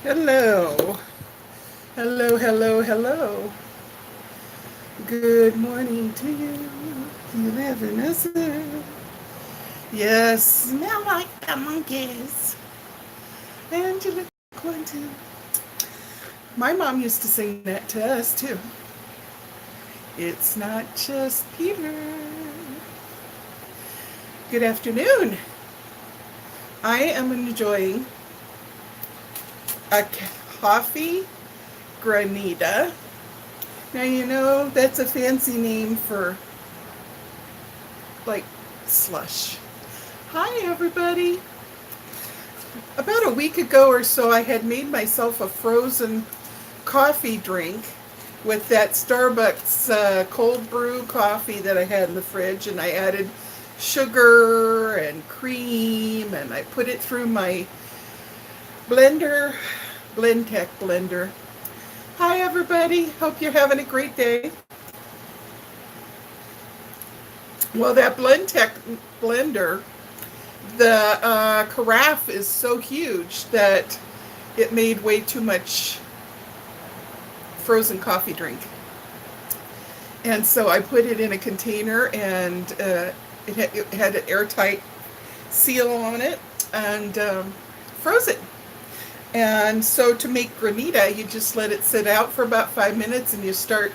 Hello. Hello, hello, hello. Good morning to you. You live in a zoo. Yes, smell like the monkeys. And you look like one too. My mom used to sing that to us too. It's not just Peter. Good afternoon. I am enjoying a coffee Granita. Now you know that's a fancy name for like slush. Hi everybody. About a week ago or so I had made myself a frozen coffee drink with that Starbucks cold brew coffee that I had in the fridge, and I added sugar and cream and I put it through my blender, Blendtec blender. Hi everybody, hope you're having a great day. Well, that Blendtec blender, the carafe is so huge that it made way too much frozen coffee drink. And so I put it in a container, and it had an airtight seal on it, and froze it. And so to make granita, you just let it sit out for about 5 minutes, and you start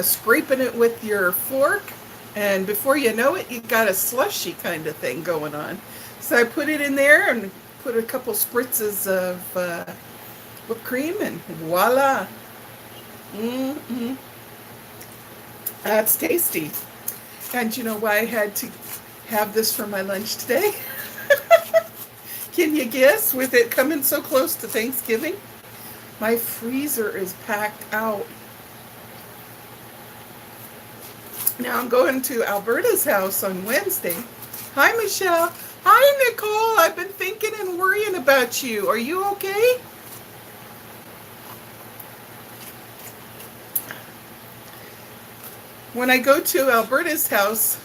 scraping it with your fork, and before you know it, you got a slushy kind of thing going on. So I put it in there and put a couple spritzes of whipped cream, and voila. Mm-hmm. That's tasty. And you know why I had to have this for my lunch today? Can you guess, with it coming so close to Thanksgiving? My freezer is packed out. Now I'm going to Alberta's house on Wednesday. Hi, Michelle. Hi, Nicole. I've been thinking and worrying about you. Are you okay? When I go to Alberta's house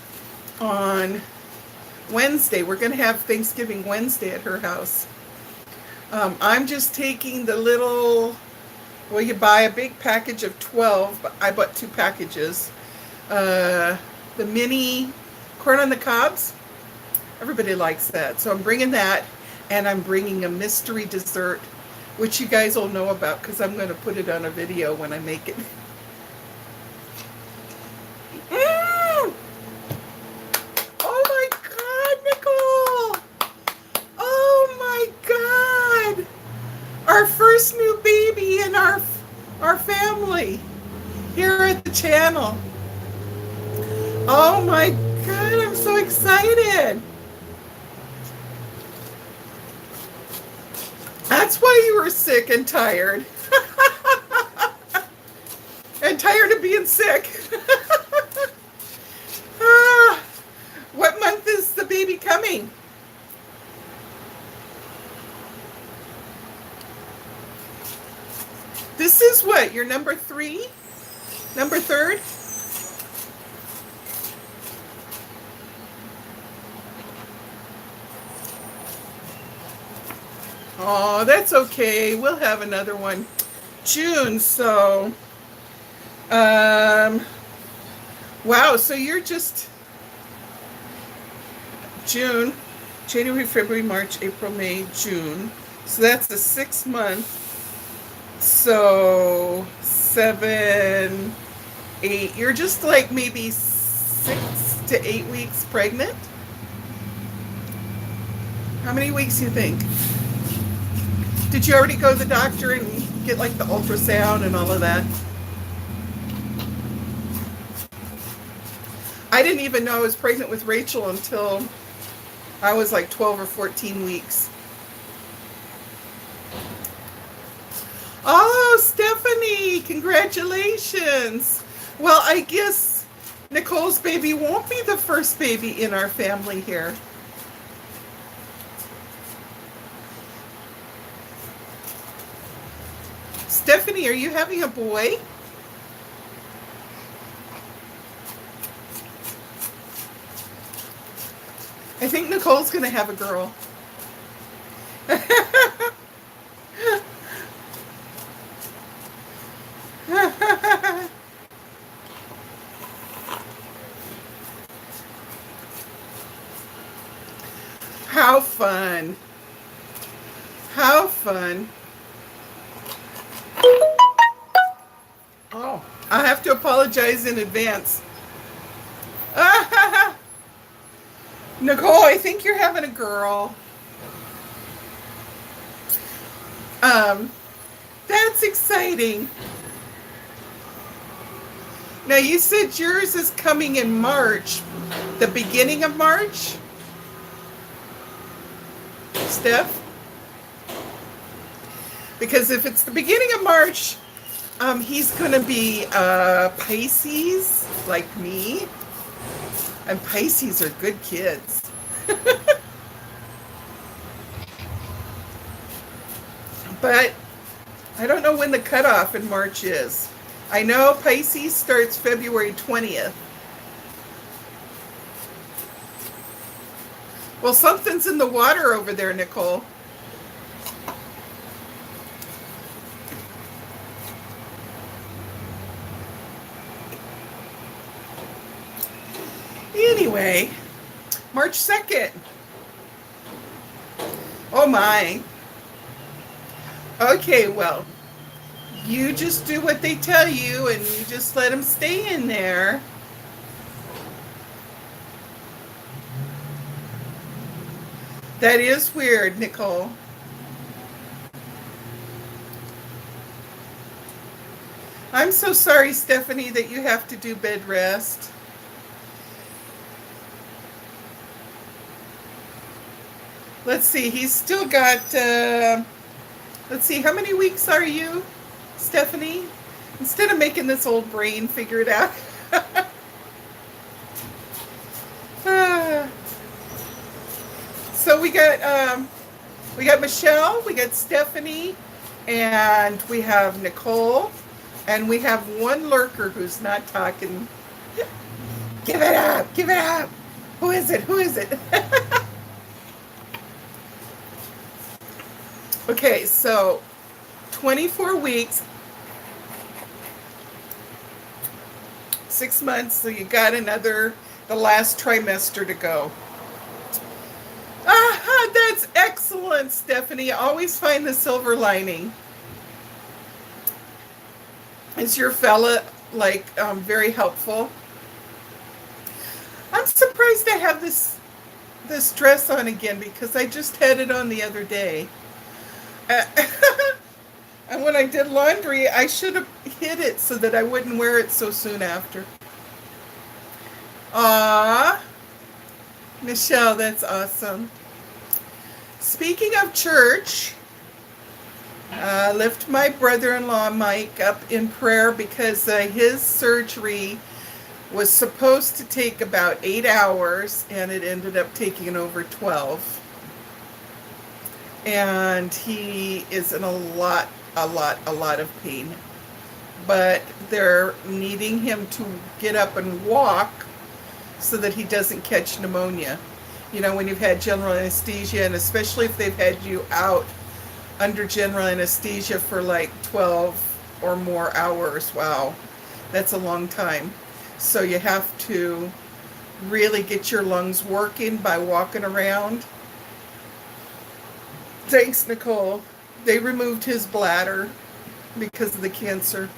on Wednesday, we're going to have Thanksgiving Wednesday at her house. I'm just taking the little, well, you buy a big package of 12, but I bought 2 packages. The mini corn on the cobs. Everybody likes that. So I'm bringing that, and I'm bringing a mystery dessert, which you guys will know about because I'm going to put it on a video when I make it. Mm! Oh my God, Nicole! Oh my God! Our first new baby in our family here at the channel. Oh my God, I'm so excited. That's why you were sick and tired. And tired of being sick. Ah, what month is the baby coming? This is what, your number 3? Number 3rd? Oh, that's okay. We'll have another one. June, so wow, so you're just June, January, February, March, April, May, June. So that's a 6 month. So 7, 8. You're just like maybe 6 to 8 weeks pregnant. How many weeks do you think? Did you already go to the doctor and get like the ultrasound and all of that? I didn't even know I was pregnant with Rachel until I was like 12 or 14 weeks. Oh, Stephanie, congratulations. Well, I guess Nicole's baby won't be the first baby in our family here. Stephanie, are you having a boy? I think Nicole's going to have a girl. How fun. How fun. Oh, I have to apologize in advance. Nicole, I think you're having a girl. Um, that's exciting. Now, you said yours is coming in March, the beginning of March? Steph? Because if it's the beginning of March, he's going to be Pisces, like me. And Pisces are good kids. But I don't know when the cutoff in March is. I know Pisces starts February 20th. Well, something's in the water over there, Nicole. Anyway, March 2nd. Oh my. Okay, well, you just do what they tell you and you just let them stay in there. That is weird, Nicole. I'm so sorry, Stephanie, that you have to do bed rest. Let's see, he's still got, let's see, how many weeks are you, Stephanie? Instead of making this old brain figure it out. So we got Michelle, we got Stephanie, and we have Nicole, and we have one lurker who's not talking. Give it up, give it up. Who is it? Who is it? Okay, so 24 weeks, 6 months, so you got the last trimester to go. Ah, that's excellent, Stephanie. Always find the silver lining. Is your fella, very helpful? I'm surprised I have this dress on again because I just had it on the other day. And when I did laundry, I should have hid it so that I wouldn't wear it so soon after. Aww. Michelle, that's awesome. Speaking of church, lift my brother-in-law Mike up in prayer because his surgery was supposed to take about 8 hours and it ended up taking over 12. And he is in a lot of pain. But they're needing him to get up and walk so that he doesn't catch pneumonia. You know, when you've had general anesthesia, and especially if they've had you out under general anesthesia for like 12 or more hours. Wow, that's a long time. So you have to really get your lungs working by walking around. Thanks, Nicole. They removed his bladder because of the cancer.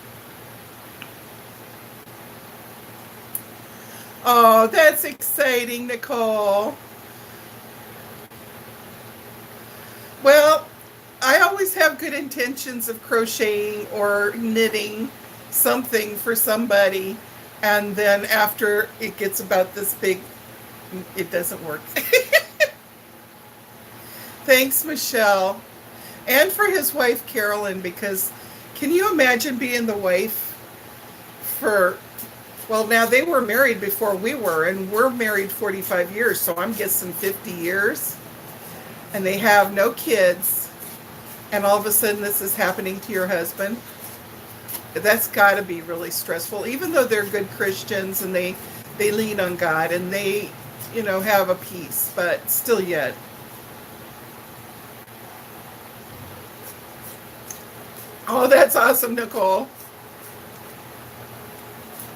Oh, that's exciting, Nicole. Well, I always have good intentions of crocheting or knitting something for somebody, and then after it gets about this big, it doesn't work. Thanks, Michelle. And for his wife, Carolyn, because can you imagine being the wife for, well, now they were married before we were, and we're married 45 years, so I'm guessing 50 years. And they have no kids, and all of a sudden this is happening to your husband. That's got to be really stressful, even though they're good Christians and they lean on God and they, have a peace, but still yet. Oh, that's awesome, Nicole.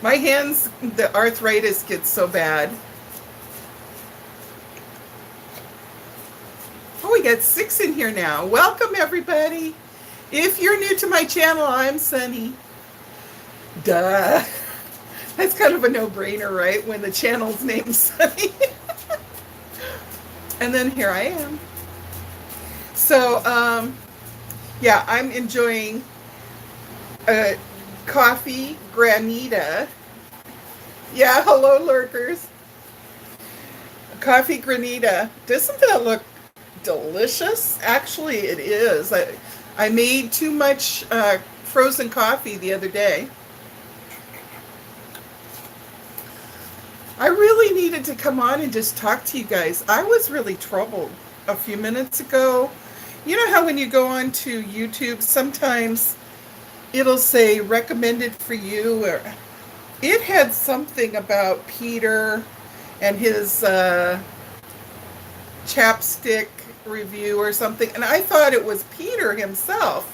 My hands, the arthritis gets so bad. we got 6 in here now. Welcome, everybody. If you're new to my channel, I'm Sunny. Duh. That's kind of a no-brainer, right? When the channel's named Sunny. And then here I am. So, yeah, I'm enjoying coffee Granita. Yeah, hello, lurkers. Coffee Granita. Doesn't that look delicious? Actually, it is. I made too much frozen coffee the other day. I really needed to come on and just talk to you guys. I was really troubled a few minutes ago. You know how when you go on to YouTube, sometimes it'll say recommended for you, or it had something about Peter and his chapstick review or something, and I thought it was Peter himself,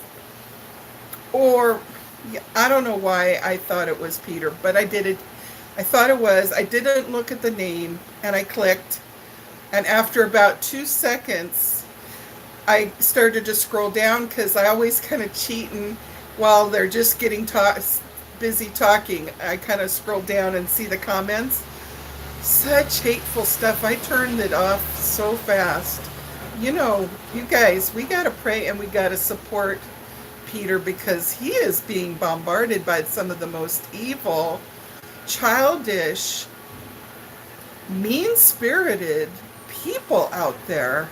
or I don't know why I thought it was Peter, but I thought it was. I didn't look at the name, and I clicked, and after about 2 seconds I started to scroll down, because I always kind of cheating while they're just getting busy talking. I kind of scroll down and see the comments. Such hateful stuff. I turned it off so fast. You know, you guys, we got to pray and we got to support Peter, because he is being bombarded by some of the most evil, childish, mean-spirited people out there.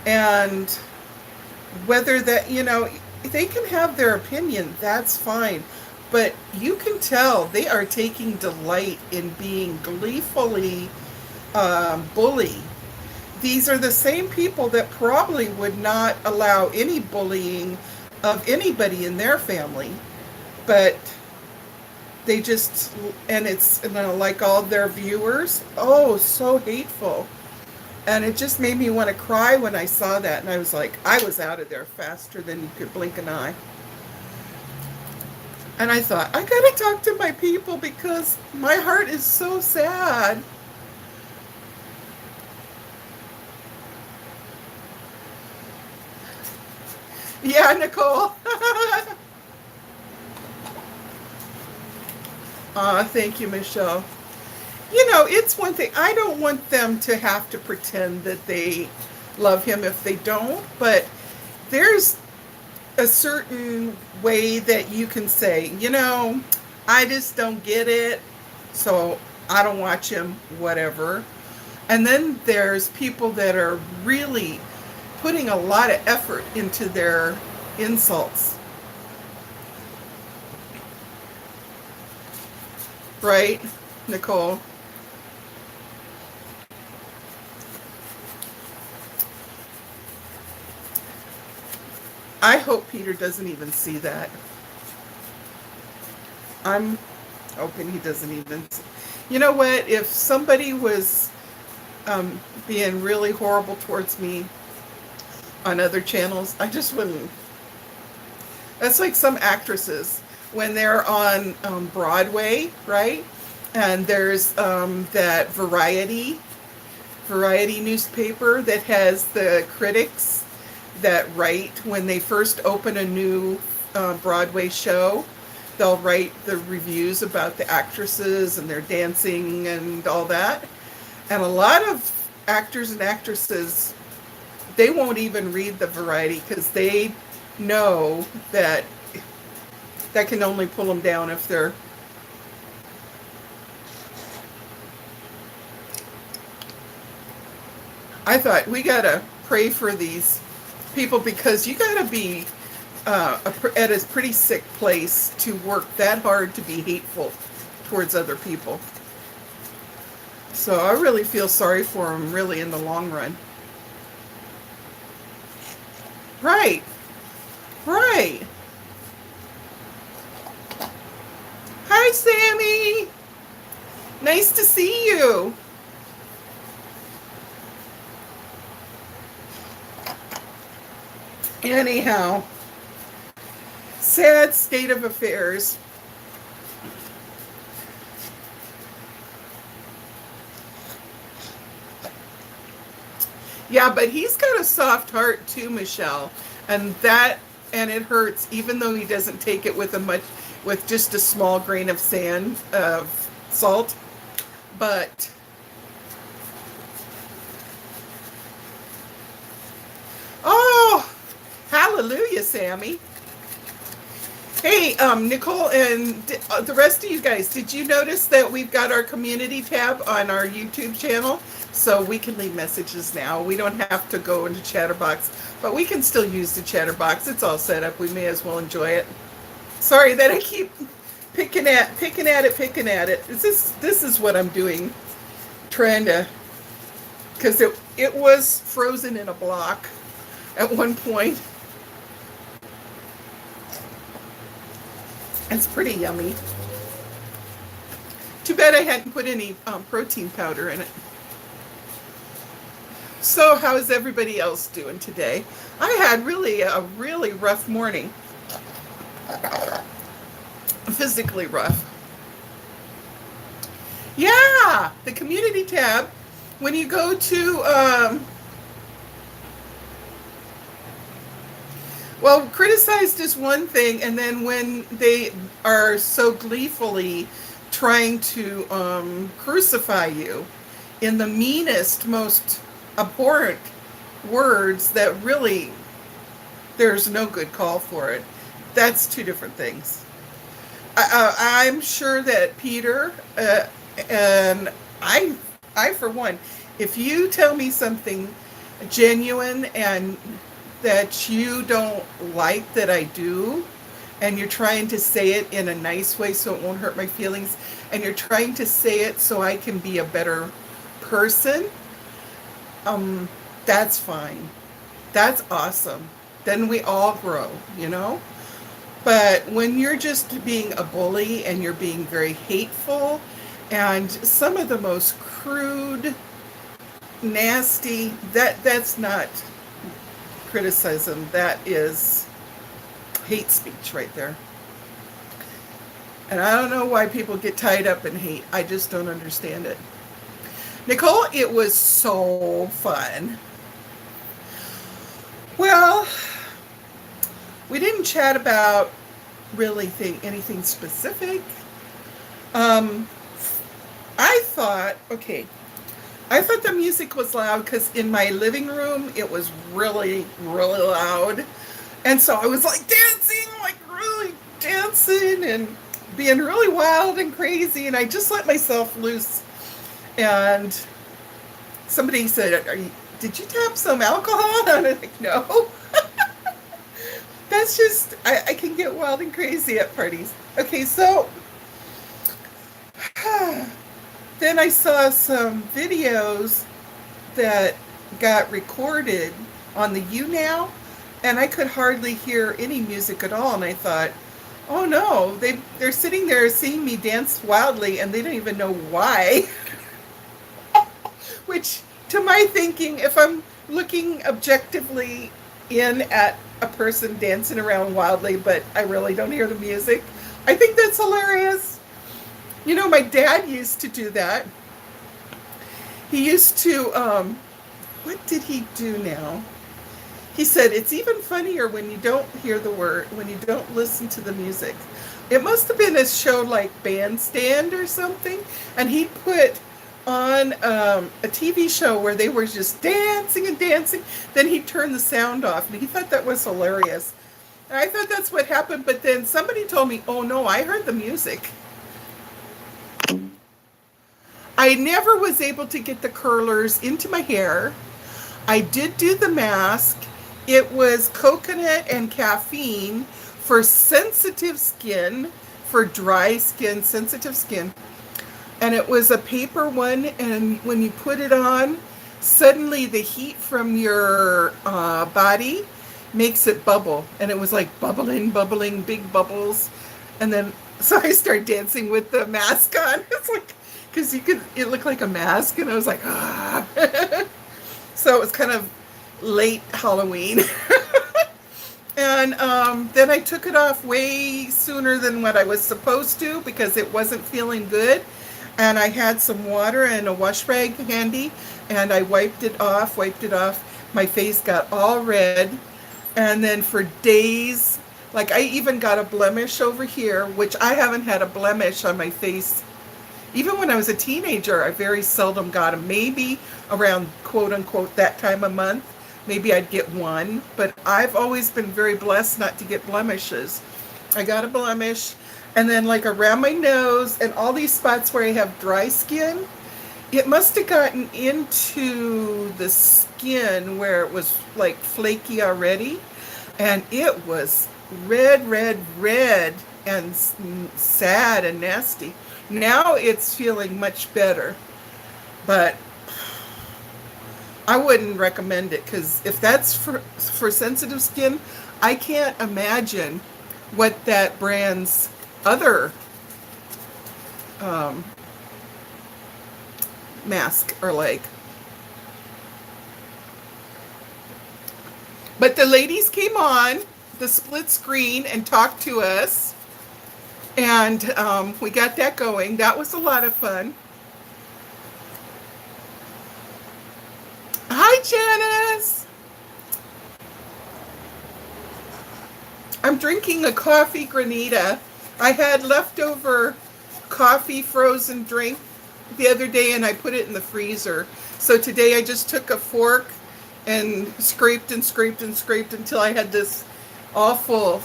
And whether that, you know, they can have their opinion, that's fine. But you can tell they are taking delight in being gleefully bullied. These are the same people that probably would not allow any bullying of anybody in their family. But they just, and it's, you know, like all their viewers, oh, so hateful. And it just made me want to cry when I saw that. And I was like, I was out of there faster than you could blink an eye. And I thought, I gotta talk to my people, because my heart is so sad. Yeah, Nicole. Thank you, Michelle. You know, it's one thing. I don't want them to have to pretend that they love him if they don't, but there's a certain way that you can say, you know, I just don't get it, so I don't watch him, whatever. And then there's people that are really putting a lot of effort into their insults. Right, Nicole? I hope Peter doesn't even see that. I'm hoping he doesn't even see. You know what? If somebody was being really horrible towards me on other channels, I just wouldn't. That's like some actresses when they're on Broadway, right? And there's that Variety newspaper that has the critics that write when they first open a new Broadway show. They'll write the reviews about the actresses and their dancing and all that. And a lot of actors and actresses, they won't even read the Variety, because they know that that can only pull them down if they're... I thought, we gotta pray for these people, because you gotta be at a pretty sick place to work that hard to be hateful towards other people. So I really feel sorry for them, really, in the long run. Right. Right. Hi, Sammy. Nice to see you. Anyhow, sad state of affairs. Yeah, but he's got a soft heart too, Michelle. And it hurts even though he doesn't take it with just a small grain of salt. But oh, hallelujah, Sammy. Hey, Nicole and the rest of you guys, did you notice that we've got our community tab on our YouTube channel? So we can leave messages now. We don't have to go into Chatterbox, but we can still use the Chatterbox. It's all set up. We may as well enjoy it. Sorry that I keep picking at it. This is what I'm doing, trying to, because it was frozen in a block at one point. It's pretty yummy. Too bad I hadn't put any protein powder in it. So how is everybody else doing today? I had a really rough morning. Physically rough. Yeah, the community tab. When you go to well, criticized is one thing, and then when they are so gleefully trying to crucify you in the meanest, most abhorrent words that really there's no good call for it, that's two different things. I'm sure that Peter and I for one, if you tell me something genuine and that you don't like that I do, and you're trying to say it in a nice way so it won't hurt my feelings, and you're trying to say it so I can be a better person, that's fine. That's awesome. Then we all grow, you know? But when you're just being a bully and you're being very hateful and some of the most crude, nasty, that's not criticism. That is hate speech right there. And I don't know why people get tied up in hate. I just don't understand it. Nicole, it was so fun. Well, we didn't chat about really anything specific. I thought the music was loud because in my living room it was really, really loud. And so I was like really dancing and being really wild and crazy. And I just let myself loose. And somebody said, did you tap some alcohol? And I'm like, no. That's just, I can get wild and crazy at parties. Okay, so then I saw some videos that got recorded on the YouNow, and I could hardly hear any music at all. And I thought, oh no, they're sitting there seeing me dance wildly, and they don't even know why. Which, to my thinking, if I'm looking objectively in at a person dancing around wildly, but I really don't hear the music, I think that's hilarious. You know, my dad used to do that. He used to, what did he do now? He said, it's even funnier when you don't hear the word, when you don't listen to the music. It must have been a show like Bandstand or something, and he put on a TV show where they were just dancing and dancing. Then he'd turn the sound off, and he thought that was hilarious. And I thought that's what happened, but then somebody told me, oh no, I heard the music. I never was able to get the curlers into my hair. I did do the mask. It was coconut and caffeine for sensitive skin, for dry skin, sensitive skin. And it was a paper one, and when you put it on, suddenly the heat from your body makes it bubble. And it was like bubbling, big bubbles. And then, so I started dancing with the mask on. It's like, because it looked like a mask, and I was like, ah. So it was kind of late Halloween. And then I took it off way sooner than what I was supposed to because it wasn't feeling good. And I had some water and a wash rag handy, and I wiped it off. My face got all red. And then for days, like I even got a blemish over here, which I haven't had a blemish on my face. Even when I was a teenager, I very seldom got them. Maybe around quote unquote that time of month, maybe I'd get one. But I've always been very blessed not to get blemishes. I got a blemish, and then like around my nose and all these spots where I have dry skin, it must have gotten into the skin where it was like flaky already, and it was red, red, red, and sad and nasty. Now it's feeling much better, but I wouldn't recommend it, because if that's for sensitive skin, I can't imagine what that brand's other um, masks are like. But the ladies came on the split screen and talked to us, and we got that going. That was a lot of fun. Hi, Janice. I'm drinking a coffee Granita. I had leftover coffee frozen drink the other day, and I put it in the freezer. So today I just took a fork and scraped and scraped and scraped until I had this all full.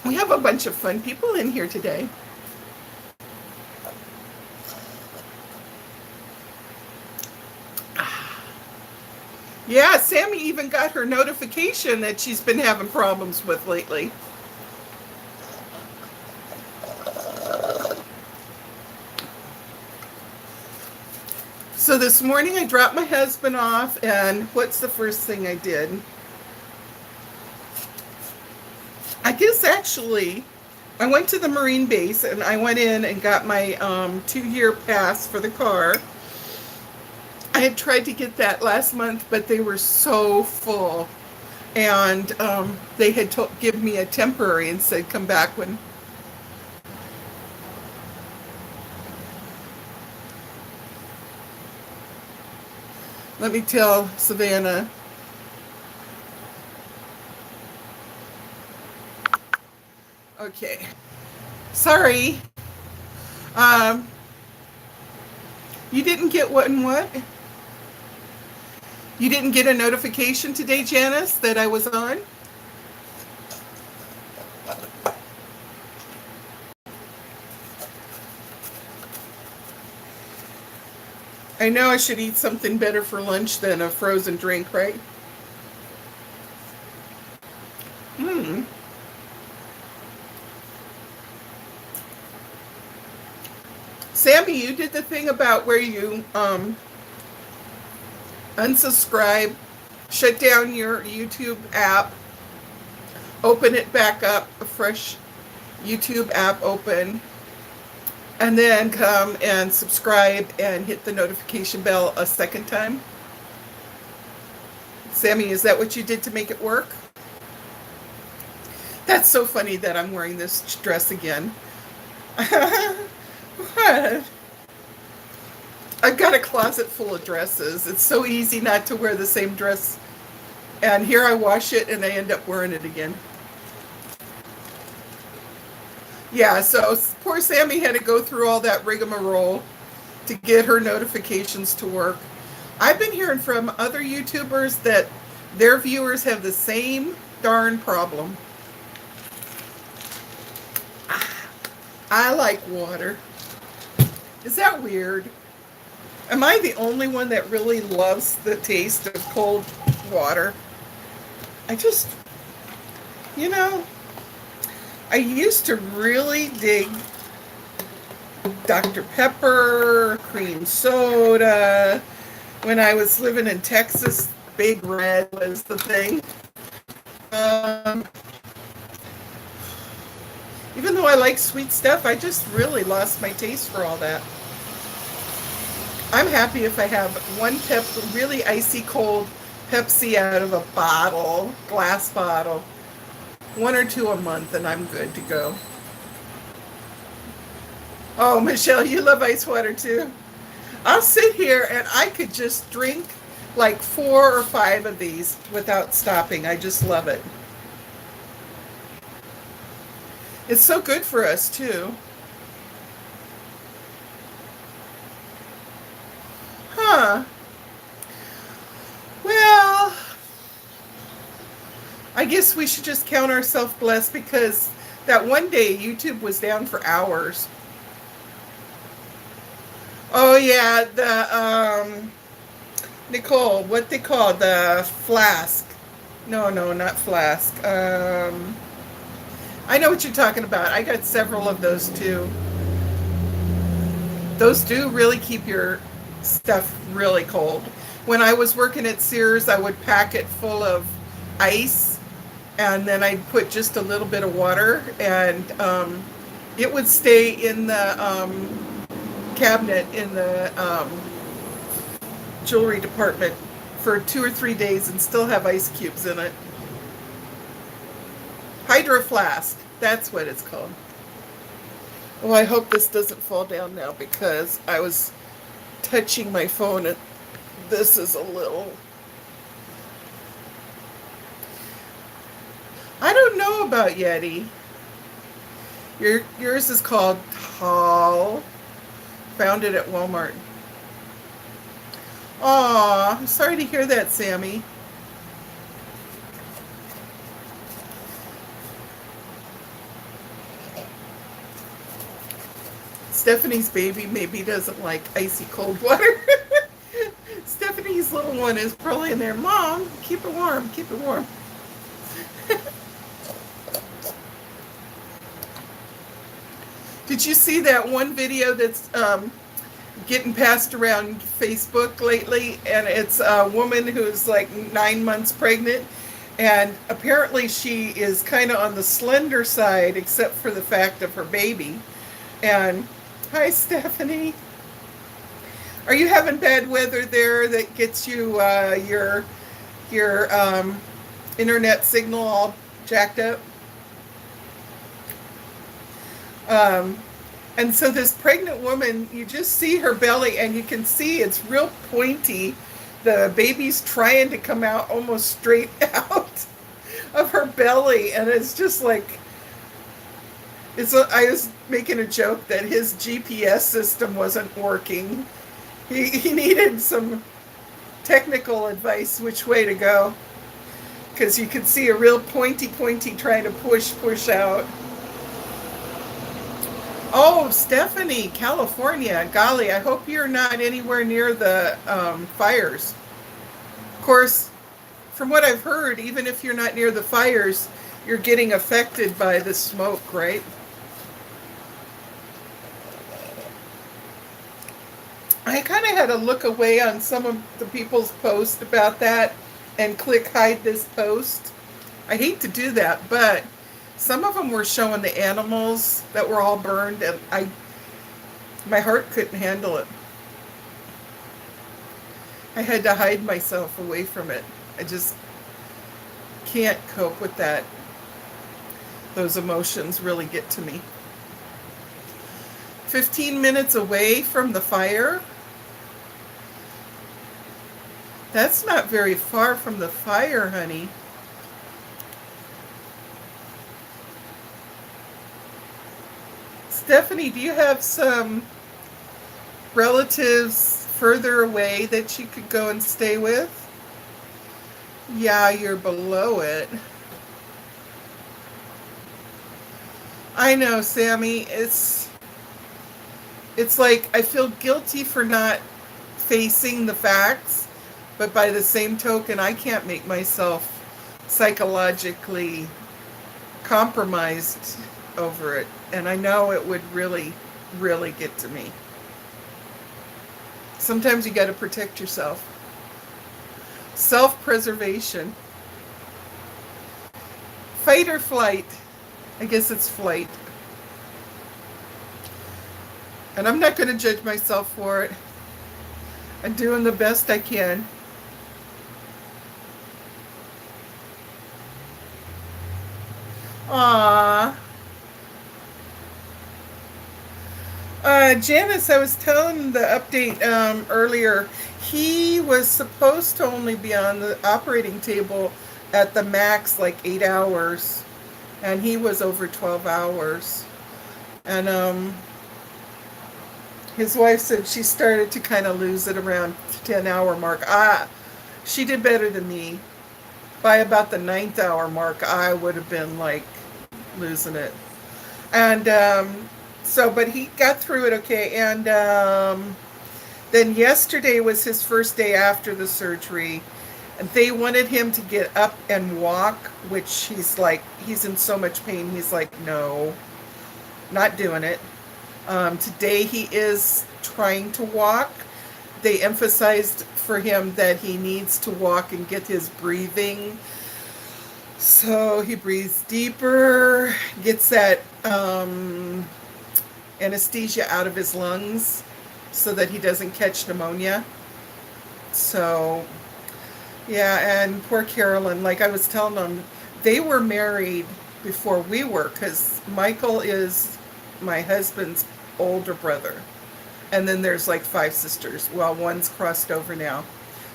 We have a bunch of fun people in here today. Yeah, Sammy even got her notification that she's been having problems with lately. So this morning I dropped my husband off, and what's the first thing I did? I guess actually I went to the Marine base, and I went in and got my 2-year pass for the car. I had tried to get that last month, but they were so full, and they had given me a temporary and said come back when. Let me tell Savannah. Okay, sorry. You didn't get what and what? You didn't get a notification today, Janice, that I was on? I know I should eat something better for lunch than a frozen drink, right? Sammy, you did the thing about where you unsubscribe, shut down your YouTube app, open it back up, a fresh YouTube app open, and then come and subscribe and hit the notification bell a second time. Sammy, is that what you did to make it work? That's so funny that I'm wearing this dress again. What? I've got a closet full of dresses. It's so easy not to wear the same dress. And here I wash it and I end up wearing it again. Yeah, so poor Sammy had to go through all that rigmarole to get her notifications to work. I've been hearing from other YouTubers that their viewers have the same darn problem. I like water. Is that weird? Am I the only one that really loves the taste of cold water? I just, I used to really dig Dr. Pepper, cream soda. When I was living in Texas, Big Red was the thing. Even though I like sweet stuff, I just really lost my taste for all that. I'm happy if I have one really icy cold Pepsi out of a bottle, glass bottle. 1 or 2 a month, and I'm good to go. Oh, Michelle, you love ice water too. I'll sit here and I could just drink like 4 or 5 of these without stopping. I just love it. It's so good for us too. Huh. Well, I guess we should just count ourselves blessed because that one day YouTube was down for hours. Oh yeah, the Nicole, what they call the flask. No, no, not flask. I know what you're talking about. I got several of those too. Those do really keep your stuff really cold. When I was working at Sears, I would pack it full of ice and then I'd put just a little bit of water and it would stay in the cabinet in the jewelry department for 2 or 3 days and still have ice cubes in it. Hydro flask, that's what it's called. Oh, I hope this doesn't fall down now because I was touching my phone and this is a little... I don't know about Yeti. Yours is called Tall. Found it at Walmart. Aw, I'm sorry to hear that, Sammy. Stephanie's baby maybe doesn't like icy cold water. Stephanie's little one is probably in there. Mom, keep it warm, keep it warm. Did you see that one video that's getting passed around Facebook lately? And it's a woman who's like 9 months pregnant. And apparently she is kind of on the slender side, except for the fact of her baby. And, hi, Stephanie. Are you having bad weather there that gets you your internet signal all jacked up? And so this pregnant woman, you just see her belly and you can see it's real pointy. The baby's trying to come out almost straight out of her belly. And it's just like, I was making a joke that his GPS system wasn't working. He needed some technical advice which way to go. Because you could see a real pointy trying to push out. Oh, Stephanie, California. Golly, I hope you're not anywhere near the fires. Of course, from what I've heard, even if you're not near the fires, you're getting affected by the smoke, right? I kind of had to look away on some of the people's posts about that and click hide this post. I hate to do that, but some of them were showing the animals that were all burned, and my heart couldn't handle it. I had to hide myself away from it. I just can't cope with that. Those emotions really get to me. 15 minutes away from the fire? That's not very far from the fire, honey. Stephanie, do you have some relatives further away that you could go and stay with? Yeah, you're below it. I know, Sammy. It's like I feel guilty for not facing the facts, but by the same token, I can't make myself psychologically compromised over it. And I know it would really, really get to me. Sometimes you got to protect yourself. Self-preservation. Fight or flight. I guess it's flight. And I'm not going to judge myself for it. I'm doing the best I can. Aw. Janice, I was telling the update earlier. He was supposed to only be on the operating table at the max like 8 hours, and he was over 12 hours. And his wife said she started to kind of lose it around 10-hour mark. She did better than me. By about the ninth hour mark, I would have been like losing it. And but he got through it okay. And then yesterday was his first day after the surgery. And they wanted him to get up and walk, which he's in so much pain. He's like, no, not doing it. Today he is trying to walk. They emphasized for him that he needs to walk and get his breathing. So he breathes deeper, gets that anesthesia out of his lungs so that he doesn't catch pneumonia. So, yeah, and poor Carolyn, like I was telling them, they were married before we were, because Michael is my husband's older brother. And then there's like 5 sisters. Well, one's crossed over now.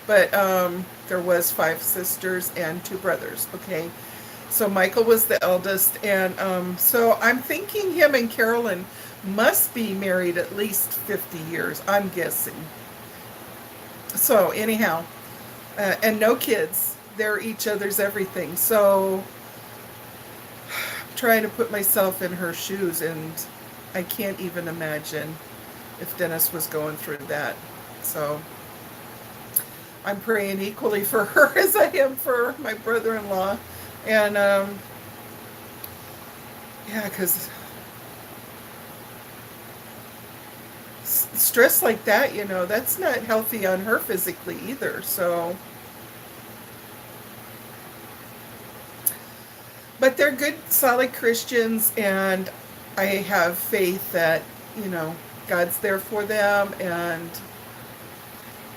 But there was 5 sisters and 2 brothers, okay? So Michael was the eldest. And so I'm thinking him and Carolyn must be married at least 50 years, I'm guessing. So anyhow, and no kids. They're each other's everything. So I'm trying to put myself in her shoes, and I can't even imagine if Dennis was going through that. So I'm praying equally for her as I am for my brother-in-law. And yeah, because stress like that, that's not healthy on her physically either. So, but they're good, solid Christians, and I have faith that, God's there for them, and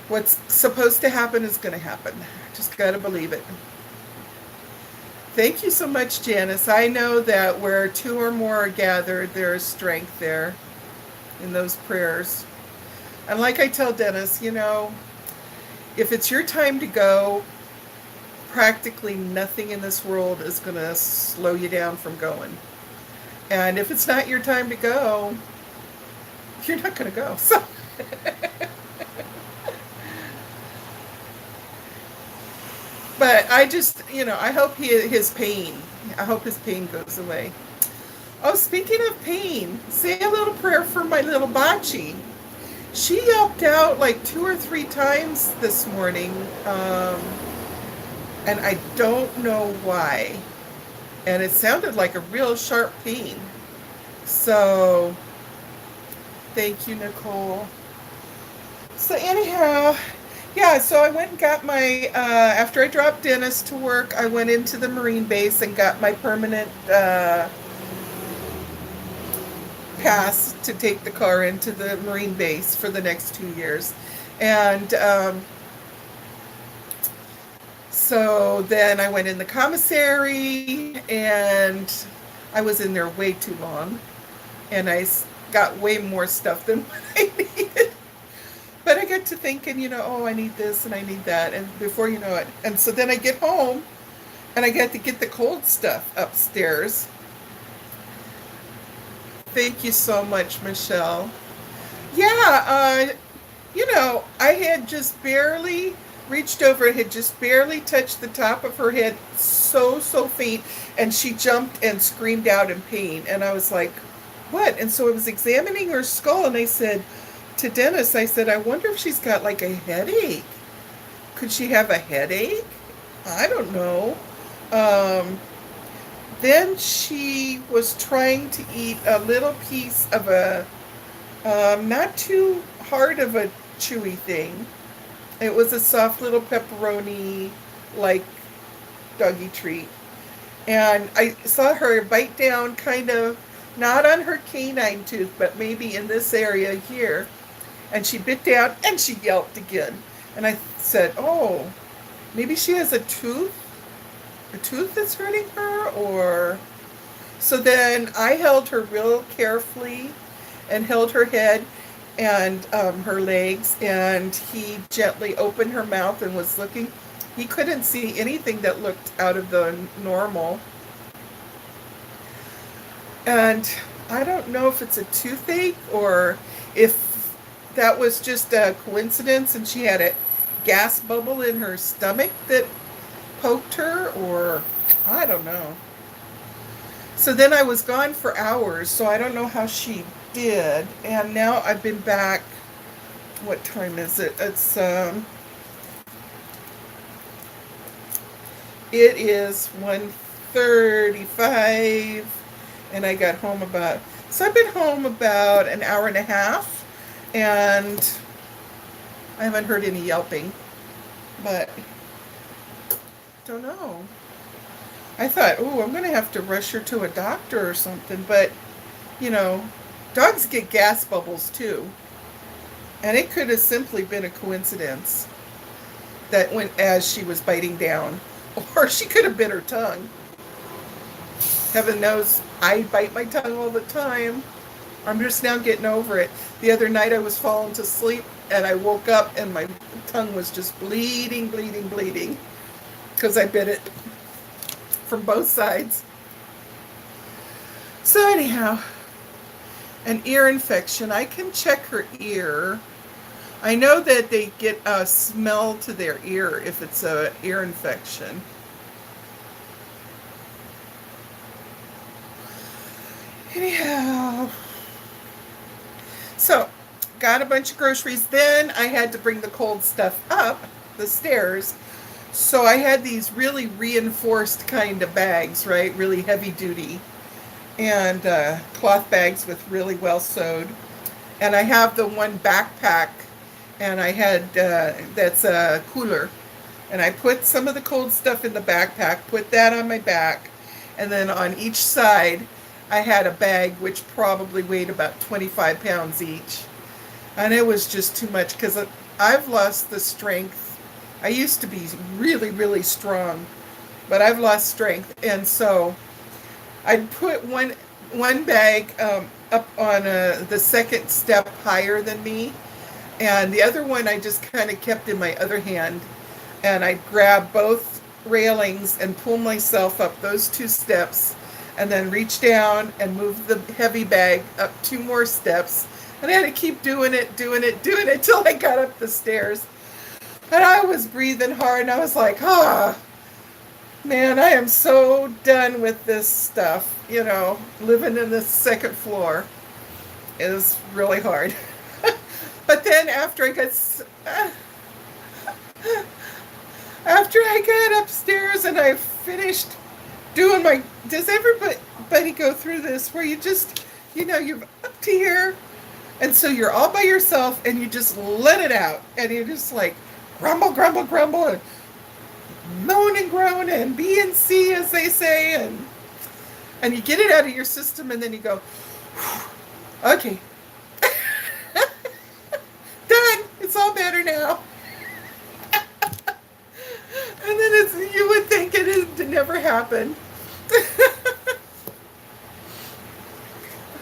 what's supposed to happen is going to happen. Just got to believe it. Thank you so much, Janice. I know that where 2 or more are gathered, there is strength there in those prayers. And like I tell Dennis, if it's your time to go, practically nothing in this world is going to slow you down from going. And if it's not your time to go, you're not going to go. So but I just, I hope his pain goes away. Oh, speaking of pain, say a little prayer for my little Bachi. She yelped out like 2 or 3 times this morning, and I don't know why. And it sounded like a real sharp pain. So, thank you, Nicole. So anyhow, yeah, so I went and got my, after I dropped Dennis to work, I went into the Marine base and got my permanent pass to take the car into the Marine base for the next 2 years. And so then I went in the commissary, and I was in there way too long, and I got way more stuff than what I needed. But I get to thinking, I need this and I need that, and before you know it. And so then I get home, and I get to get the cold stuff upstairs. Thank you so much, Michelle. Yeah, I had just barely reached over, had just barely touched the top of her head, so faint, and she jumped and screamed out in pain. And I was like, what? And so I was examining her skull, and I said to Dennis, I wonder if she's got like a headache. Could she have a headache? I don't know. Then she was trying to eat a little piece of a, not too hard of a chewy thing. It was a soft little pepperoni, like doggy treat. And I saw her bite down, kind of, not on her canine tooth, but maybe in this area here. And she bit down, and she yelped again. And I said, oh, maybe she has a tooth that's hurting her, or So then I held her real carefully and held her head and her legs, and he gently opened her mouth and was looking. He couldn't see anything that looked out of the normal. And I don't know if it's a toothache or if that was just a coincidence and she had a gas bubble in her stomach that poked her, or I don't know. So then I was gone for hours, so I don't know how she did. And now I've been back. What time is it? It is 1:35, and I got home about, so I've been home about an hour and a half, and I haven't heard any yelping, but don't know. I thought, oh, I'm going to have to rush her to a doctor or something, but, you know, dogs get gas bubbles too, and it could have simply been a coincidence that went as she was biting down, or she could have bit her tongue. Heaven knows I bite my tongue all the time. I'm just now getting over it. The other night I was falling to sleep and I woke up and my tongue was just bleeding, bleeding, bleeding because I bit it from both sides. So anyhow, an ear infection. I can check her ear. I know that they get a smell to their ear if it's an ear infection. Anyhow, so got a bunch of groceries. Then I had to bring the cold stuff up the stairs. So I had these really reinforced kind of bags, right? Really heavy duty. And cloth bags with really well sewed. And I have the one backpack, and I had, that's a cooler. And I put some of the cold stuff in the backpack, put that on my back, and then on each side, I had a bag which probably weighed about 25 pounds each. And it was just too much because I've lost the strength. I used to be really, really strong, but I've lost strength. And so I'd put one bag up on the second step higher than me, and the other one I just kind of kept in my other hand. And I'd grab both railings and pull myself up those two steps, and then reach down and move the heavy bag up two more steps. And I had to keep doing it till I got up the stairs. And I was breathing hard, and I was like, man, I am so done with this stuff. You know, living in the second floor is really hard. But then after I got upstairs and I finished doing does everybody go through this where you just, you're up to here, and so you're all by yourself and you just let it out, and you're just like grumble, grumble, grumble, and moan and groan and B and C, as they say, and you get it out of your system, and then you go, okay, done, it's all better now. And then you would think it never happened.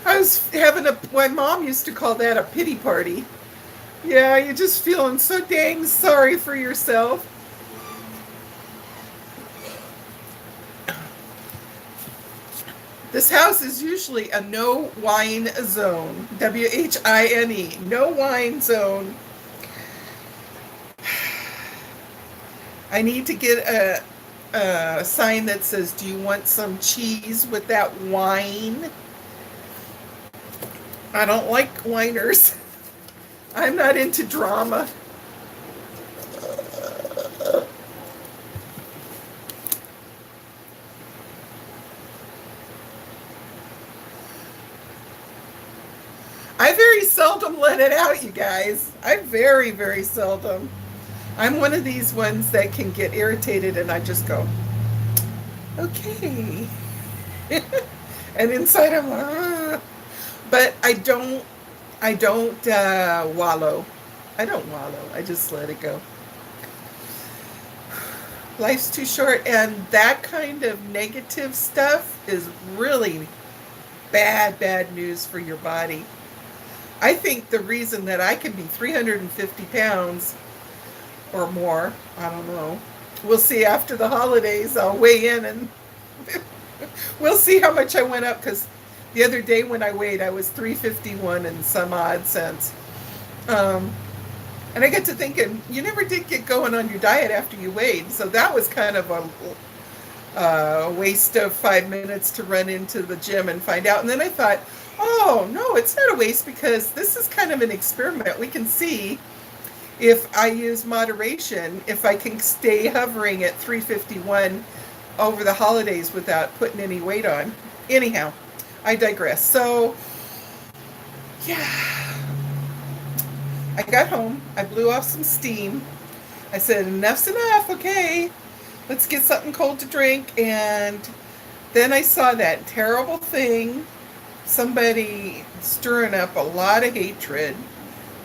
I was having my mom used to call that a pity party. Yeah, you're just feeling so dang sorry for yourself. This house is usually a no wine zone. WHINE, no wine zone. I need to get a sign that says, do you want some cheese with that wine? I don't like whiners. I'm not into drama. I very seldom let it out, you guys. I very, very seldom. I'm one of these ones that can get irritated and I just go, okay. And inside I'm like, but I don't wallow. I don't wallow. I just let it go. Life's too short, and that kind of negative stuff is really bad, bad news for your body. I think the reason that I can be 350 pounds or more, I don't know. We'll see after the holidays. I'll weigh in and we'll see how much I went up because the other day when I weighed, I was 351 and some odd cents. Um, and I get to thinking, you never did get going on your diet after you weighed. So that was kind of a waste of 5 minutes to run into the gym and find out. And then I thought, oh, no, it's not a waste because this is kind of an experiment. We can see if I use moderation, if I can stay hovering at 351 over the holidays without putting any weight on. Anyhow, I digress. So, yeah, I got home. I blew off some steam. I said, enough's enough. Okay, let's get something cold to drink. And then I saw that terrible thing, somebody stirring up a lot of hatred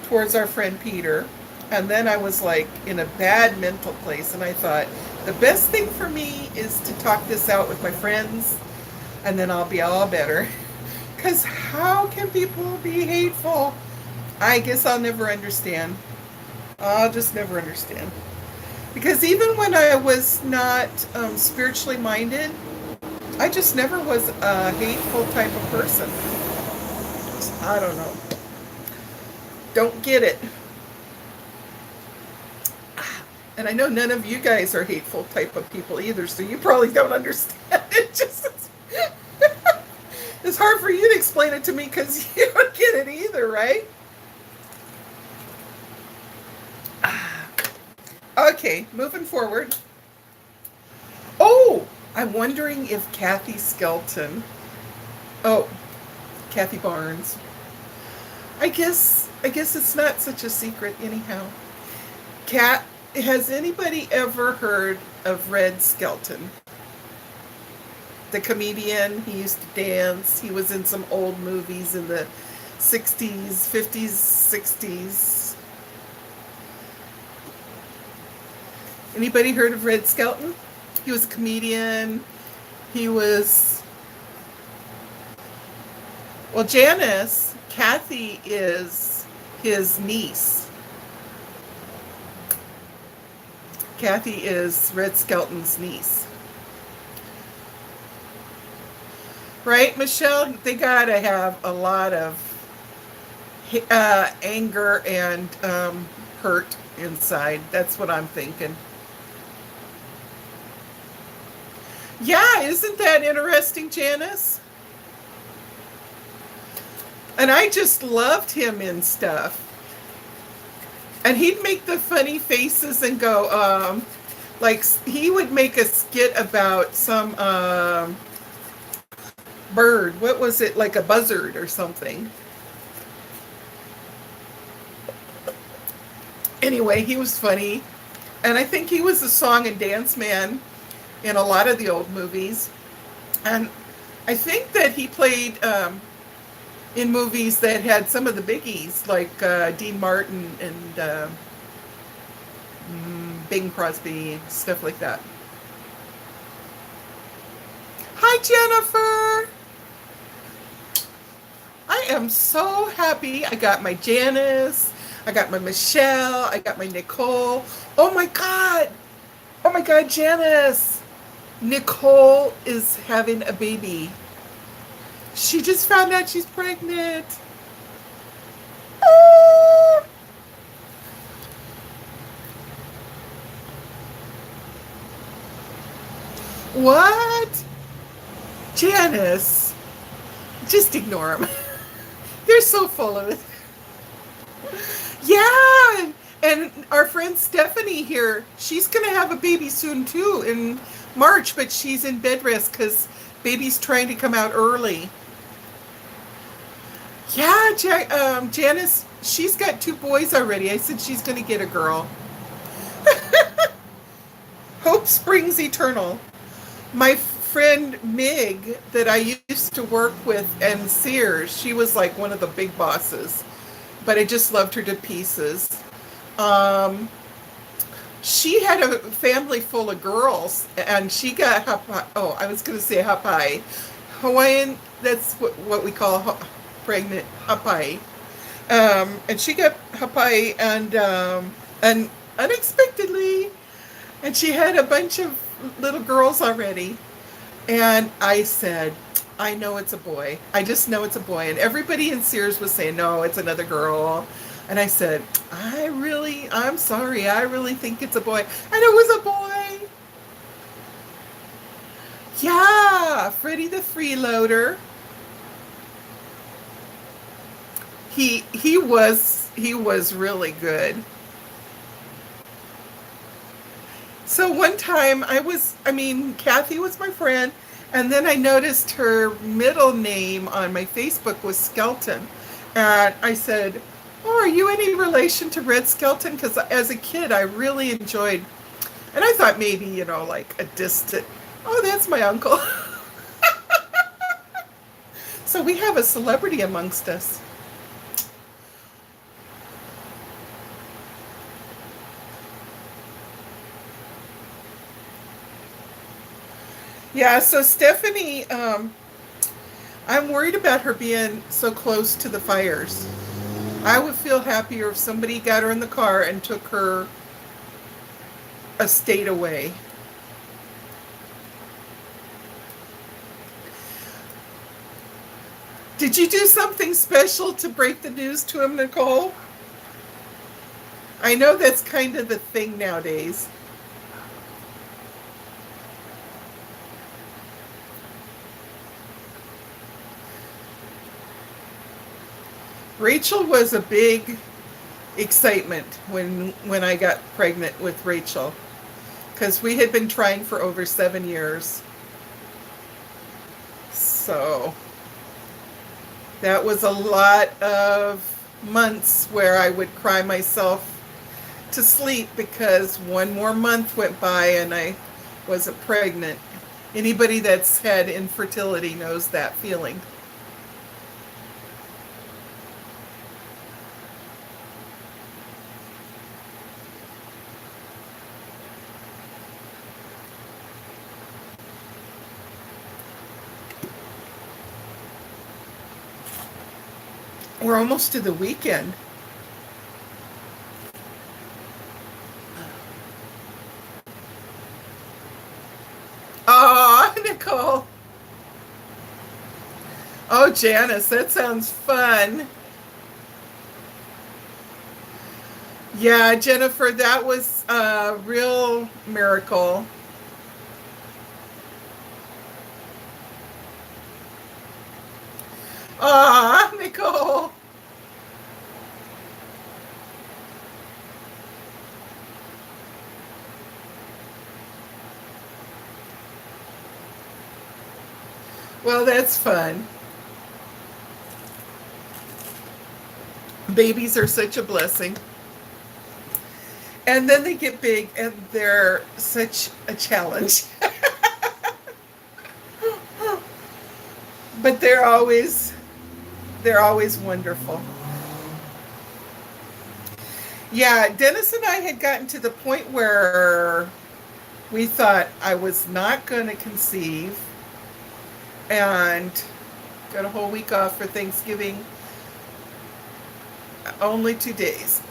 towards our friend Peter. And then I was like in a bad mental place. And I thought, the best thing for me is to talk this out with my friends. And then I'll be all better. Because how can people be hateful? I guess I'll never understand. I'll just never understand. Because even when I was not spiritually minded, I just never was a hateful type of person. I don't know. Don't get it. And I know none of you guys are hateful type of people either, so you probably don't understand it. It's hard for you to explain it to me because you don't get it either, right? Okay, moving forward. Oh, I'm wondering if Kathy Skelton. Oh, Kathy Barnes. I guess it's not such a secret anyhow. Kat, has anybody ever heard of Red Skelton? The comedian, he used to dance. He was in some old movies in the 60s, 50s, 60s. Anybody heard of Red Skelton? He was a comedian. He was... Well, Janice, Kathy is his niece. Kathy is Red Skelton's niece. Right, Michelle? They gotta have a lot of anger and hurt inside. That's what I'm thinking. Yeah, isn't that interesting, Janice? And I just loved him in stuff. And he'd make the funny faces and go, like he would make a skit about some bird. What was it? Like a buzzard or something. Anyway, he was funny. And I think he was a song and dance man in a lot of the old movies. And I think that he played in movies that had some of the biggies, like Dean Martin and Bing Crosby, stuff like that. Hi, Jennifer! I am so happy. I got my Janice, I got my Michelle, I got my Nicole. Oh my God! Oh my God, Janice! Nicole is having a baby. She just found out she's pregnant. Ah! What? Janice, just ignore them. They're so full of it. Yeah, and our friend Stephanie here, she's going to have a baby soon too in March, but she's in bed rest because baby's trying to come out early. Yeah, Janice, she's got 2 boys already. I said she's going to get a girl. Hope springs eternal. My friend Mig that I used to work with in Sears, she was like one of the big bosses, but I just loved her to pieces. She had a family full of girls, and she got oh, I was going to say hapai. Hawaiian, that's what we call pregnant hapai. And she got hapai, and unexpectedly, and she had a bunch of little girls already. And I said, I know it's a boy. I just know it's a boy. And everybody in Sears was saying, no, it's another girl. And I said, I'm sorry. I really think it's a boy. And it was a boy. Yeah, Freddie the freeloader. He was really good. So one time Kathy was my friend, and then I noticed her middle name on my Facebook was Skelton. And I said, oh, are you any relation to Red Skelton? Because as a kid, I really enjoyed, and I thought maybe, like a distant, oh, that's my uncle. So we have a celebrity amongst us. Yeah, so Stephanie, I'm worried about her being so close to the fires. I would feel happier if somebody got her in the car and took her a state away. Did you do something special to break the news to him, Nicole? I know that's kind of the thing nowadays. Rachel was a big excitement when I got pregnant with Rachel, because we had been trying for over 7 years. So that was a lot of months where I would cry myself to sleep because one more month went by and I wasn't pregnant. Anybody that's had infertility knows that feeling. We're almost to the weekend. Oh, Nicole. Oh, Janice, that sounds fun. Yeah, Jennifer, that was a real miracle. Ah, Nicole. Well, that's fun. Babies are such a blessing. And then they get big and they're such a challenge. But they're always wonderful. Yeah, Dennis and I had gotten to the point where we thought I was not going to conceive and got a whole week off for Thanksgiving. Only 2 days.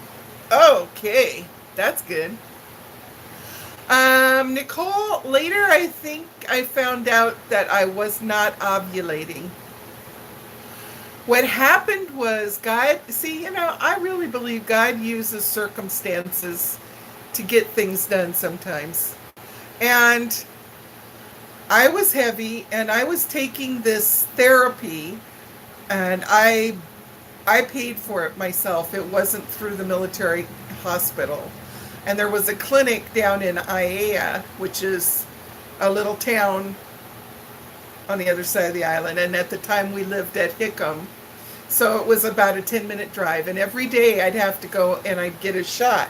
Okay, that's good. Nicole, later I think I found out that I was not ovulating. What happened was God, see, I really believe God uses circumstances to get things done sometimes. And I was heavy and I was taking this therapy, and I paid for it myself. It wasn't through the military hospital. And there was a clinic down in Aiea, which is a little town on the other side of the island. And at the time we lived at Hickam. So it was about a 10-minute drive. And every day I'd have to go and I'd get a shot.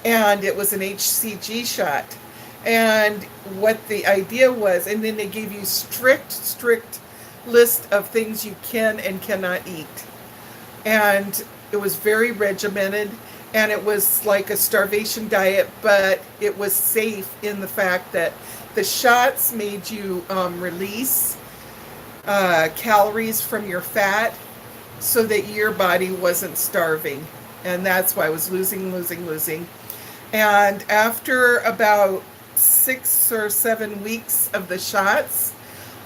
And it was an HCG shot. And what the idea was, and then they gave you strict list of things you can and cannot eat. And it was very regimented. and it was like a starvation diet, but it was safe in the fact that the shots made you release calories from your fat so that your body wasn't starving. And that's why I was losing. And after about 6 or 7 weeks of the shots,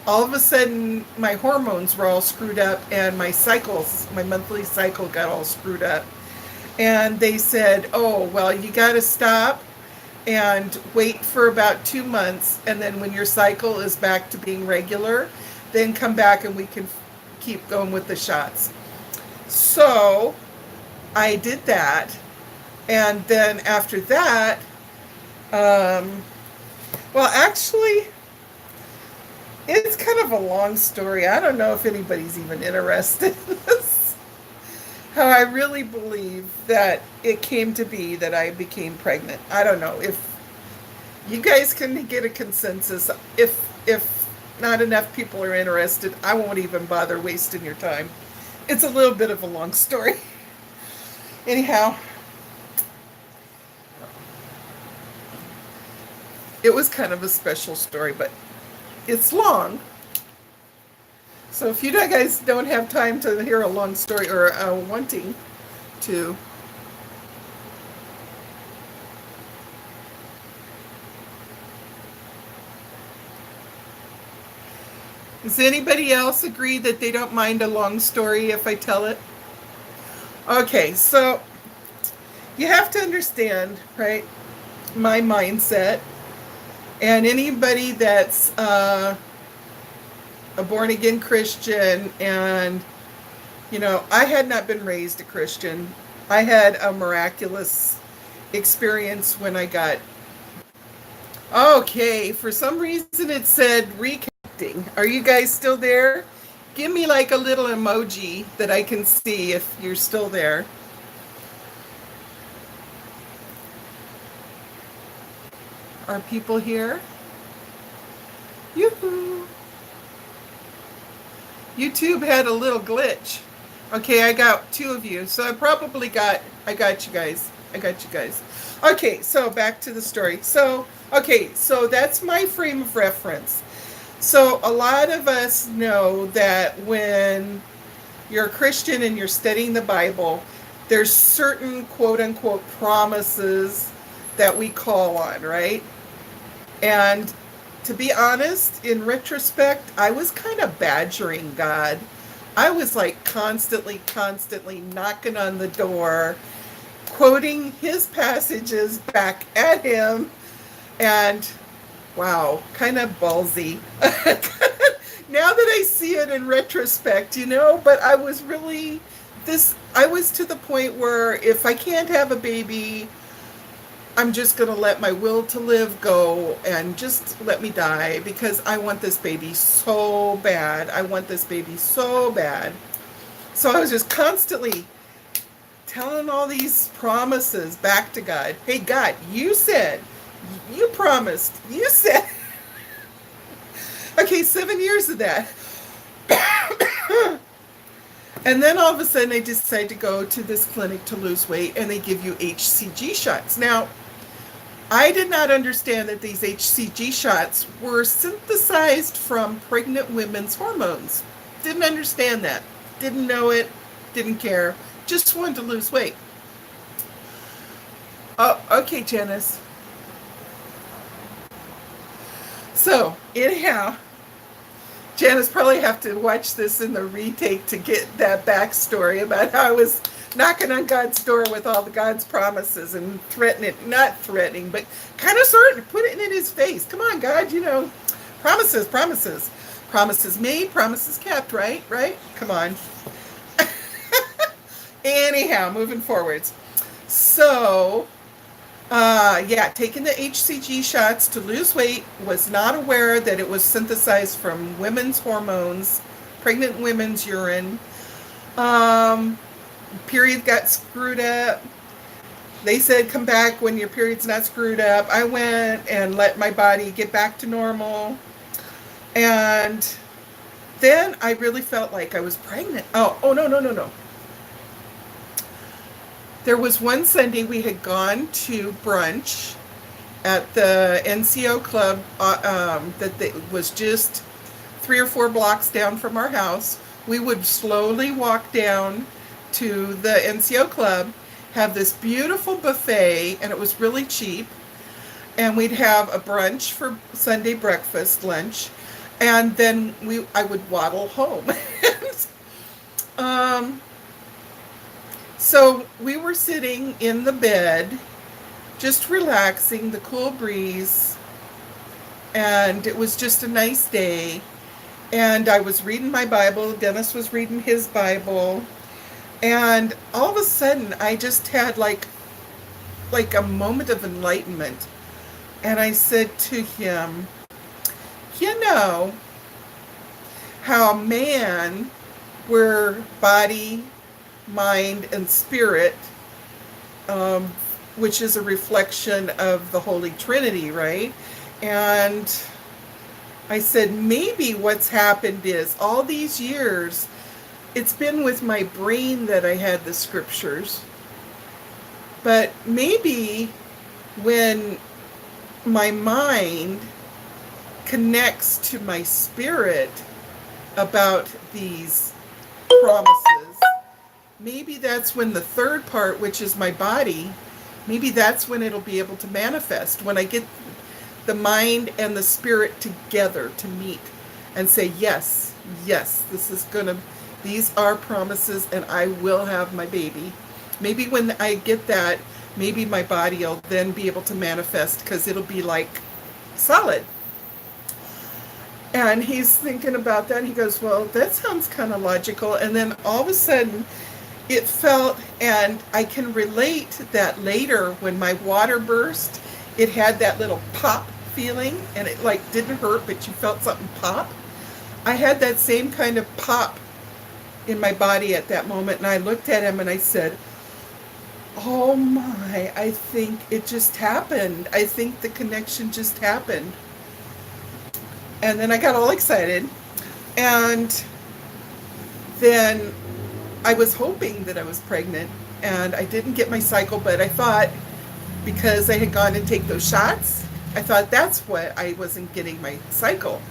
all of a sudden my hormones were all screwed up and my monthly cycle got all screwed up. And they said, oh, well, you got to stop and wait for about 2 months. And then when your cycle is back to being regular, then come back and we can keep going with the shots. So I did that. And then after that, well, actually, it's kind of a long story. I don't know if anybody's even interested in this. How I really believe that it came to be that I became pregnant. I don't know if you guys can get a consensus. If not enough people are interested, I won't even bother wasting your time. It's a little bit of a long story. Anyhow, it was kind of a special story, but it's long. So if you guys don't have time to hear a long story or wanting to, does anybody else agree that they don't mind a long story if I tell it? Okay, so you have to understand, right, my mindset. And anybody that's a born-again Christian, and, I had not been raised a Christian. I had a miraculous experience when I got... Okay, for some reason it said reconnecting. Are you guys still there? Give me like a little emoji that I can see if you're still there. Are people here? Yoo-hoo! YouTube had a little glitch. Okay, I got 2 of you. So I got you guys. Okay, so back to the story. So that's my frame of reference. So a lot of us know that when you're a Christian and you're studying the Bible, there's certain quote unquote promises that we call on, right? And to be honest, in retrospect, I was kind of badgering God. I was like constantly knocking on the door, quoting his passages back at him, and wow, kind of ballsy. Now that I see it in retrospect, but I was to the point where if I can't have a baby, I'm just going to let my will to live go and just let me die because I want this baby so bad. So I was just constantly telling all these promises back to God. Hey, God, you said, you promised, you said. Okay, 7 years of that. And then all of a sudden I decided to go to this clinic to lose weight, and they give you HCG shots. Now, I did not understand that these HCG shots were synthesized from pregnant women's hormones. Didn't understand that. Didn't know it. Didn't care. Just wanted to lose weight. Oh, okay, Janice. So, anyhow, Janice probably have to watch this in the retake to get that backstory about how I was knocking on God's door with all the God's promises and not threatening, but kind of sort of putting it in his face. Come on, God, promises made, promises kept, right? Come on. Anyhow, moving forwards. So, taking the HCG shots to lose weight, was not aware that it was synthesized from women's hormones, pregnant women's urine. Period got screwed up. They said, come back when your period's not screwed up. I went and let my body get back to normal. And then I really felt like I was pregnant. Oh, no. There was one Sunday we had gone to brunch at the NCO club was just 3 or 4 blocks down from our house. We would slowly walk down to the NCO club, have this beautiful buffet, and it was really cheap. And we'd have a brunch for Sunday breakfast, lunch, and then I would waddle home. um, so we were sitting in the bed, just relaxing, the cool breeze, and it was just a nice day. And I was reading my Bible, Dennis was reading his Bible, and all of a sudden I just had like a moment of enlightenment. And I said to him, you know, how man, we're body, mind, and spirit, which is a reflection of the Holy Trinity, right? And I said, maybe what's happened is all these years, it's been with my brain that I had the scriptures. But maybe when my mind connects to my spirit about these promises, maybe that's when the third part, which is my body, maybe that's when it'll be able to manifest, when I get the mind and the spirit together to meet and say, yes, these are promises and I will have my baby. Maybe when I get that, maybe my body will then be able to manifest because it'll be like solid. And he's thinking about that. He goes, well, that sounds kind of logical. And then all of a sudden it felt, and I can relate that later when my water burst, it had that little pop feeling, and it like didn't hurt, but you felt something pop. I had that same kind of pop in my body at that moment. And I looked at him and I said, oh my, I think it just happened. I think the connection just happened. And then I got all excited. And then I was hoping that I was pregnant, and I didn't get my cycle, but I thought because I had gone and take those shots, I thought that's what I wasn't getting my cycle.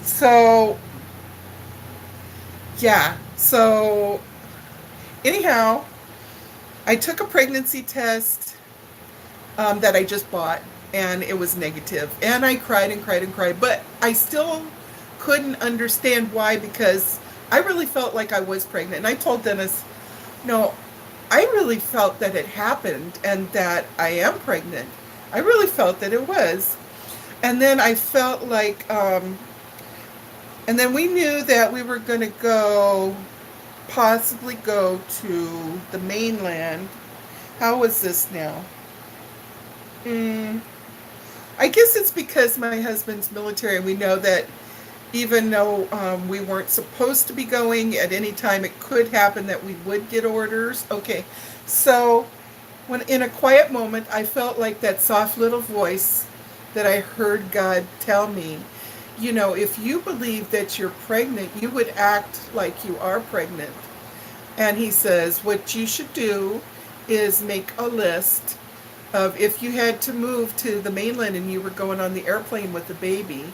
So, yeah. So, anyhow, I took a pregnancy test that I just bought, and it was negative. And I cried and cried and cried, but I still couldn't understand why, because I really felt like I was pregnant. And I told Dennis, no, I really felt that it happened and that I am pregnant. I really felt that it was. And then I felt like, and then we knew that we were going to possibly go to the mainland. How was this now? I guess it's because my husband's military, and we know that even though we weren't supposed to be going at any time, it could happen that we would get orders. Okay, so when in a quiet moment, I felt like that soft little voice that I heard God tell me, you know, if you believe that you're pregnant, you would act like you are pregnant. And he says, what you should do is make a list of, if you had to move to the mainland and you were going on the airplane with the baby,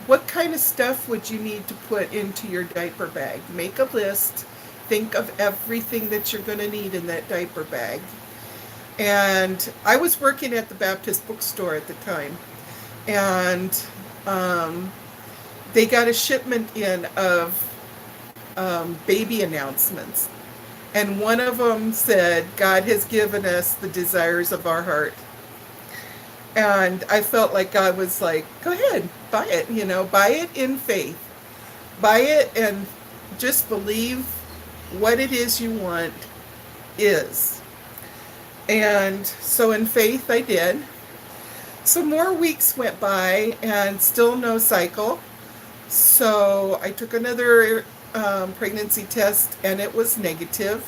what kind of stuff would you need to put into your diaper bag? Make a list. Think of everything that you're going to need in that diaper bag. And I was working at the Baptist bookstore at the time. And they got a shipment in of baby announcements. And one of them said, God has given us the desires of our heart. And I felt like God was like, go ahead, buy it, you know, buy it in faith. Buy it and just believe what it is you want is. And so in faith I did. So more weeks went by and still no cycle. So I took another pregnancy test and it was negative.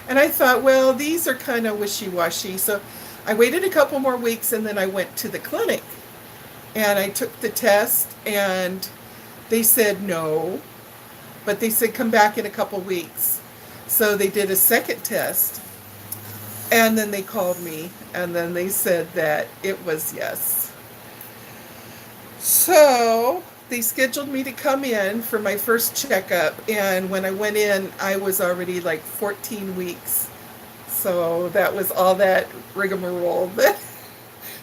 And I thought, well, these are kind of wishy-washy. So I waited a couple more weeks and then I went to the clinic. And I took the test and they said no. But they said come back in a couple weeks. So they did a second test. And then they called me, and then they said that it was yes. So they scheduled me to come in for my first checkup, and when I went in, I was already like 14 weeks. So that was all that rigmarole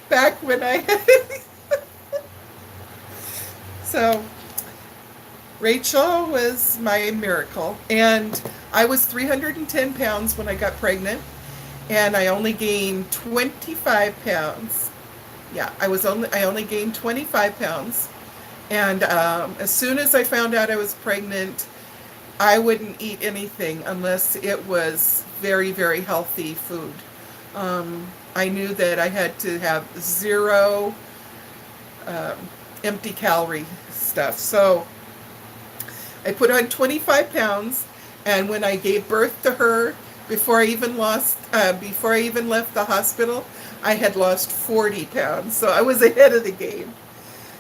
back when I had. So Rachel was my miracle, and I was 310 pounds when I got pregnant, and I only gained 25 pounds. Yeah, I only gained 25 pounds. And as soon as I found out I was pregnant, I wouldn't eat anything unless it was very, very healthy food. I knew that I had to have zero um, empty calorie stuff. So I put on 25 pounds, and when I gave birth to her, before I even left the hospital, I had lost 40 pounds. So I was ahead of the game.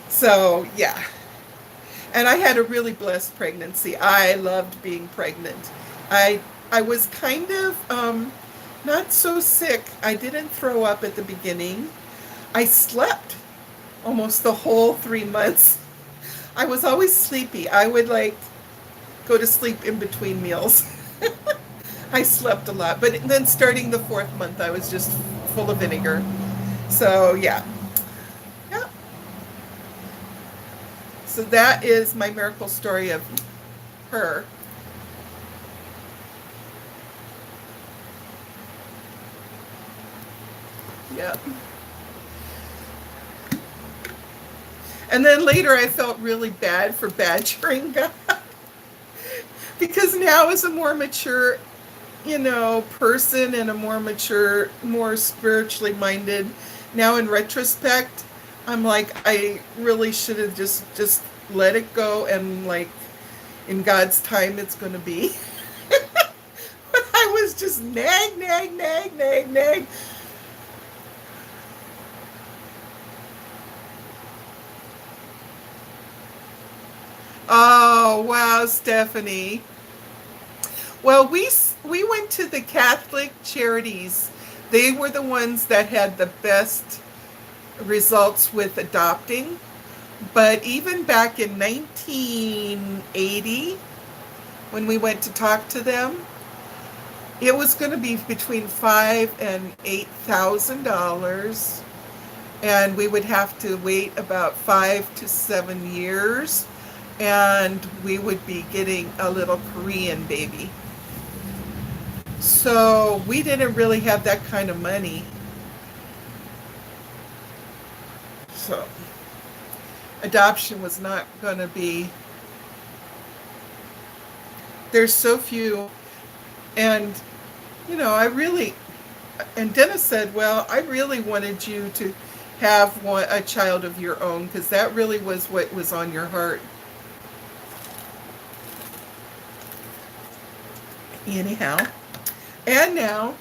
So yeah, and I had a really blessed pregnancy. I loved being pregnant. I I was kind of not so sick. I didn't throw up at the beginning. I slept almost the whole 3 months. I was always sleepy. I would like go to sleep in between meals. I slept a lot, but then starting the fourth month, I was just full of vinegar. So yeah, yeah. So that is my miracle story of her. Yeah. And then later I felt really bad for badgering God because now as a more mature, person and a more mature, more spiritually minded, now in retrospect, I'm like I really should have just let it go and like in God's time it's going to be. But I was just nag, nag, nag, nag, nag. Oh, wow, Stephanie. Well, we went to the Catholic Charities. They were the ones that had the best results with adopting. But even back in 1980, when we went to talk to them, it was going to be between $5,000 and $8,000, and we would have to wait about 5 to 7 years, and we would be getting a little Korean baby. So we didn't really have that kind of money. So adoption was not going to be, there's so few. And, I really, and Dennis said, well, I really wanted you to have a child of your own because that really was what was on your heart. Anyhow, and now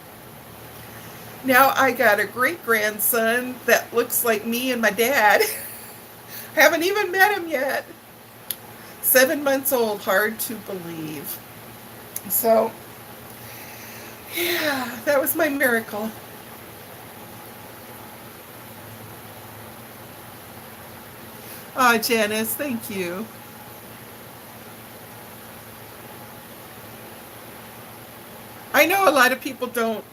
I got a great grandson that looks like me and my dad. Haven't even met him yet. 7 months old, hard to believe. So, yeah, that was my miracle. Oh, Janice, thank you. I know a lot of people don't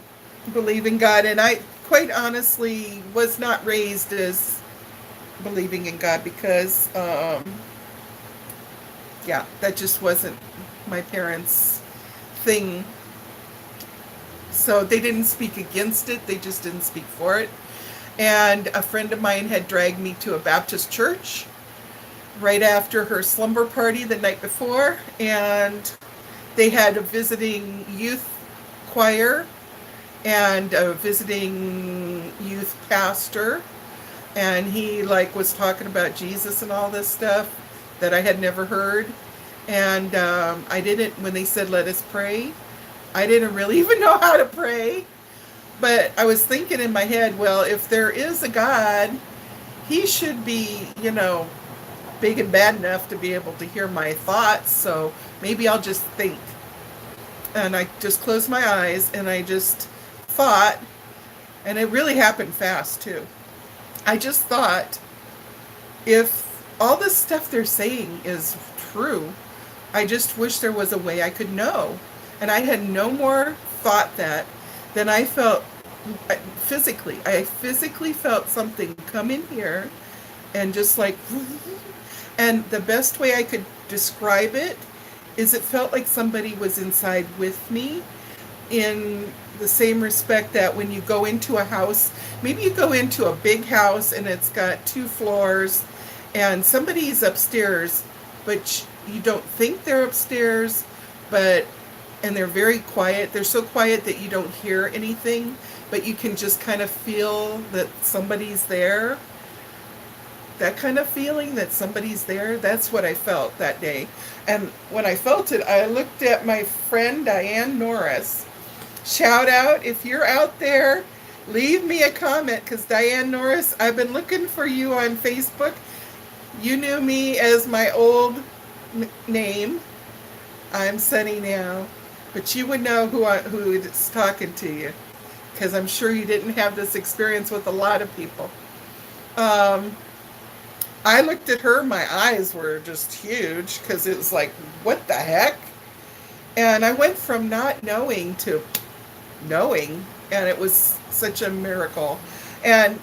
believe in God, and I quite honestly was not raised as believing in God because, yeah, that just wasn't my parents' thing. So they didn't speak against it, they just didn't speak for it. And a friend of mine had dragged me to a Baptist church right after her slumber party the night before, and they had a visiting youth choir and a visiting youth pastor, and he like was talking about Jesus and all this stuff that I had never heard. And I didn't, when they said let us pray, I didn't really even know how to pray. But I was thinking in my head, well, if there is a God, he should be, big and bad enough to be able to hear my thoughts. So maybe I'll just think. And I just closed my eyes and I just thought, and it really happened fast too. I just thought, if all this stuff they're saying is true, I just wish there was a way I could know. And I had no more thought that than I felt physically. I physically felt something come in here and just like, and the best way I could describe it is it felt like somebody was inside with me, in the same respect that when you go into a house, maybe you go into a big house and it's got 2 floors and somebody's upstairs, but you don't think they're upstairs, but and they're very quiet. They're so quiet that you don't hear anything, but you can just kind of feel that somebody's there. That kind of feeling that somebody's there, that's what I felt that day. And when I felt it, I looked at my friend Diane Norris. Shout out, if you're out there, leave me a comment, because Diane Norris, I've been looking for you on Facebook. You knew me as my old name. I'm Sunny now, but you would know who is talking to you, because I'm sure you didn't have this experience with a lot of people. I looked at her, my eyes were just huge, because it was like, what the heck? And I went from not knowing to knowing, and it was such a miracle. And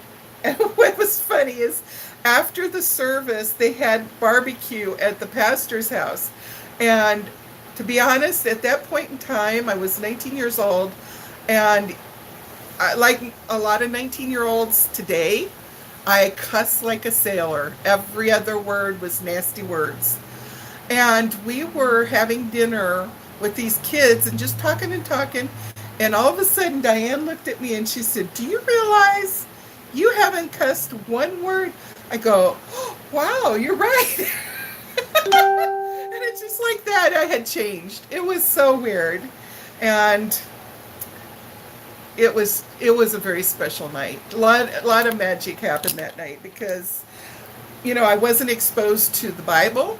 what was funny is, after the service, they had barbecue at the pastor's house. And to be honest, at that point in time, I was 19 years old, and like a lot of 19-year-olds today, I cuss like a sailor. Every other word was nasty words. And we were having dinner with these kids and just talking and talking. And all of a sudden, Diane looked at me and she said, "Do you realize you haven't cussed one word?" I go, "Oh, wow, you're right." And it's just like that, I had changed. It was so weird. And it was a very special night. A lot of magic happened that night, because, I wasn't exposed to the Bible,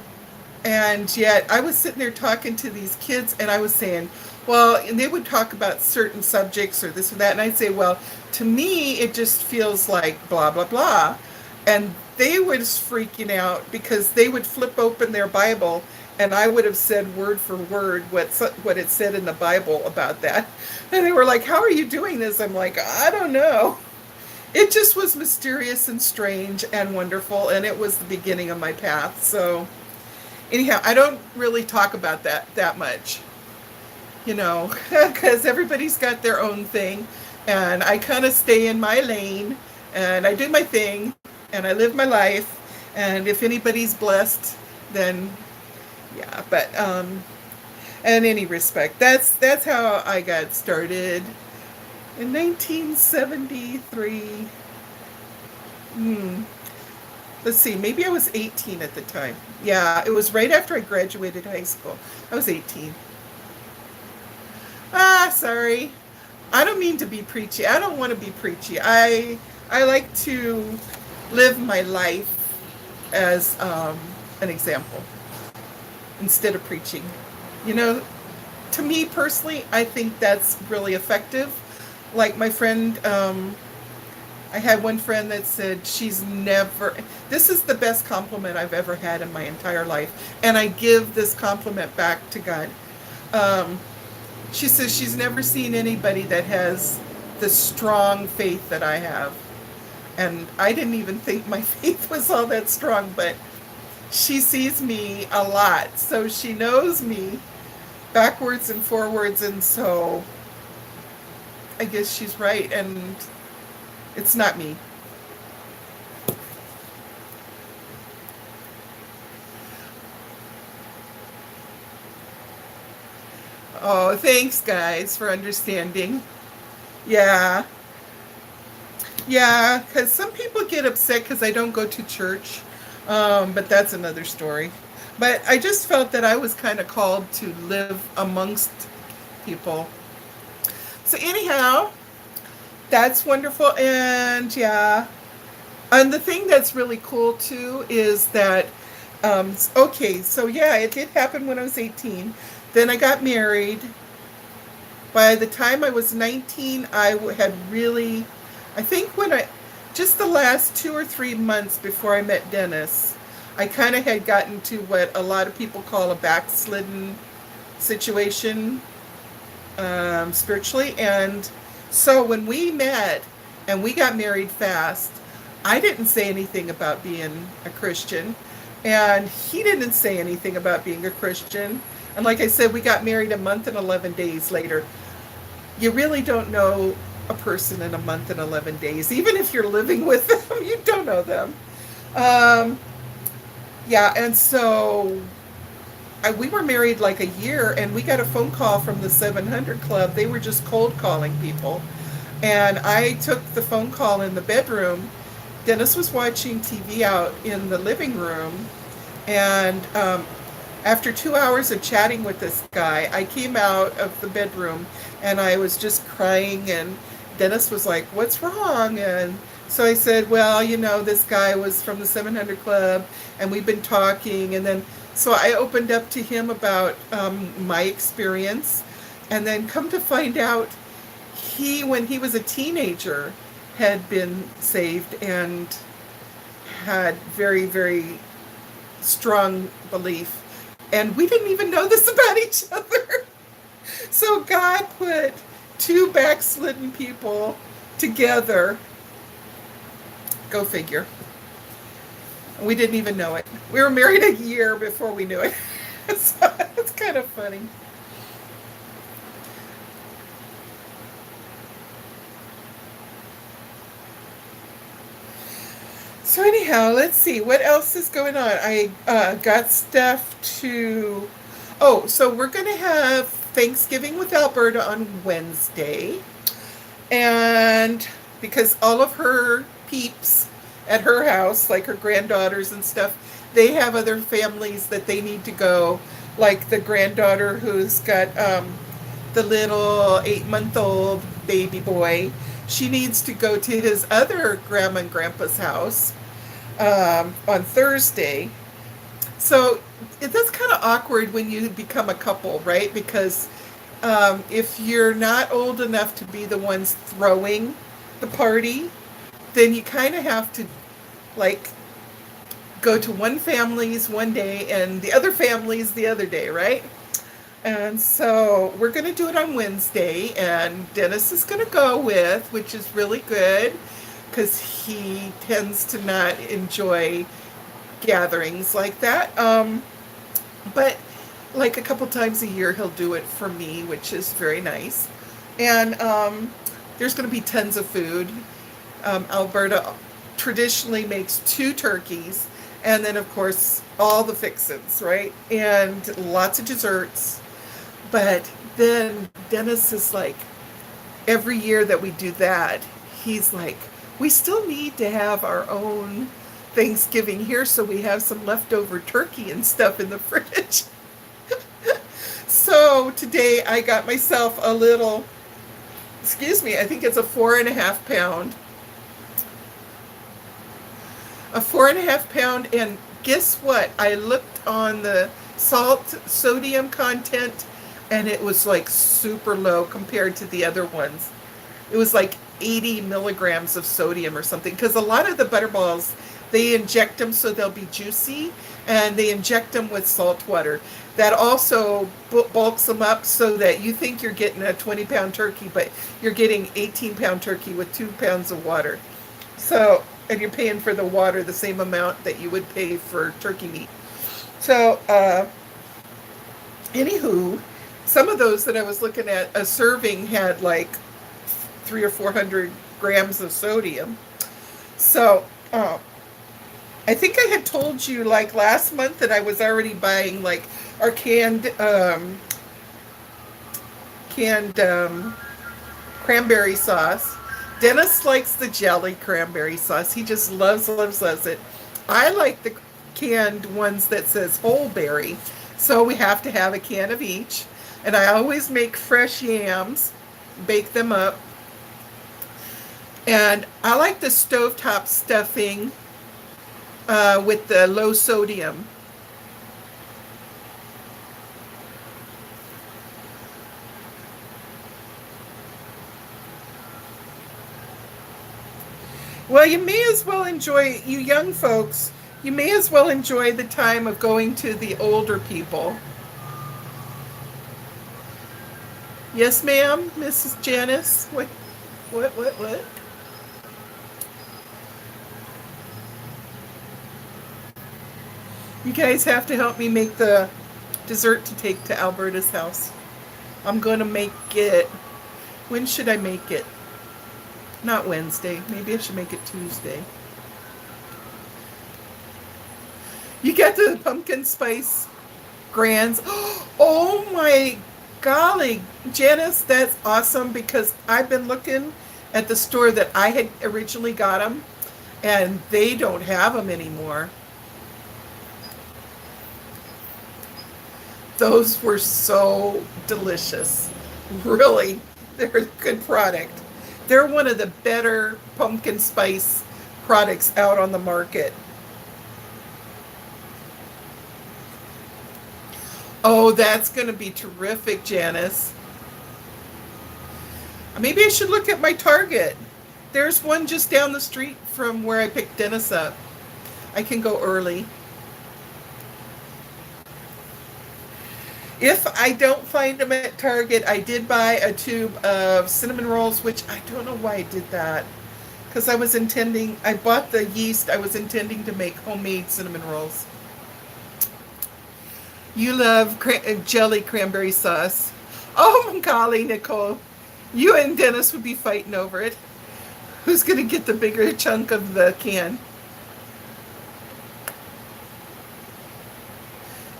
and yet I was sitting there talking to these kids, and I was saying, well, and they would talk about certain subjects or this or that, and I'd say, well, to me, it just feels like blah, blah, blah. And they were just freaking out, because they would flip open their Bible, and I would have said word for word what it said in the Bible about that. And they were like, "How are you doing this?" I'm like, "I don't know." It just was mysterious and strange and wonderful, and it was the beginning of my path. So anyhow, I don't really talk about that much, because everybody's got their own thing, and I kind of stay in my lane, and I do my thing, and I live my life, and if anybody's blessed, then yeah. But in any respect, that's how I got started in 1973. Let's see, maybe I was 18 at the time. Yeah, it was right after I graduated high school. I was 18. Sorry. I don't mean to be preachy. I don't want to be preachy. I like to live my life as an example instead of preaching. To me personally, I think that's really effective. Like my friend, I had one friend that said this is the best compliment I've ever had in my entire life. And I give this compliment back to God. She says she's never seen anybody that has the strong faith that I have. And I didn't even think my faith was all that strong, but she sees me a lot. So she knows me backwards and forwards, and so I guess she's right, and it's not me. Oh, thanks guys for understanding. Yeah. Yeah, because some people get upset because I don't go to church, but that's another story. But I just felt that I was kind of called to live amongst people. So anyhow, that's wonderful. And yeah, and the thing that's really cool too is that, okay, so yeah, it did happen when I was 18. Then I got married. By the time I was 19, had really, I think just the last 2 or 3 months before I met Dennis, I kind of had gotten to what a lot of people call a backslidden situation, spiritually. And so when we met and we got married fast, I didn't say anything about being a Christian, and he didn't say anything about being a Christian. And like I said, we got married a month and 11 days later. You really don't know a person in a month and 11 days. Even if you're living with them, you don't know them. Um, yeah, and so we were married like a year, and we got a phone call from the 700 Club. They were just cold calling people. And I took the phone call in the bedroom. Dennis was watching TV out in the living room. And after 2 hours of chatting with this guy, I came out of the bedroom and I was just crying. And Dennis was like, "What's wrong?" And so I said, "Well, this guy was from the 700 Club and we've been talking." And then so I opened up to him about my experience. And then come to find out, when he was a teenager, had been saved and had very, very strong belief. And we didn't even know this about each other. So God put two backslidden people together. Go figure. We didn't even know it. We were married a year before we knew it. So it's kind of funny. So anyhow, let's see what else is going on. I got stuff to. Oh, so we're gonna have Thanksgiving with Alberta on Wednesday, and because all of her peeps at her house, like her granddaughters and stuff, they have other families that they need to go. Like the granddaughter who's got the little 8-month-old baby boy, she needs to go to his other grandma and grandpa's house on Thursday. So that's kind of awkward when you become a couple, right? Because if you're not old enough to be the ones throwing the party, then you kind of have to like go to one family's one day and the other family's the other day, right? And so we're going to do it on Wednesday, and Dennis is going to go with, which is really good because he tends to not enjoy gatherings like that. But like a couple times a year, he'll do it for me, which is very nice. And there's going to be tons of food. Alberta traditionally makes 2 turkeys, and then of course all the fixins, right? And lots of desserts. But then Dennis is like, every year that we do that, he's like, we still need to have our own Thanksgiving here, so we have some leftover turkey and stuff in the fridge. So today I got myself a little, excuse me, I think it's a 4.5 pound. A 4.5 pound, and guess what? I looked on the salt sodium content, and it was like super low compared to the other ones. It was like 80 milligrams of sodium or something, because a lot of the butterballs, they inject them so they'll be juicy, and they inject them with salt water. That also bulks them up so that you think you're getting a 20-pound turkey, but you're getting 18-pound turkey with 2 pounds of water. So, and you're paying for the water the same amount that you would pay for turkey meat. So, anywho, some of those that I was looking at, a serving had like 300 or 400 grams of sodium. So, I think I had told you like last month that I was already buying like our canned cranberry sauce. Dennis likes the jelly cranberry sauce. He just loves it. I like the canned ones that says whole berry. So we have to have a can of each. And I always make fresh yams, bake them up. And I like the stovetop stuffing with the low sodium. Well, you may as well enjoy, you young folks, you may as well enjoy the time of going to the older people. Yes, ma'am, Mrs. Janice? What? You guys have to help me make the dessert to take to Alberta's house. I'm going to make it. When should I make it? Not Wednesday. Maybe I should make it Tuesday. You got the pumpkin spice grands. Oh my golly, Janice, that's awesome because I've been looking at the store that I had originally got them and they don't have them anymore. Those were so delicious. Really, they're a good product. They're one of the better pumpkin spice products out on the market. Oh, that's going to be terrific, Janice. Maybe I should look at my Target. There's one just down the street from where I picked Dennis up. I can go early. If I don't find them at Target, I did buy a tube of cinnamon rolls, which I don't know why I did that. Because I bought the yeast, I was intending to make homemade cinnamon rolls. You love jelly cranberry sauce. Oh my golly, Nicole. You and Dennis would be fighting over it. Who's going to get the bigger chunk of the can?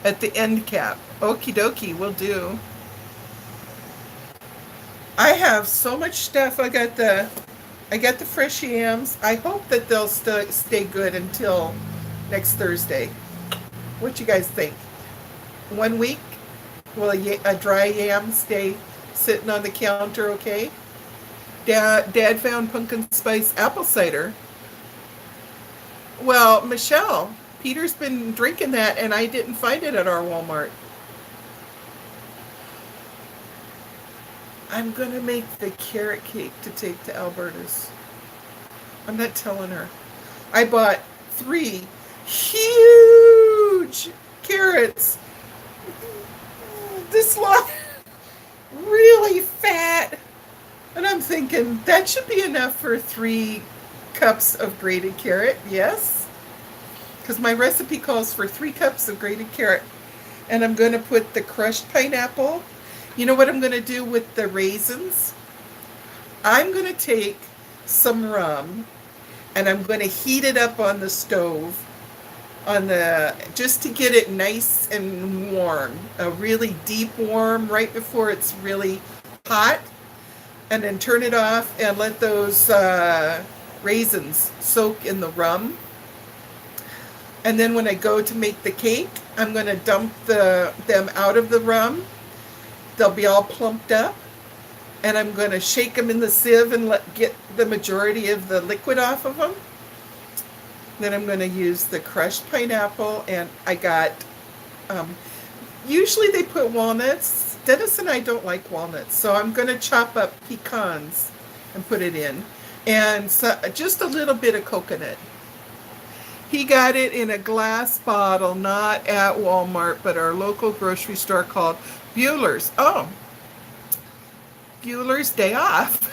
At the end cap. Okie dokie, will do. I have so much stuff. I got the fresh yams. I hope that they'll stay good until next Thursday. What you guys think? 1 week? Will a dry yam stay sitting on the counter okay? Dad found pumpkin spice apple cider. Well, Michelle, Peter's been drinking that and I didn't find it at our Walmart. I'm going to make the carrot cake to take to Alberta's. I'm not telling her. I bought 3 huge carrots. This lot really fat. And I'm thinking that should be enough for 3 cups of grated carrot. Yes. Because my recipe calls for 3 cups of grated carrot. And I'm going to put the crushed pineapple. You know what I'm going to do with the raisins? I'm going to take some rum and I'm going to heat it up on the stove just to get it nice and warm, a really deep warm right before it's really hot, and then turn it off and let those raisins soak in the rum. And then when I go to make the cake, I'm going to dump them out of the rum. They'll be all plumped up, and I'm going to shake them in the sieve and get the majority of the liquid off of them. Then I'm going to use the crushed pineapple, and I got, usually they put walnuts. Dennis and I don't like walnuts, so I'm going to chop up pecans and put it in, and so, just a little bit of coconut. He got it in a glass bottle, not at Walmart, but our local grocery store called Bueller's. Oh, Bueller's Day Off.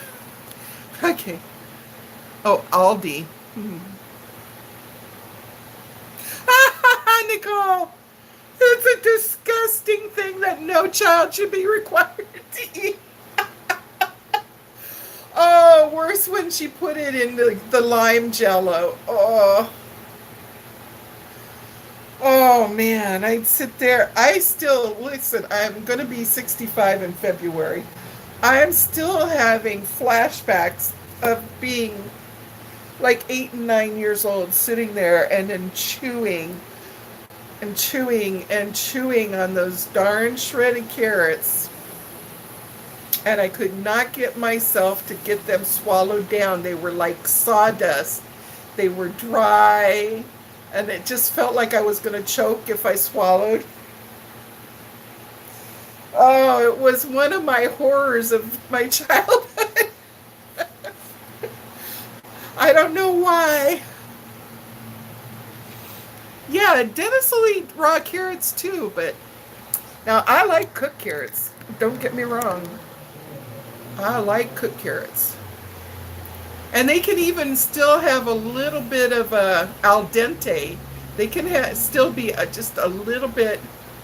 Okay. Oh, Aldi. Nicole, it's a disgusting thing that no child should be required to eat. Oh, worse when she put it in the lime jello. Oh man, I'd sit there. Listen, I'm going to be 65 in February. I'm still having flashbacks of being like 8 and 9 years old, sitting there and then chewing and chewing and chewing on those darn shredded carrots. And I could not get myself to get them swallowed down. They were like sawdust. They were dry. And it just felt like I was going to choke if I swallowed. Oh, it was one of my horrors of my childhood. I don't don't know why. Yeah, Dennis will eat raw carrots too, but now I like cooked carrots. Don't get me wrong. I like cooked carrots. And they can even still have a little bit of a al dente. They can still be just a little bit,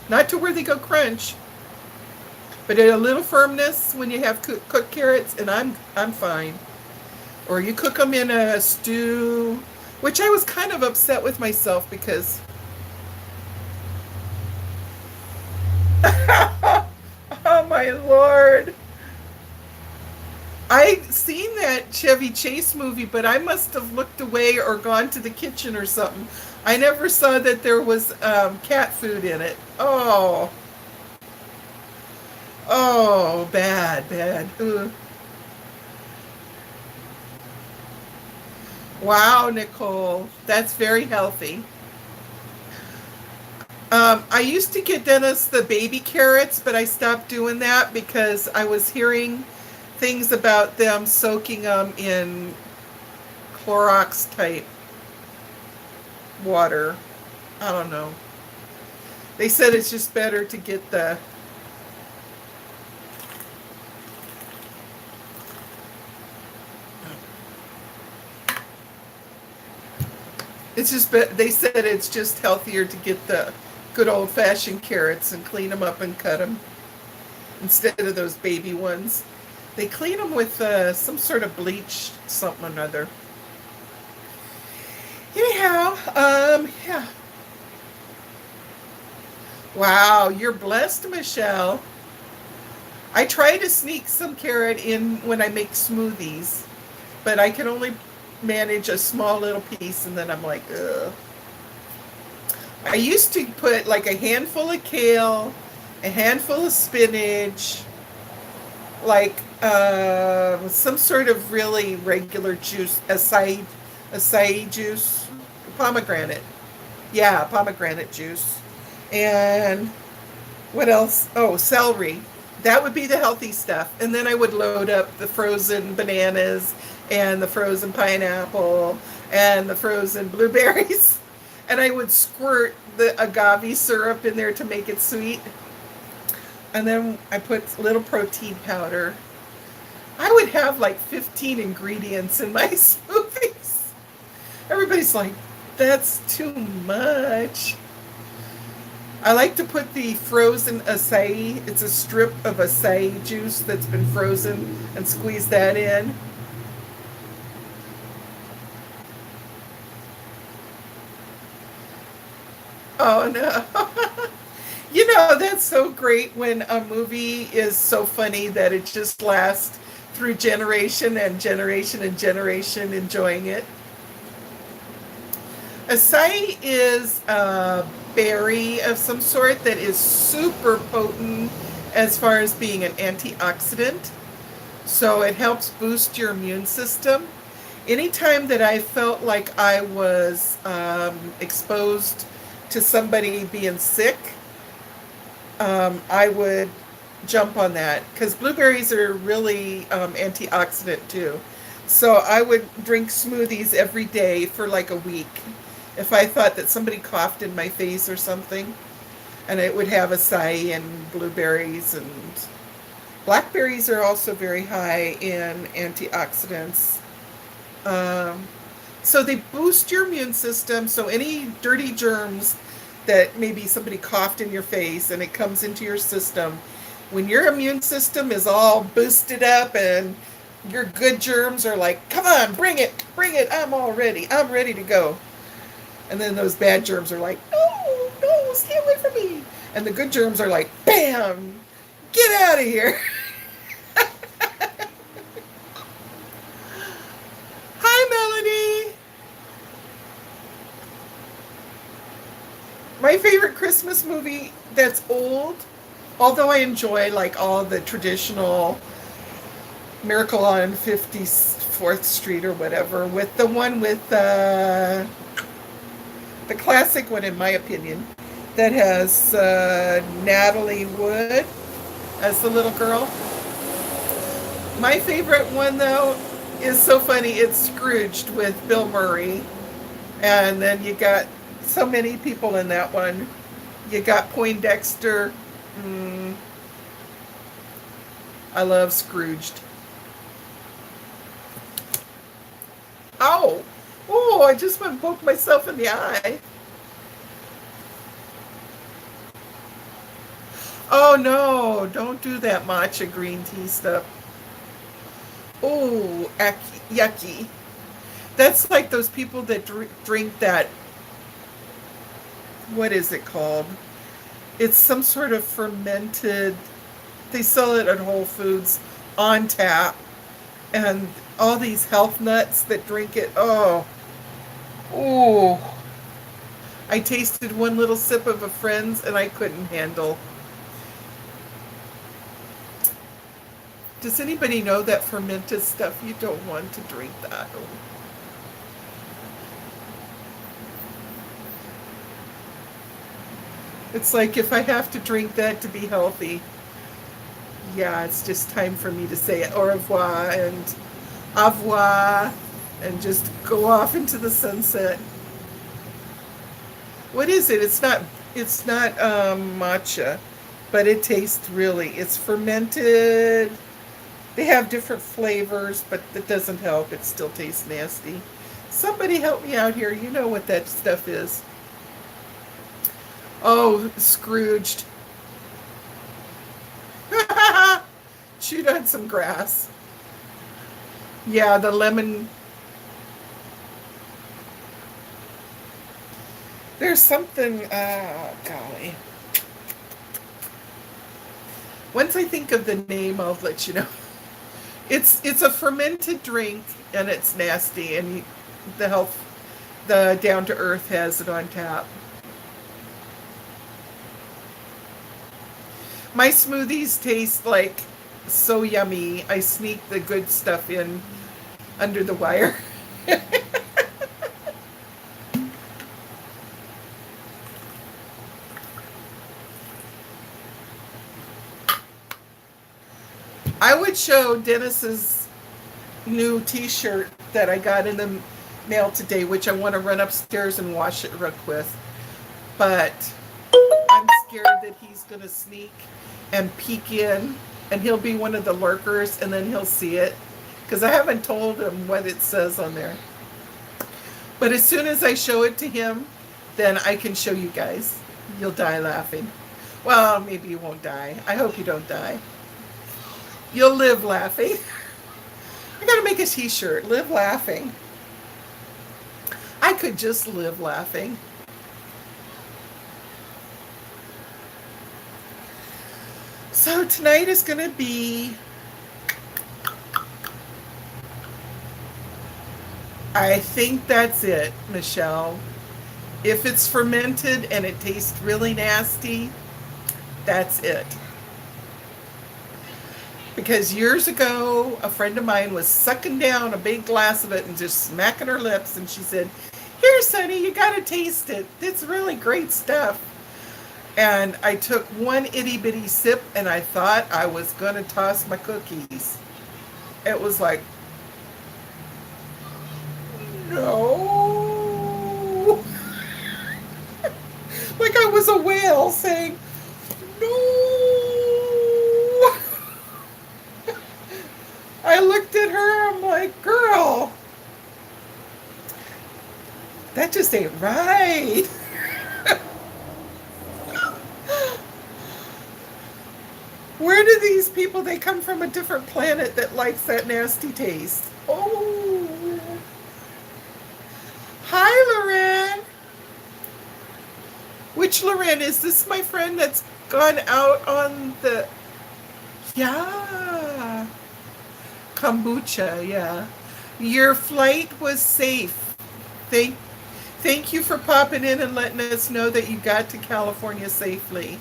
not to where they go crunch, but a little firmness when you have cooked carrots, and I'm fine. Or you cook them in a stew, which I was kind of upset with myself because oh my Lord. I seen that Chevy Chase movie, but I must have looked away or gone to the kitchen or something. I never saw that there was cat food in it. Oh, oh, bad, bad. Ugh. Wow, Nicole, that's very healthy. I used to get Dennis the baby carrots, but I stopped doing that because I was hearing things about them soaking them in Clorox type water. I don't know. They said it's just better to get the. It's just. They said it's just healthier to get the good old fashioned carrots and clean them up and cut them instead of those baby ones. They clean them with some sort of bleach, something or another. Anyhow, yeah. Wow, you're blessed, Michelle. I try to sneak some carrot in when I make smoothies, but I can only manage a small little piece, and then I'm like, ugh. I used to put like a handful of kale, a handful of spinach, like some sort of really regular juice, acai juice, pomegranate. Yeah, pomegranate juice. And what else? Oh, celery. That would be the healthy stuff. And then I would load up the frozen bananas and the frozen pineapple and the frozen blueberries. And I would squirt the agave syrup in there to make it sweet. And then I put little protein powder. I would have like 15 ingredients in my smoothies. Everybody's like, that's too much. I like to put the frozen acai. It's a strip of acai juice that's been frozen, and squeeze that in. Oh no. You know, that's so great when a movie is so funny that it just lasts through generation and generation and generation enjoying it. Acai is a berry of some sort that is super potent as far as being an antioxidant. So it helps boost your immune system. Anytime that I felt like I was exposed to somebody being sick, I would jump on that because blueberries are really antioxidant too. So I would drink smoothies every day for like a week. If I thought that somebody coughed in my face or something, and it would have acai and blueberries, and blackberries are also very high in antioxidants. Um, so they boost your immune system. So any dirty germs that maybe somebody coughed in your face and it comes into your system, when your immune system is all boosted up and your good germs are like, come on, bring it, I'm ready to go. And then those bad germs are like, no, no, stay away from me. And the good germs are like, bam, get out of here. Hi, Melody. My favorite Christmas movie that's old, although I enjoy like all the traditional Miracle on 54th Street or whatever, with the one with the classic one, in my opinion, that has Natalie Wood as the little girl. My favorite one, though, is so funny. It's Scrooged with Bill Murray, and then you got so many people in that one. You got Poindexter. Mm, I love Scrooged. Oh, oh! I just went and poked myself in the eye. Oh no! Don't do that matcha green tea stuff. Oh, yucky. That's like those people that drink that. What is it called? It's some sort of fermented. They sell it at Whole Foods on tap, and all these health nuts that drink it. Oh, oh! I tasted one little sip of a friend's, and I couldn't handle. Does anybody know that fermented stuff? You don't want to drink that. It's like if I have to drink that to be healthy, yeah, it's just time for me to say au revoir and au revoir and just go off into the sunset. What is it? It's not matcha, but it tastes really. It's fermented. They have different flavors, but that doesn't help. It still tastes nasty. Somebody help me out here. You know what that stuff is. Oh, Scrooged. Chewed on some grass. Yeah, the lemon. There's something, oh, golly. Once I think of the name, I'll let you know. It's a fermented drink, and it's nasty, and the Down to Earth has it on tap. My smoothies taste like so yummy. I sneak the good stuff in under the wire. I would show Dennis's new T-shirt that I got in the mail today, which I want to run upstairs and wash it real quick. But I'm scared that he's going to sneak and peek in, and he'll be one of the lurkers, and then he'll see it. Because I haven't told him what it says on there. But as soon as I show it to him, then I can show you guys. You'll die laughing. Well, maybe you won't die. I hope you don't die. You'll live laughing. I gotta make a t-shirt. Live laughing. I could just live laughing. So tonight is gonna be, I think that's it, Michelle. If it's fermented and it tastes really nasty, that's it. Because years ago, a friend of mine was sucking down a big glass of it and just smacking her lips, and she said, "Here, Sonny, you gotta taste it. It's really great stuff." And I took one itty bitty sip, and I thought I was gonna toss my cookies. It was like, no. Like I was a whale saying, no. I looked at her, I'm like, girl, that just ain't right. Where do these people, they come from a different planet that likes that nasty taste? Oh. Hi, Loren. Which Loren? Is this my friend that's gone out on the... Yeah. Kombucha, yeah. Your flight was safe. Thank you for popping in and letting us know that you got to California safely.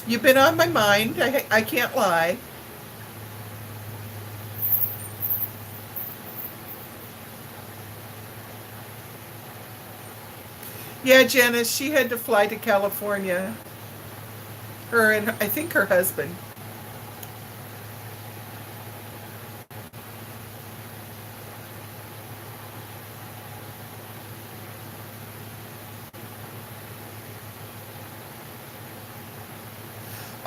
You've been on my mind. I can't lie. Yeah, Janice, she had to fly to California. Her and I think her husband.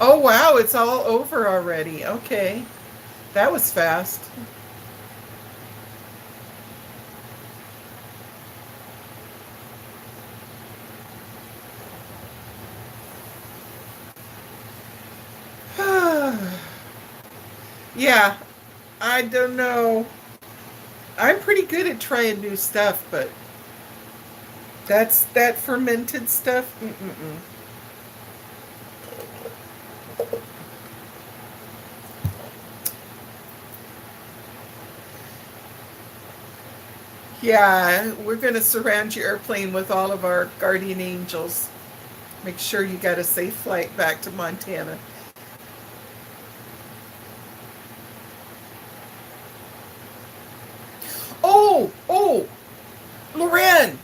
Oh, wow, it's all over already. Okay. That was fast. Yeah, I don't know. I'm pretty good at trying new stuff, but that fermented stuff. Mm-mm-mm. Yeah, we're gonna surround your airplane with all of our guardian angels. Make sure you got a safe flight back to Montana. Oh, Loren,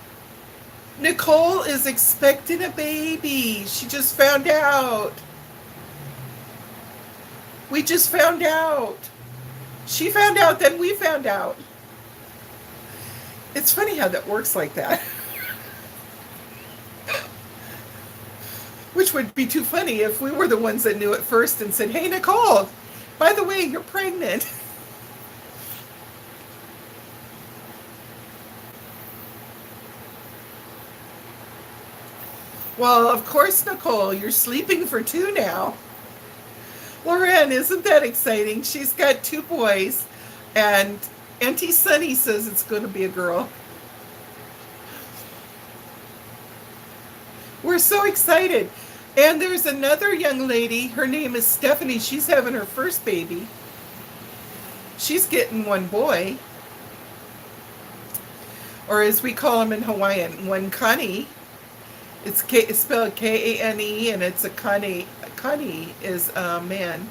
Nicole is expecting a baby. She just found out. We just found out. She found out, then we found out. It's funny how that works like that. Which would be too funny if we were the ones that knew it first and said, "Hey, Nicole, by the way, you're pregnant." Well, of course, Nicole, you're sleeping for two now. Lauren, isn't that exciting? She's got two boys, and Auntie Sunny says it's going to be a girl. We're so excited. And there's another young lady. Her name is Stephanie. She's having her first baby. She's getting one boy, or as we call him in Hawaiian, one kani. It's spelled Kane, and it's a kani. Kani is a man.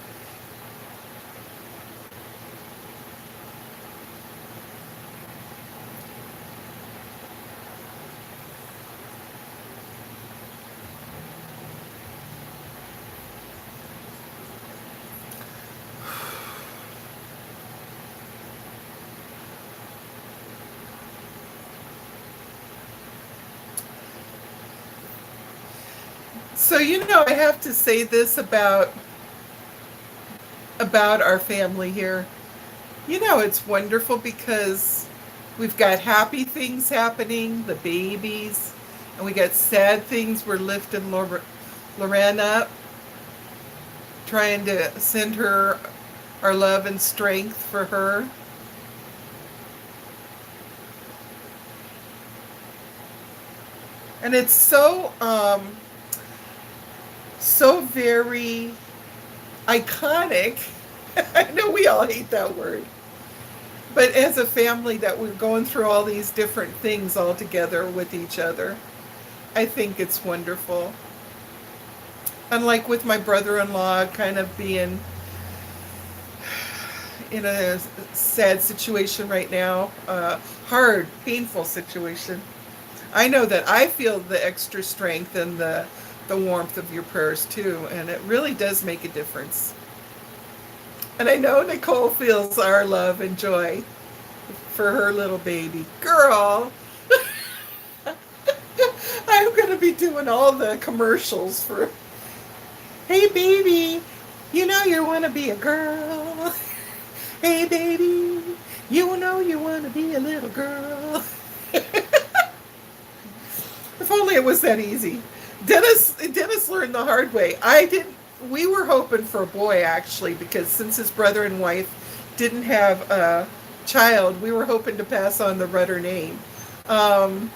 So I have to say this about our family here. It's wonderful because we've got happy things happening, the babies, and we got sad things. We're lifting Lorraine up, trying to send her our love and strength for her. And it's so very iconic. I know we all hate that word. But as a family that we're going through all these different things all together with each other, I think it's wonderful. Unlike with my brother-in-law kind of being in a sad situation right now, hard, painful situation. I know that I feel the extra strength and the warmth of your prayers too, and it really does make a difference. And I know Nicole feels our love and joy for her little baby girl. I'm going to be doing all the commercials for, "Hey baby, you want to be a girl. Hey baby, you want to be a little girl." If only it was that easy. Dennis learned the hard way. I didn't. We were hoping for a boy actually, because since his brother and wife didn't have a child, we were hoping to pass on the Rudder name. Um,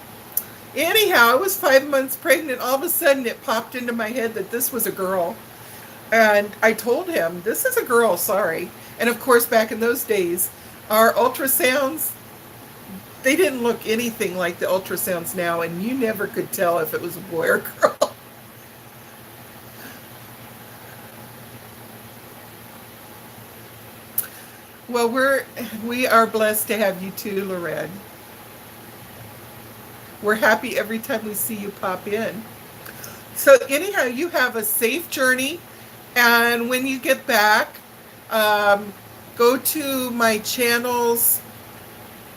Anyhow, I was 5 months pregnant. All of a sudden, it popped into my head that this was a girl, and I told him, "This is a girl. Sorry." And of course, back in those days, our ultrasounds, they didn't look anything like the ultrasounds now, and you never could tell if it was a boy or girl. Well, we are blessed to have you too, Lorette. We're happy every time we see you pop in. So anyhow, you have a safe journey, and when you get back, um, go to my channel's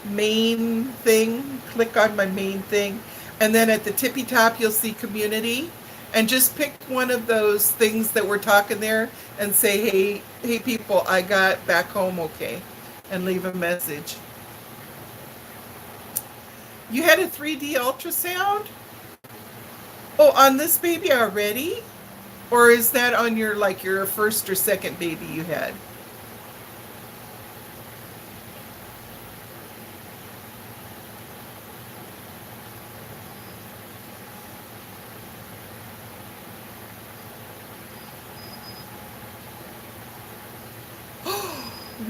main thing, click on my main thing, and then at the tippy top you'll see community, and just pick one of those things that we're talking there and say, hey people, I got back home okay, and leave a message. You had a 3D ultrasound? Oh, on this baby already? Or is that on your like your first or second baby you had?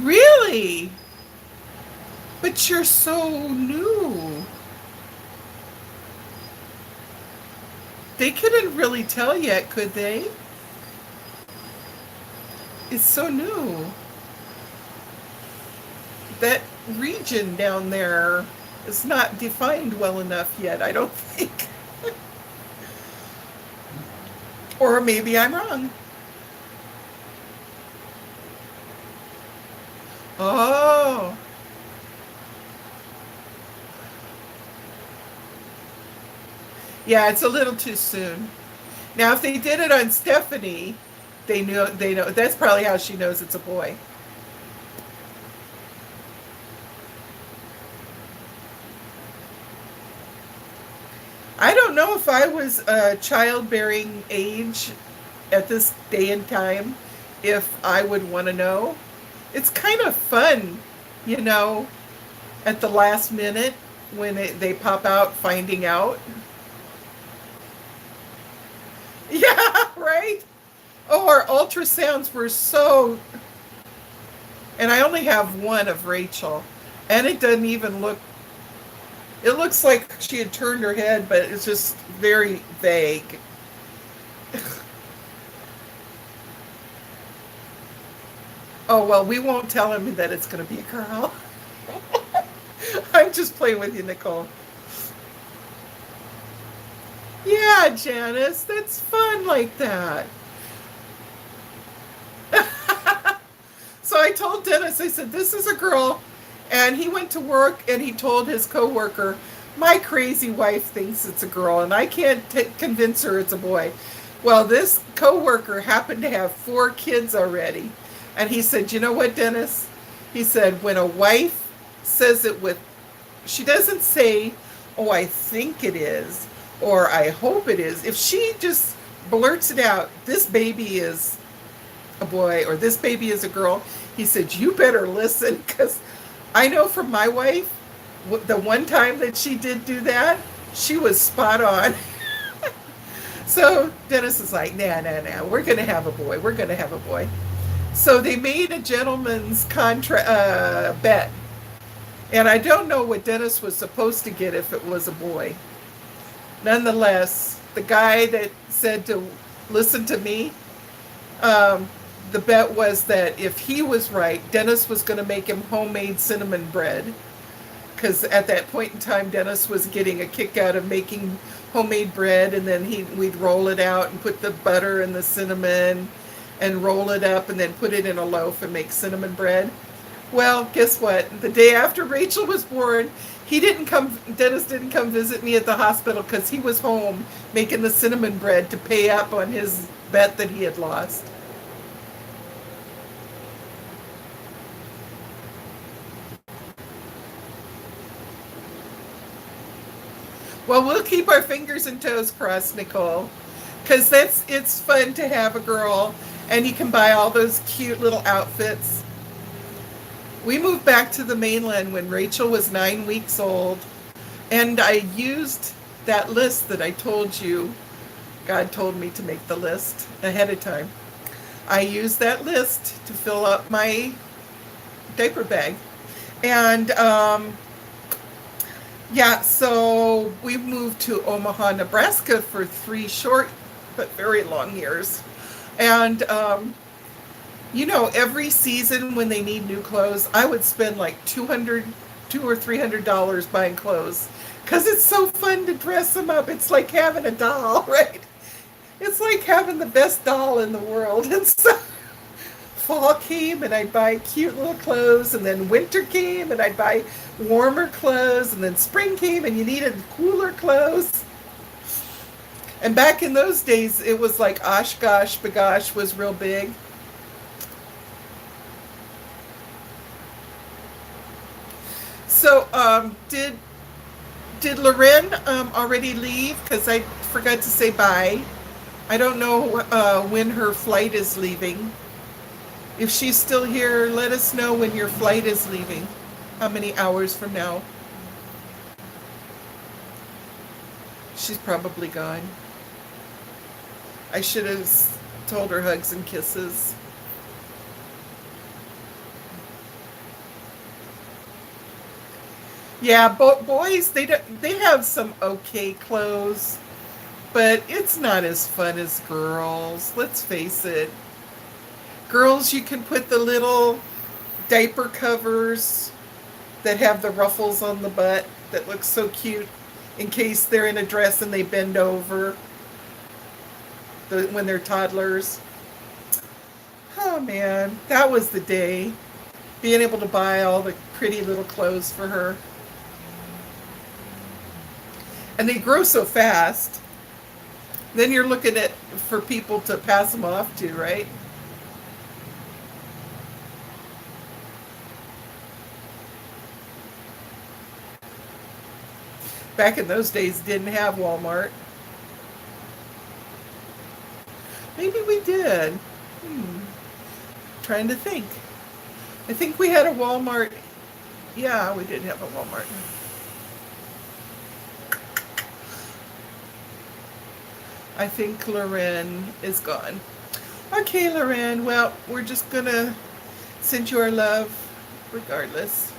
Really? But you're so new. They couldn't really tell yet, could they? It's so new. That region down there is not defined well enough yet, I don't think. Or maybe I'm wrong. Oh, yeah, it's a little too soon. Now, if they did it on Stephanie, they know that's probably how she knows it's a boy. I don't know if I was a childbearing age at this day and time, if I would want to know. It's kind of fun, you know, at the last minute when they pop out finding out. Yeah, right? Oh, our ultrasounds were so. And I only have one of Rachel. And it doesn't even look. It looks like she had turned her head, but it's just very vague. Oh, well, we won't tell him that it's going to be a girl. I'm just playing with you, Nicole. Yeah, Janice, that's fun like that. So I told Dennis, I said, this is a girl. And he went to work and he told his coworker, my crazy wife thinks it's a girl and I can't convince her it's a boy. Well, this coworker happened to have 4 kids already. And he said, you know what, Dennis? He said, when a wife says it with, she doesn't say, oh, I think it is, or I hope it is. If she just blurts it out, this baby is a boy or this baby is a girl, he said, you better listen, because I know from my wife, the one time that she did do that, she was spot on. So Dennis is like, nah, we're going to have a boy. We're going to have a boy. So they made a gentleman's bet. And I don't know what Dennis was supposed to get if it was a boy. Nonetheless, the guy that said to listen to me, the bet was that if he was right, Dennis was going to make him homemade cinnamon bread. Because at that point in time, Dennis was getting a kick out of making homemade bread, and then we'd roll it out and put the butter and the cinnamon and roll it up and then put it in a loaf and make cinnamon bread. Well, guess what? The day after Rachel was born, Dennis didn't come visit me at the hospital because he was home making the cinnamon bread to pay up on his bet that he had lost. Well, we'll keep our fingers and toes crossed, Nicole, because it's fun to have a girl, and you can buy all those cute little outfits. We moved back to the mainland when Rachel was 9 weeks old, and I used that list that I told you. God told me to make the list ahead of time. I used that list to fill up my diaper bag, and yeah, so we moved to Omaha, Nebraska for 3 short but very long years. And, every season when they need new clothes, I would spend like $200 or $300 buying clothes because it's so fun to dress them up. It's like having a doll, right? It's like having the best doll in the world. And so fall came and I'd buy cute little clothes, and then winter came and I'd buy warmer clothes, and then spring came and you needed cooler clothes. And back in those days, it was like Oshkosh Bagosh was real big. So, did Loren already leave? Because I forgot to say bye. I don't know when her flight is leaving. If she's still here, let us know when your flight is leaving. How many hours from now? She's probably gone. I should have told her hugs and kisses. Yeah, boys, they have some okay clothes, but it's not as fun as girls. Let's face it. Girls, you can put the little diaper covers that have the ruffles on the butt that look so cute in case they're in a dress and they bend over when they're toddlers. Oh man, that was the day. Being able to buy all the pretty little clothes for her. And they grow so fast. Then you're looking at for people to pass them off to, right? Back in those days, didn't have Walmart. Maybe we did. Trying to think. I think we had a Walmart. Yeah, we did have a Walmart. I think Loren is gone. Okay, Loren. Well, we're just gonna send you our love regardless.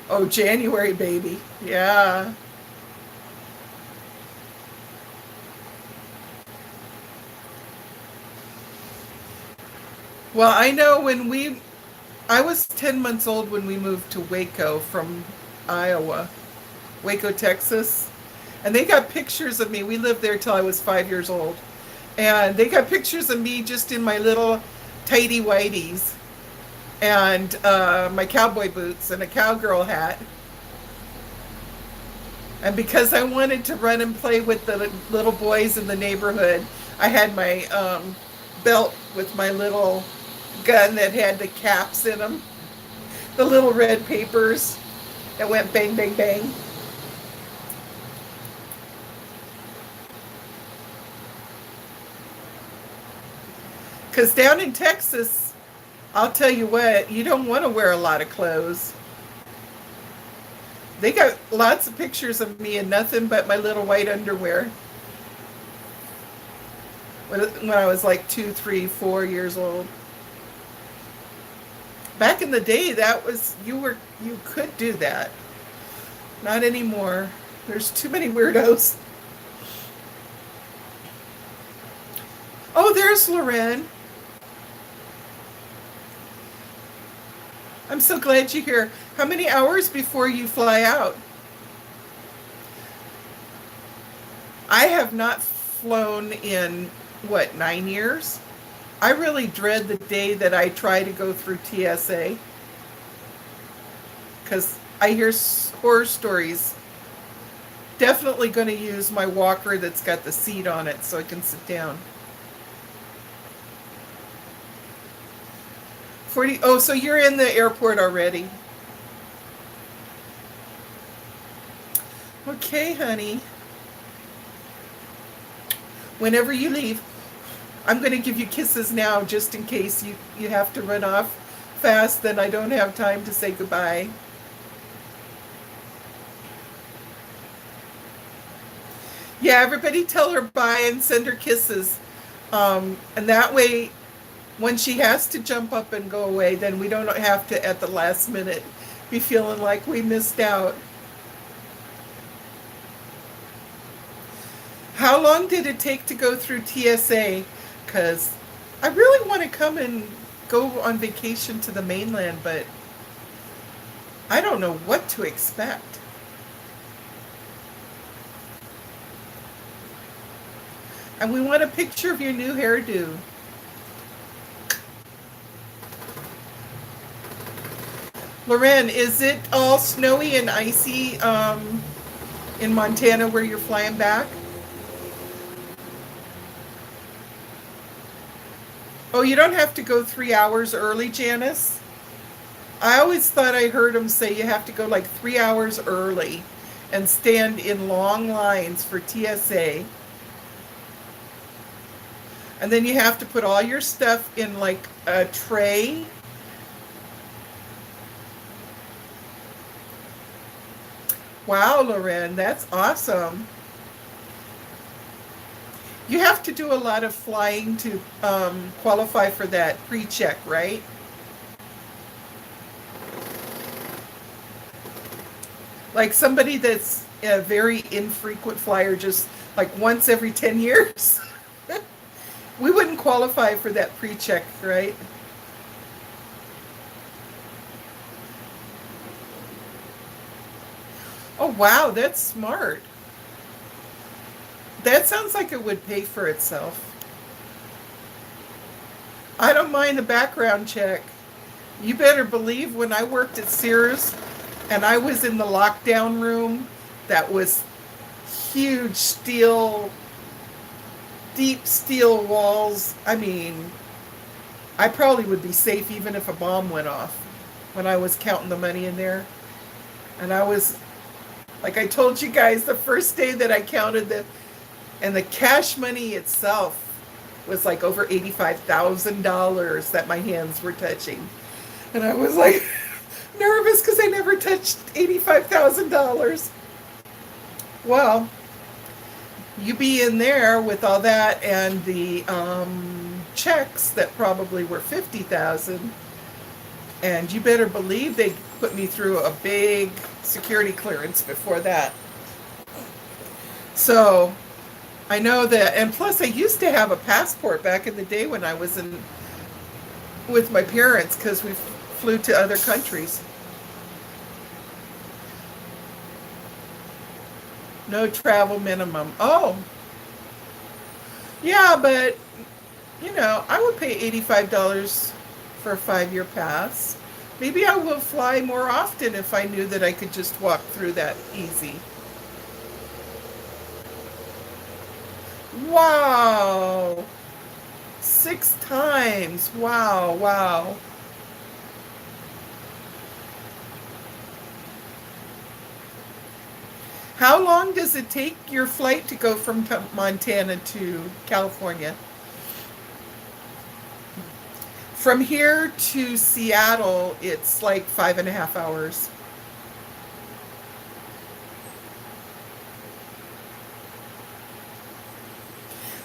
Oh, January, baby. Yeah. Well, I know I was 10 months old when we moved to Waco from Iowa, Waco, Texas. And they got pictures of me. We lived there till I was 5 years old. And they got pictures of me just in my little tighty whities and my cowboy boots and a cowgirl hat. And because I wanted to run and play with the little boys in the neighborhood, I had my belt with my little gun that had the caps in them, the little red papers that went bang, bang, bang. Because down in Texas, I'll tell you what, you don't want to wear a lot of clothes. They got lots of pictures of me in nothing but my little white underwear when I was like 2, 3, 4 years old. Back in the day, that was you could do that. Not anymore. There's too many weirdos. Oh, there's Loren. I'm so glad you're here. How many hours before you fly out? I have not flown in, what, 9 years? I really dread the day that I try to go through TSA because I hear horror stories. Definitely going to use my walker that's got the seat on it so I can sit down. 40. Oh, so you're in the airport already. Okay, honey. Whenever you leave, I'm going to give you kisses now just in case you have to run off fast, then I don't have time to say goodbye. Yeah, everybody tell her bye and send her kisses. And that way, when she has to jump up and go away, then we don't have to, at the last minute, be feeling like we missed out. How long did it take to go through TSA? Because I really want to come and go on vacation to the mainland, but I don't know what to expect. And we want a picture of your new hairdo. Loren, is it all snowy and icy in Montana where you're flying back? Oh, you don't have to go 3 hours early, Janice? I always thought I heard him say you have to go like 3 hours early and stand in long lines for TSA. And then you have to put all your stuff in like a tray. Wow, Loren, that's awesome. You have to do a lot of flying to qualify for that pre-check, right? Like somebody that's a very infrequent flyer, just like once every 10 years. We wouldn't qualify for that pre-check, right? Oh, wow, that's smart. That sounds like it would pay for itself. I don't mind the background check. You better believe when I worked at Sears and I was in the lockdown room that was huge steel, deep steel walls. I mean, I probably would be safe even if a bomb went off when I was counting the money in there. And I was, like I told you guys, the first day that I counted and the cash money itself was like over $85,000 that my hands were touching. And I was like nervous because I never touched $85,000. Well, you be in there with all that and the checks that probably were 50,000, and you better believe they put me through a big security clearance before that. So I know that, and plus I used to have a passport back in the day when I was in with my parents because we flew to other countries. No travel minimum. Oh, yeah, but I would pay $85 for a 5-year pass. Maybe I will fly more often if I knew that I could just walk through that easy. Wow. 6 times. Wow, wow. How long does it take your flight to go from Montana to California? From here to Seattle, it's like 5.5 hours.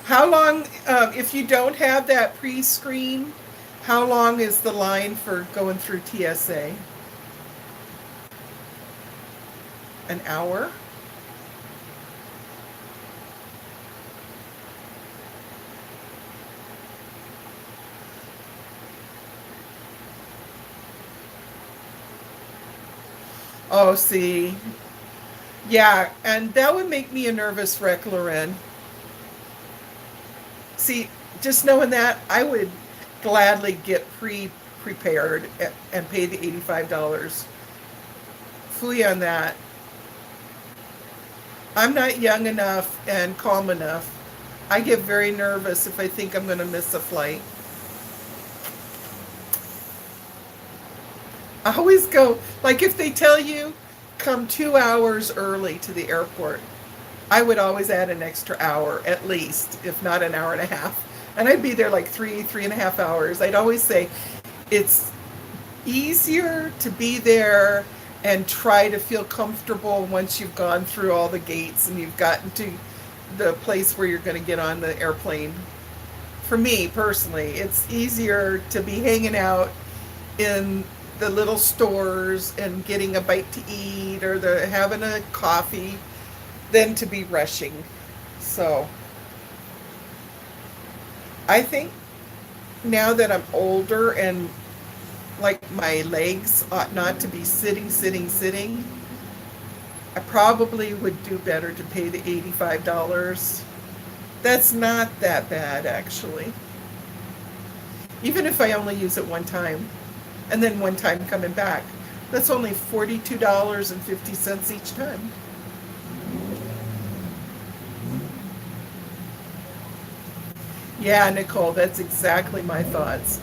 How long, if you don't have that pre-screen, how long is the line for going through TSA? An hour? Oh, see. Yeah, and that would make me a nervous wreck, Loren. See, just knowing that, I would gladly get prepared and pay the $85. Fooey on that. I'm not young enough and calm enough. I get very nervous if I think I'm going to miss a flight. I always go, like if they tell you come 2 hours early to the airport, I would always add an extra hour at least, if not an hour and a half. And I'd be there like 3.5 hours. I'd always say it's easier to be there and try to feel comfortable once you've gone through all the gates and you've gotten to the place where you're going to get on the airplane. For me personally, it's easier to be hanging out in the little stores and getting a bite to eat or having a coffee than to be rushing. So I think now that I'm older and like my legs ought not to be sitting, I probably would do better to pay the $85. That's not that bad actually. Even if I only use it one time and then one time coming back. That's only $42.50 each time. Yeah, Nicole, that's exactly my thoughts.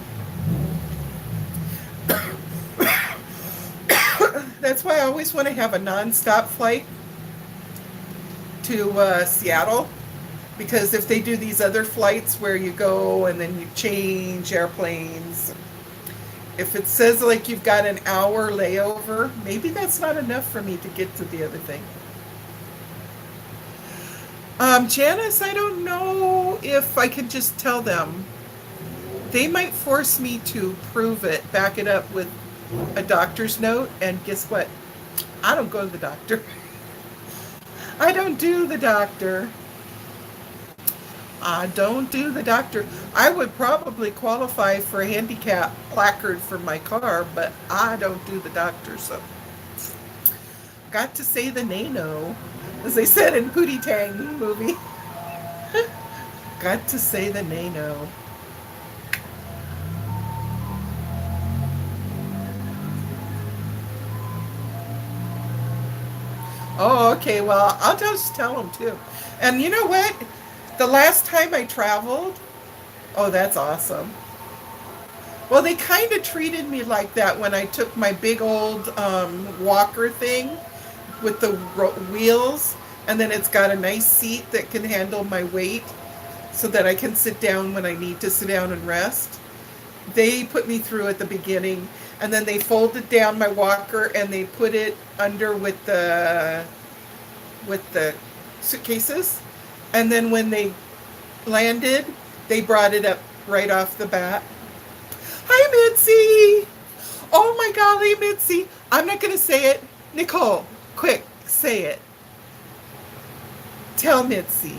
That's why I always want to have a nonstop flight to Seattle, because if they do these other flights where you go and then you change airplanes, if it says like you've got an hour layover, maybe that's not enough for me to get to the other thing. Janice, I don't know if I can just tell them. They might force me to prove it, back it up with a doctor's note, and guess what? I don't go to the doctor. I don't do the doctor. I don't do the doctor. I would probably qualify for a handicap placard for my car, but I don't do the doctor, so got to say the nay-no, as they said in Pootie Tang movie. Got to say the nay-no. Oh, okay. Well, I'll just tell them too. And you know what? The last time I traveled, oh, that's awesome. Well, they kind of treated me like that when I took my big old walker thing with the wheels, and then it's got a nice seat that can handle my weight so that I can sit down when I need to sit down and rest. They put me through at the beginning, and then they folded down my walker and they put it under with the suitcases. And then when they landed, they brought it up right off the bat. Hi, Mitzi. Oh my golly, Mitzi. I'm not going to say it. Nicole, quick, say it. Tell Mitzi.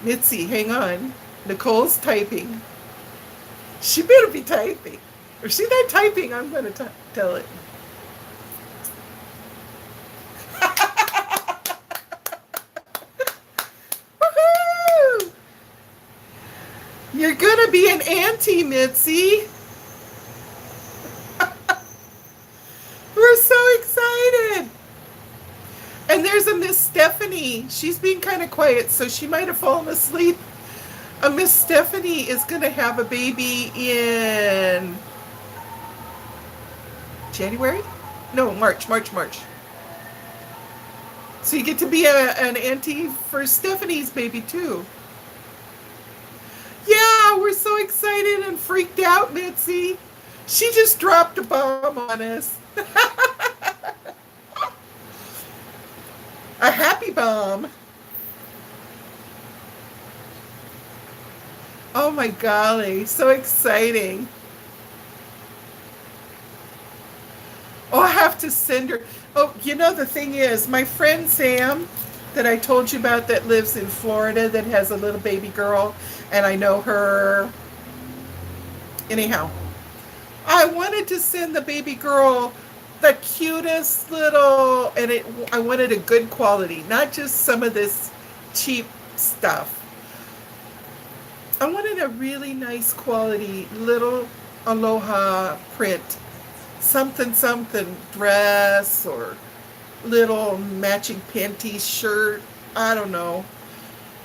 Mitzi, hang on. Nicole's typing. She better be typing. If she's not typing, I'm going to tell it. Woohoo! You're going to be an auntie, Mitzi. We're so excited. And there's a Miss Stephanie. She's being kind of quiet, so she might have fallen asleep. A Miss Stephanie is going to have a baby in January? No, March. So you get to be an auntie for Stephanie's baby too. Yeah, we're so excited and freaked out, Mitzi. She just dropped a bomb on us. A happy bomb. Oh my golly, so exciting. Oh, I have to send her. Oh, you know, the thing is, my friend Sam, that I told you about, that lives in Florida, that has a little baby girl, and I know her. Anyhow, I wanted to send the baby girl the cutest little, and I wanted a good quality, not just some of this cheap stuff. I wanted a really nice quality little aloha print, something dress or little matching panties shirt. I don't know.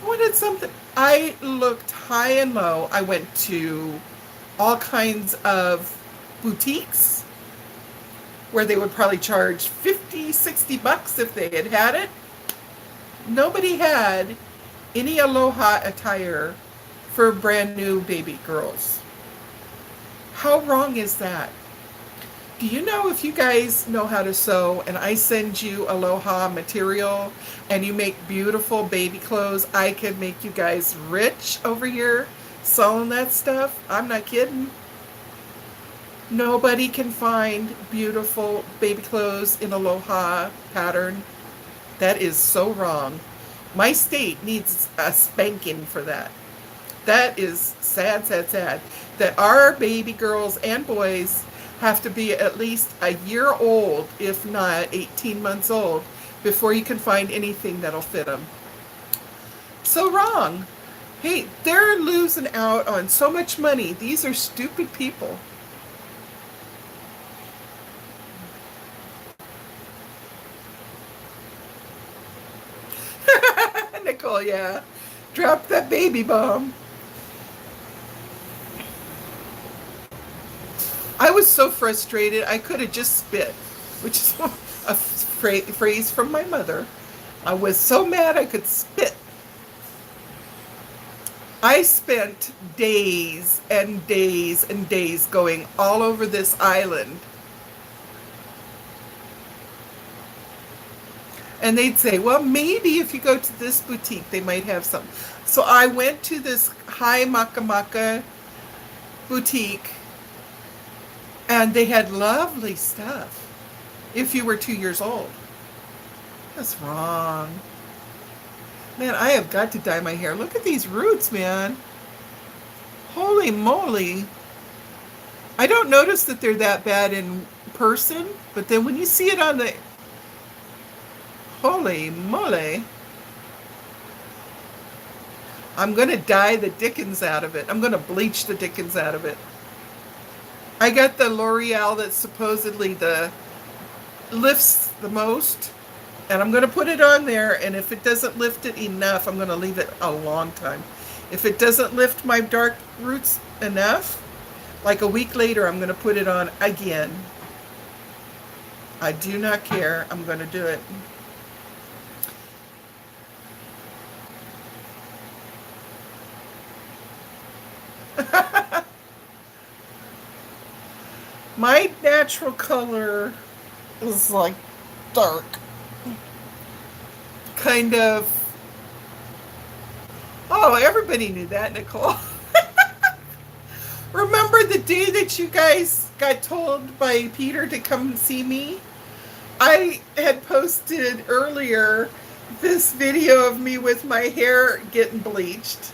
I wanted something. I looked high and low. I went to all kinds of boutiques where they would probably charge 50, 60 bucks if they had it. Nobody had any aloha attire for brand new baby girls. How wrong is that? Do you know, if you guys know how to sew and I send you aloha material and you make beautiful baby clothes, I could make you guys rich over here selling that stuff? I'm not kidding. Nobody can find beautiful baby clothes in aloha pattern. That is so wrong. My state needs a spanking for that. That is sad, that our baby girls and boys have to be at least a year old, if not 18 months old, before you can find anything that'll fit them. so wrong. Hey, they're losing out on so much money. These are stupid people. Nicole, yeah. Drop that baby bomb. I was so frustrated, I could have just spit, which is a phrase from my mother. I was so mad I could spit. I spent days and days and days going all over this island. And they'd say, well, maybe if you go to this boutique, they might have some. So I went to this high Makamaka boutique, and they had lovely stuff if you were 2 years old. That's wrong. Man, I have got to dye my hair. Look at these roots, man. Holy moly. I don't notice that they're that bad in person, but then when you see it on the... Holy moly. I'm going to dye the dickens out of it. I'm going to bleach the dickens out of it. I got the L'Oreal that supposedly lifts the most, and I'm going to put it on there, and if it doesn't lift it enough, I'm going to leave it a long time. If it doesn't lift my dark roots enough, like a week later, I'm going to put it on again. I do not care. I'm going to do it. My natural color is like dark. Kind of. Oh, everybody knew that, Nicole. Remember the day that you guys got told by Peter to come and see me? I had posted earlier this video of me with my hair getting bleached.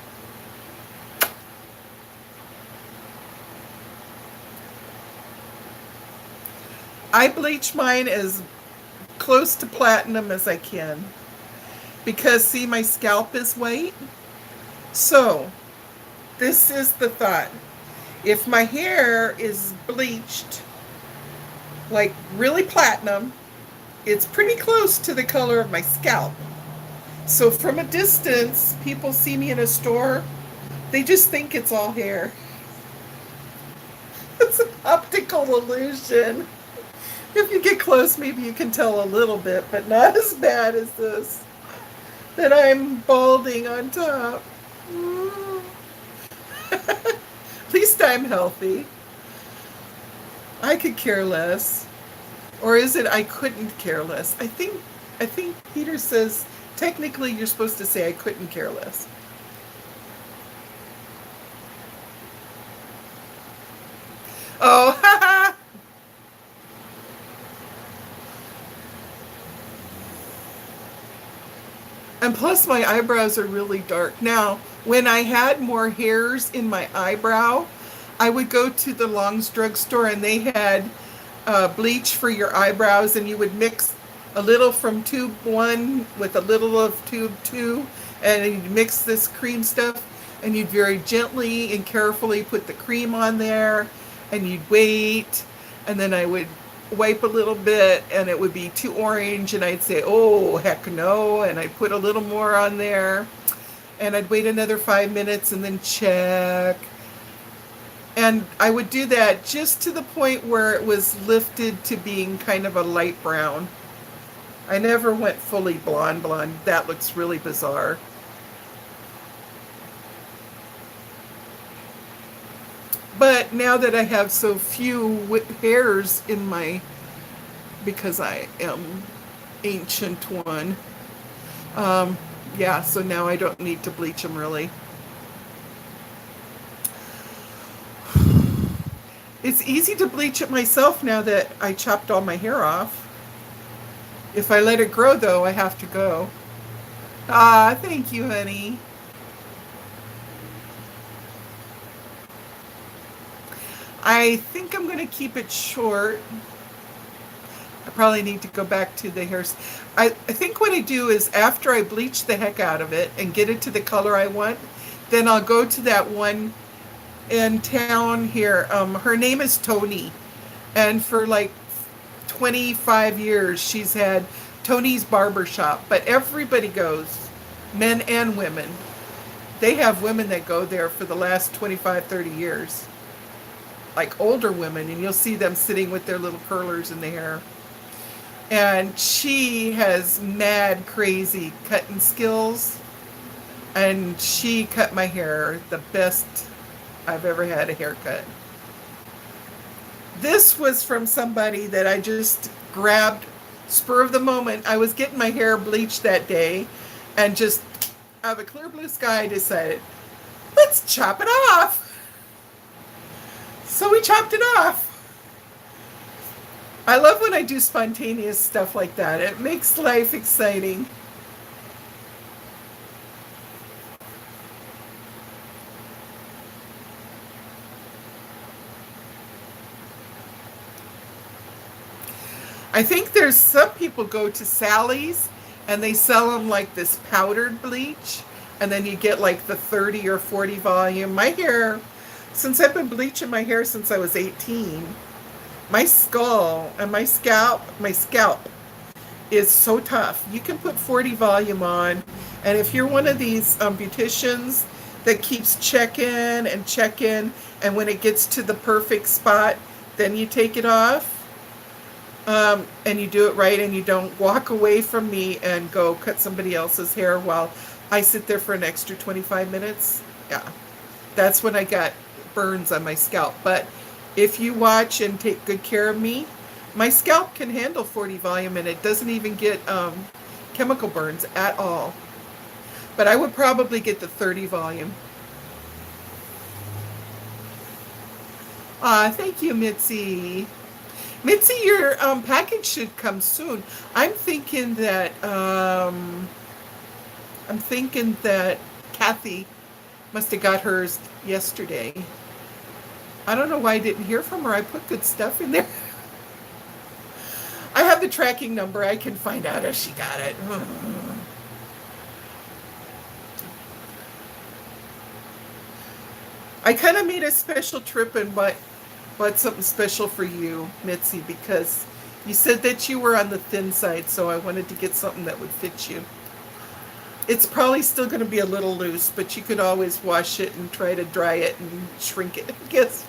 I bleach mine as close to platinum as I can because, see, my scalp is white. So, this is the thought. If my hair is bleached, like really platinum, it's pretty close to the color of my scalp. So from a distance, people see me in a store, they just think it's all hair. It's an optical illusion. If you get close, maybe you can tell a little bit, but not as bad as this. That I'm balding on top. At least I'm healthy. I could care less. Or is it I couldn't care less? I think Peter says technically you're supposed to say I couldn't care less. Oh, haha. And plus my eyebrows are really dark. Now, when I had more hairs in my eyebrow, I would go to the Long's drugstore and they had bleach for your eyebrows, and you would mix a little from tube 1 with a little of tube 2, and you'd mix this cream stuff, and you'd very gently and carefully put the cream on there, and you'd wait, and then I would wipe a little bit and it would be too orange, and I'd say, oh heck no, and I'd put a little more on there, and I'd wait another 5 minutes and then check. And I would do that just to the point where it was lifted to being kind of a light brown. I never went fully blonde. That looks really bizarre. But now that I have so few hairs in my, because I am ancient one, yeah, so now I don't need to bleach them really. It's easy to bleach it myself now that I chopped all my hair off. If I let it grow, though, I have to go. Ah, thank you, honey. I think I'm going to keep it short. I probably need to go back to the hair. I think what I do is after I bleach the heck out of it and get it to the color I want, then I'll go to that one in town here. Her name is Tony. And for like 25 years, she's had Tony's Barber Shop. But everybody goes, men and women. They have women that go there for the last 25, 30 years. Like older women, and you'll see them sitting with their little curlers in the hair. And she has mad, crazy cutting skills. And she cut my hair the best I've ever had a haircut. This was from somebody that I just grabbed spur of the moment. I was getting my hair bleached that day and just out of a clear blue sky decided, let's chop it off. So we chopped it off. I love when I do spontaneous stuff like that. It makes life exciting. I think there's some people go to Sally's and they sell them like this powdered bleach, and then you get like the 30 or 40 volume. My hair, since I've been bleaching my hair since I was 18, my skull and my scalp is so tough. You can put 40 volume on, and if you're one of these beauticians that keeps checking, and when it gets to the perfect spot, then you take it off. And you do it right, and you don't walk away from me and go cut somebody else's hair while I sit there for an extra 25 minutes. Yeah, that's when I got burns on my scalp. But if you watch and take good care of me, my scalp can handle 40 volume, and it doesn't even get chemical burns at all. But I would probably get the 30 volume. Thank you, Mitzi. Mitzi, your package should come soon. I'm thinking that Kathy must have got hers yesterday. I don't know why I didn't hear from her. I put good stuff in there. I have the tracking number. I can find out if she got it. I kind of made a special trip and bought something special for you, Mitzi, because you said that you were on the thin side, so I wanted to get something that would fit you. It's probably still going to be a little loose, but you could always wash it and try to dry it and shrink it, I guess.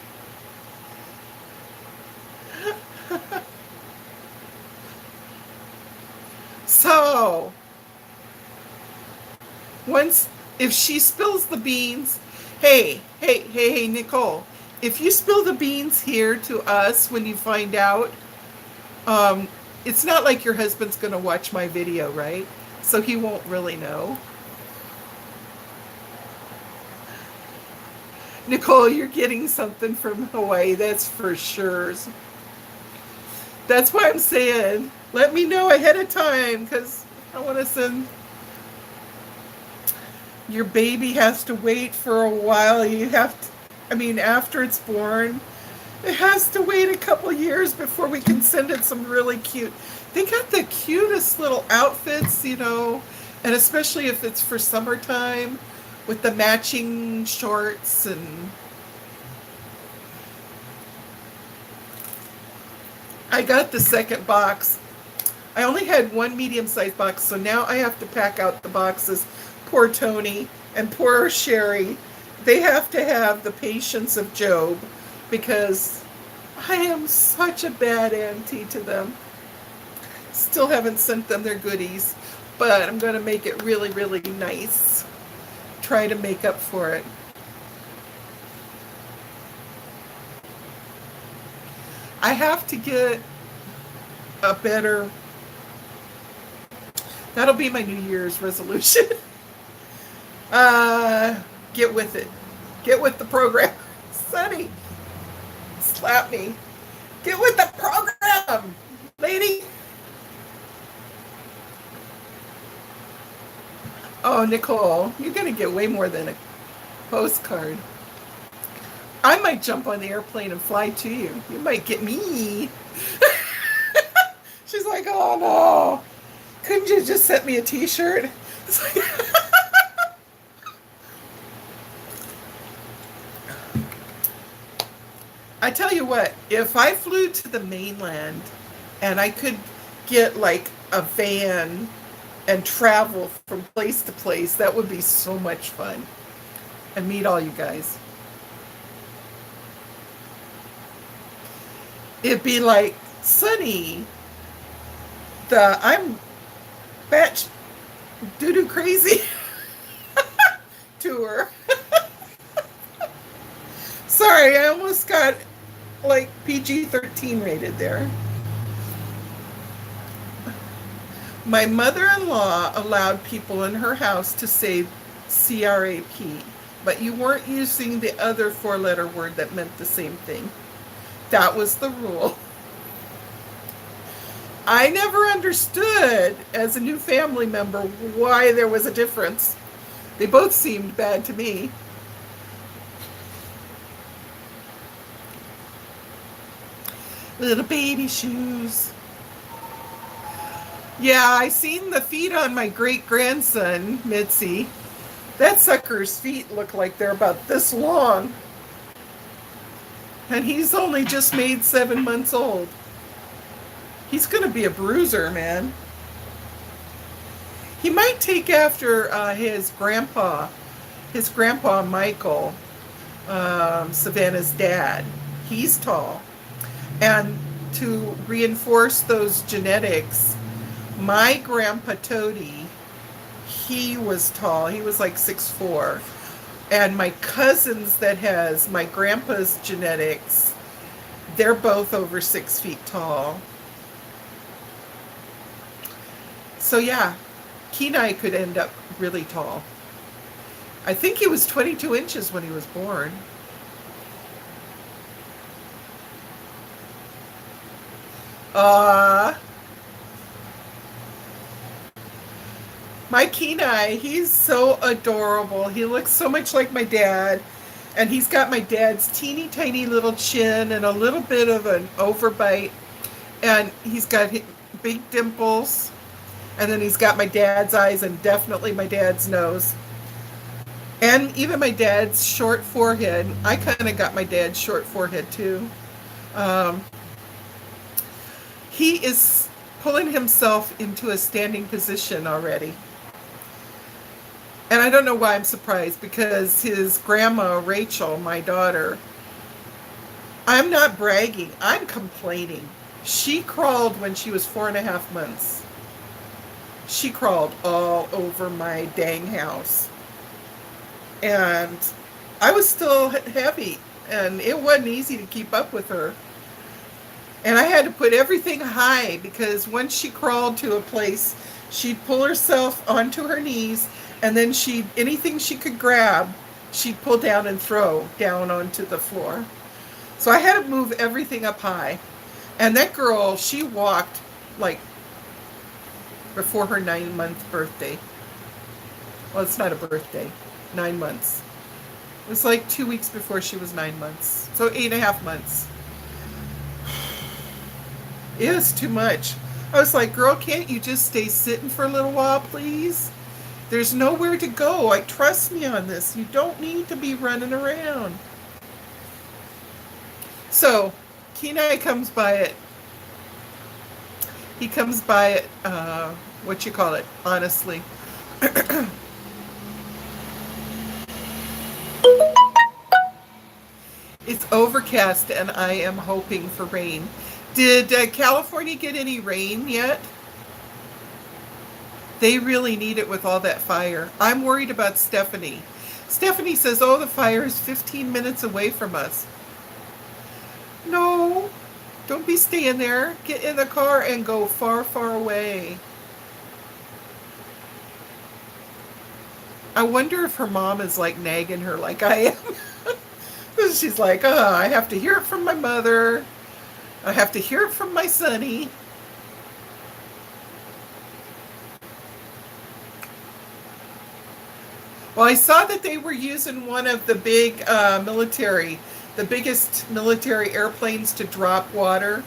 So, if she spills the beans, hey, Nicole, if you spill the beans here to us when you find out, it's not like your husband's going to watch my video, right? So he won't really know. Nicole, you're getting something from Hawaii, that's for sure. That's why I'm saying, let me know ahead of time, because I want to send... Your baby has to wait for a while. After it's born, it has to wait a couple years before we can send it some really cute. They got the cutest little outfits, and especially if it's for summertime with the matching shorts. And I got the second box. I only had one medium-sized box, so now I have to pack out the boxes. Poor Tony and poor Sherry. They have to have the patience of Job, because I am such a bad auntie to them. Still haven't sent them their goodies, but I'm going to make it really, really nice. Try to make up for it. I have to get a better... That'll be my New Year's resolution. Get with it. Get with the program. Sonny, slap me. Get with the program, lady. Oh, Nicole, you're going to get way more than a postcard. I might jump on the airplane and fly to you. You might get me. She's like, oh no, couldn't you just sent me a t-shirt? It's like, I tell you what, if I flew to the mainland and I could get like a van and travel from place to place, that would be so much fun. And meet all you guys. It'd be like Sunny, the I'm batch doo doo crazy tour. Sorry, I almost got like PG-13 rated there. My mother-in-law allowed people in her house to say CRAP, but you weren't using the other four-letter word that meant the same thing. That was the rule. I never understood as a new family member why there was a difference. They both seemed bad to me. Little baby shoes. Yeah, I seen the feet on my great grandson, Mitzi. That sucker's feet look like they're about this long. And he's only just made 7 months old. He's going to be a bruiser, man. He might take after his grandpa Michael, Savannah's dad. He's tall. And to reinforce those genetics, my grandpa Toady, he was tall. He was like 6'4". And my cousins that has my grandpa's genetics, they're both over 6 feet tall. So yeah, Kenai could end up really tall. I think he was 22 inches when he was born. Uh, my Kenai, he's so adorable. He looks so much like my dad. And he's got my dad's teeny tiny little chin and a little bit of an overbite. And he's got big dimples. And then he's got my dad's eyes and definitely my dad's nose. And even my dad's short forehead. I kind of got my dad's short forehead too. He is pulling himself into a standing position already. And I don't know why I'm surprised, because his grandma, Rachel, my daughter, I'm not bragging, I'm complaining. She crawled when she was 4.5 months. She crawled all over my dang house. And I was still heavy, and it wasn't easy to keep up with her. And I had to put everything high, because once she crawled to a place, she'd pull herself onto her knees, and then anything she could grab, she'd pull down and throw down onto the floor. So I had to move everything up high. And that girl, she walked like before her 9-month birthday. Well, it's not a birthday, 9 months. It was like 2 weeks before she was 9 months. So 8.5 months. It was too much. I was like, girl, can't you just stay sitting for a little while, please? There's nowhere to go. Like, trust me on this. You don't need to be running around. So, Kenai comes by it. He comes by it, what you call it, honestly. It's overcast and I am hoping for rain. Did California get any rain yet? They really need it with all that fire. I'm worried about Stephanie. Stephanie says, oh, the fire is 15 minutes away from us. No, don't be staying there. Get in the car and go far, far away. I wonder if her mom is like nagging her like I am. She's like, oh, I have to hear it from my mother. I have to hear it from my sonny. Well, I saw that they were using one of the big the biggest military airplanes to drop water.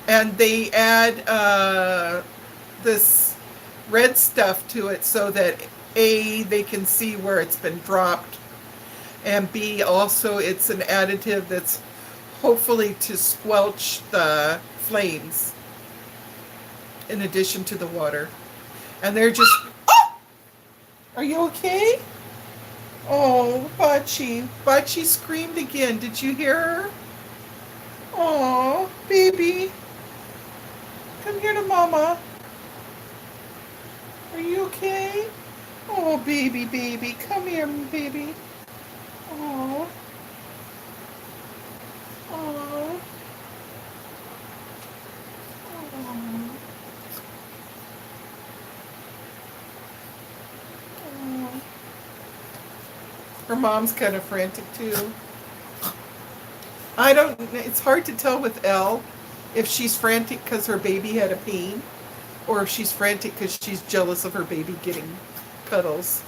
And they add this red stuff to it so that A, they can see where it's been dropped, and B, also it's an additive that's hopefully to squelch the flames in addition to the water. And they're just, oh! Are you okay? Oh, Bachi. Bachi screamed again. Did you hear her? Oh, baby. Come here to mama. Are you okay? Oh, baby, baby. Come here, baby. Oh. Oh. Oh. Oh. Her mom's kind of frantic too. I don't, it's hard to tell with Elle if she's frantic because her baby had a pain or if she's frantic because she's jealous of her baby getting cuddles.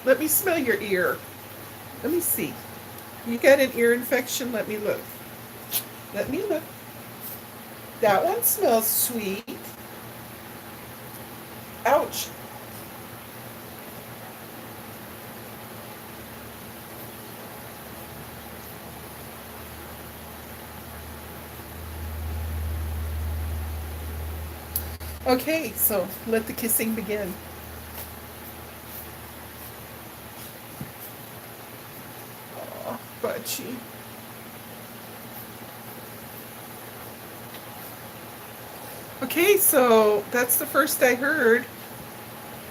Let me smell your ear. Let me see. You got an ear infection? Let me look. Let me look. That one smells sweet. Ouch. Okay, so let the kissing begin. Oh, Butchie. Okay, so that's the first I heard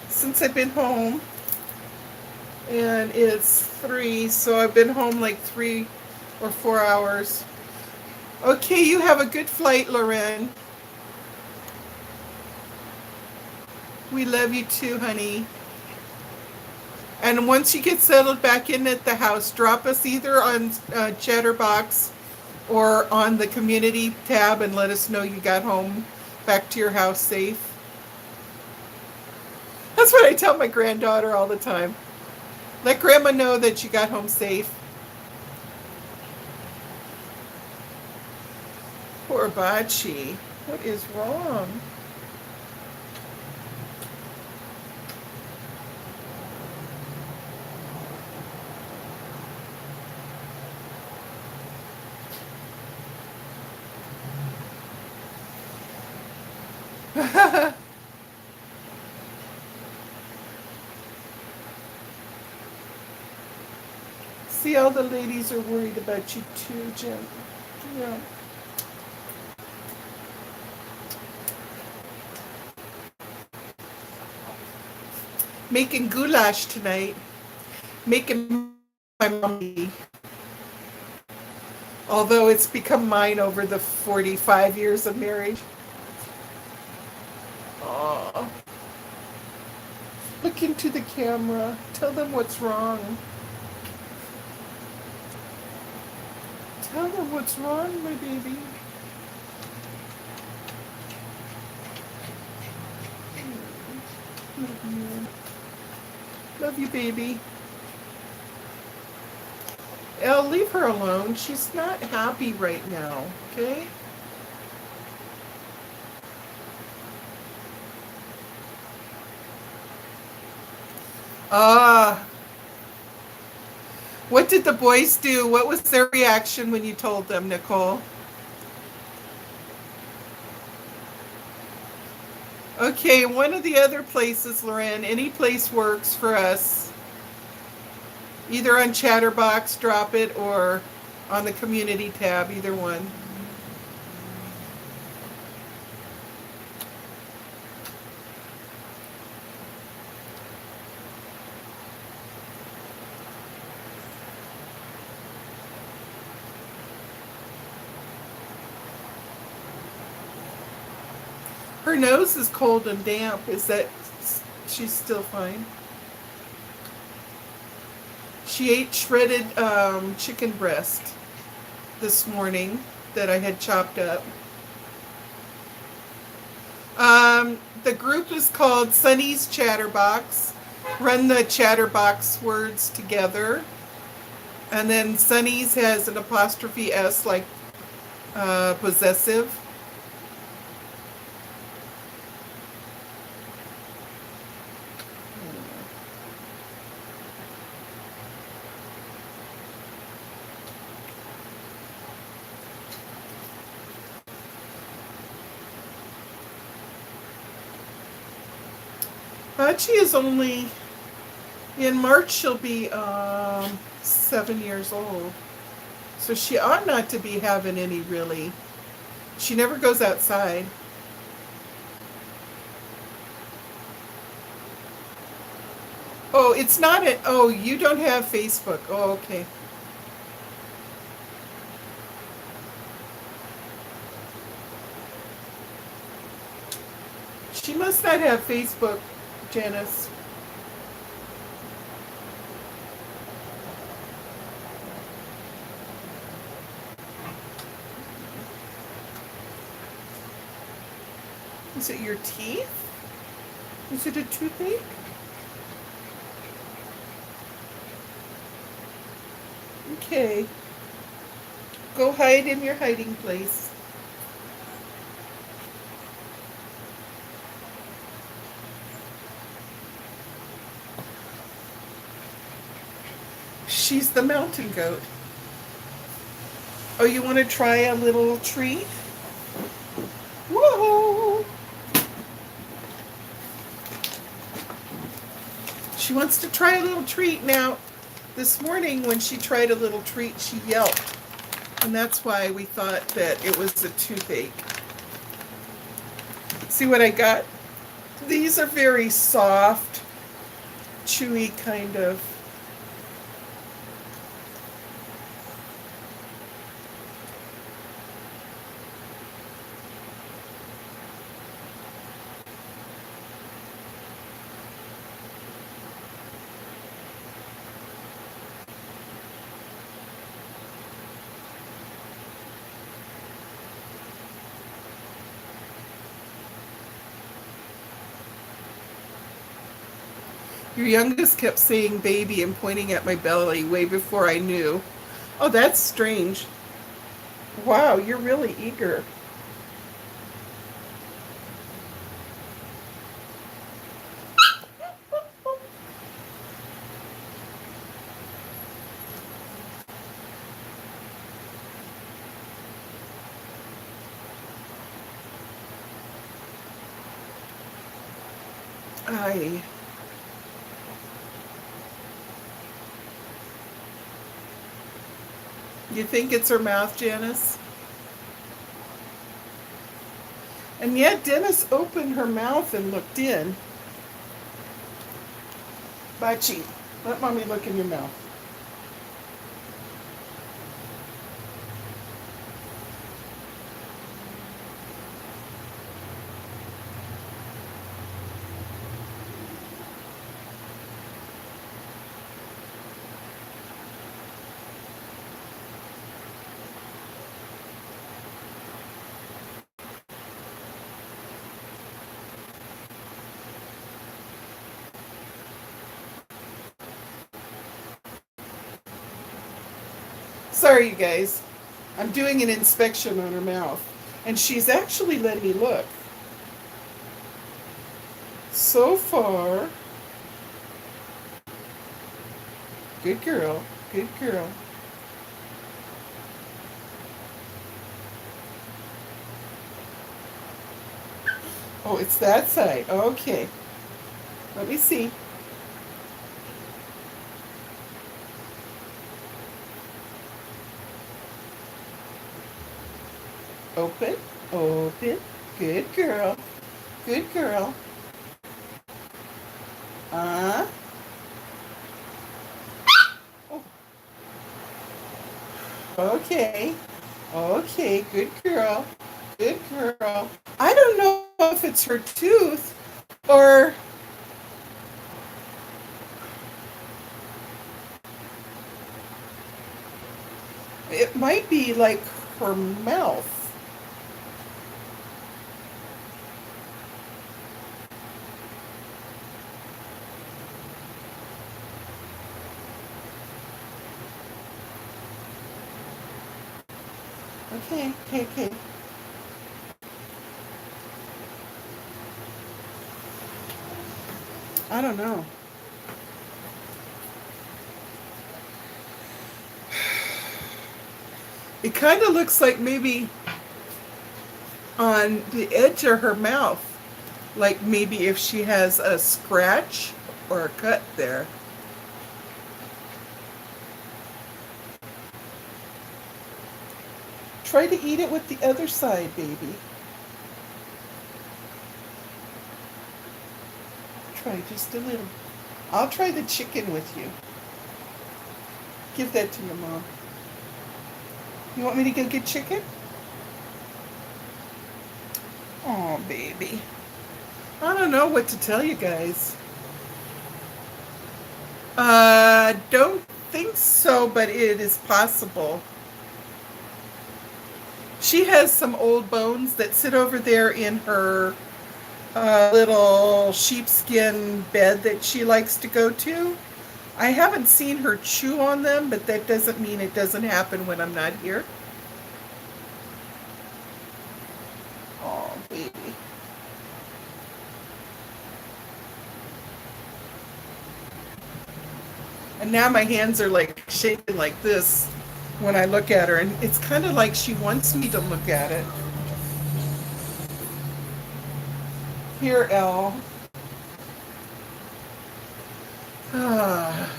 since I've been home. And it's 3, so I've been home like 3 or 4 hours. Okay, you have a good flight, Loren. We love you too, honey. And once you get settled back in at the house, drop us either on Chatterbox or on the community tab and let us know you got home back to your house safe. That's what I tell my granddaughter all the time. Let grandma know that you got home safe. Poor Bachi. What is wrong? See, all the ladies are worried about you too, Jim. Yeah. Making goulash tonight. Making my mommy. Although it's become mine over the 45 years of marriage. Aww. Look into the camera. Tell them what's wrong. Tell them what's wrong, my baby. Love you. Love you, baby. Elle, leave her alone. She's not happy right now, okay? What did the boys do? What was their reaction when you told them, Nicole? Okay, one of the other places, Loren, any place works for us. Either on Chatterbox, drop it, or on the community tab, either one. Her nose is cold and damp. Is that she's still fine? She ate shredded chicken breast this morning that I had chopped up. The group is called Sunny's Chatterbox. Run the Chatterbox words together. And then Sunny's has an apostrophe S, like possessive. She is only, in March she'll be 7 years old. So she ought not to be having any really. She never goes outside. Oh, it's not a, oh, you don't have Facebook. Oh, okay. She must not have Facebook, Janice. Is it your teeth? Is it a toothache? Okay. Go hide in your hiding place. She's the mountain goat. Oh, you want to try a little treat? Whoa! She wants to try a little treat. Now, this morning when she tried a little treat, she yelped. And that's why we thought that it was a toothache. See what I got? These are very soft, chewy kind of. Your youngest kept saying baby and pointing at my belly way before I knew. Oh, that's strange. Wow, you're really eager. I. You think it's her mouth, Janice? And yet Dennis opened her mouth and looked in. Bachi, let mommy look in your mouth. Sorry, you guys. I'm doing an inspection on her mouth. And she's actually letting me look. So far, good girl, good girl. Oh, it's that side. Okay. Let me see. Open, open. Good girl. Good girl. Uh. Oh. Okay. Okay, good girl. Good girl. I don't know if it's her tooth or it might be like her mouth. Okay, okay, okay. I don't know. It kind of looks like maybe on the edge of her mouth, like maybe if she has a scratch or a cut there. Try to eat it with the other side, baby. Try just a little. I'll try the chicken with you. Give that to your mom. You want me to go get chicken? Oh, baby. I don't know what to tell you guys. Don't think so, but it is possible. She has some old bones that sit over there in her little sheepskin bed that she likes to go to. I haven't seen her chew on them, but that doesn't mean it doesn't happen when I'm not here. Oh, baby. And now my hands are like shaking like this when I look at her, and it's kind of like she wants me to look at it. Here, Elle. Ah,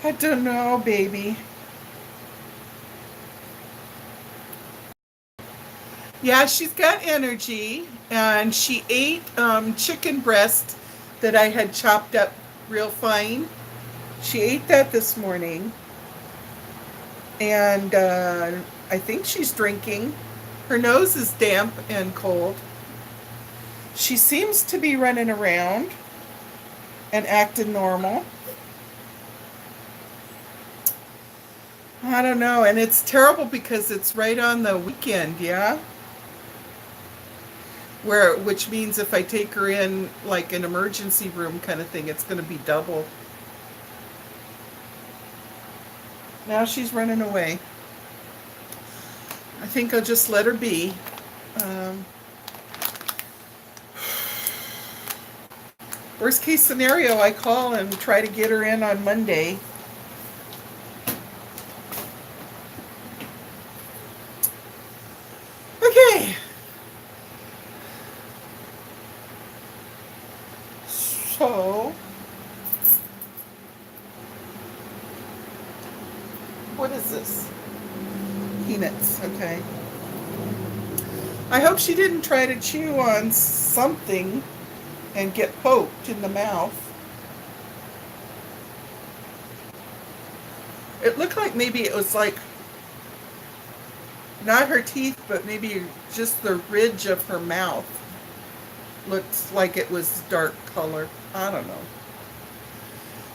I don't know, baby. Yeah, she's got energy, and she ate chicken breast that I had chopped up real fine. She ate that this morning, and I think she's drinking. Her nose is damp and cold. She seems to be running around and acting normal. I don't know, and it's terrible because it's right on the weekend, yeah? Which means if I take her in like an emergency room kind of thing, it's going to be double. Now she's running away. I think I'll just let her be. Um, Worst case scenario, I call and try to get her in on Monday. Okay. So, what is this? Peanuts, okay. I hope she didn't try to chew on something and get poked in the mouth. It looked like maybe it was like not her teeth, but maybe just the ridge of her mouth looked like it was dark color. I don't know.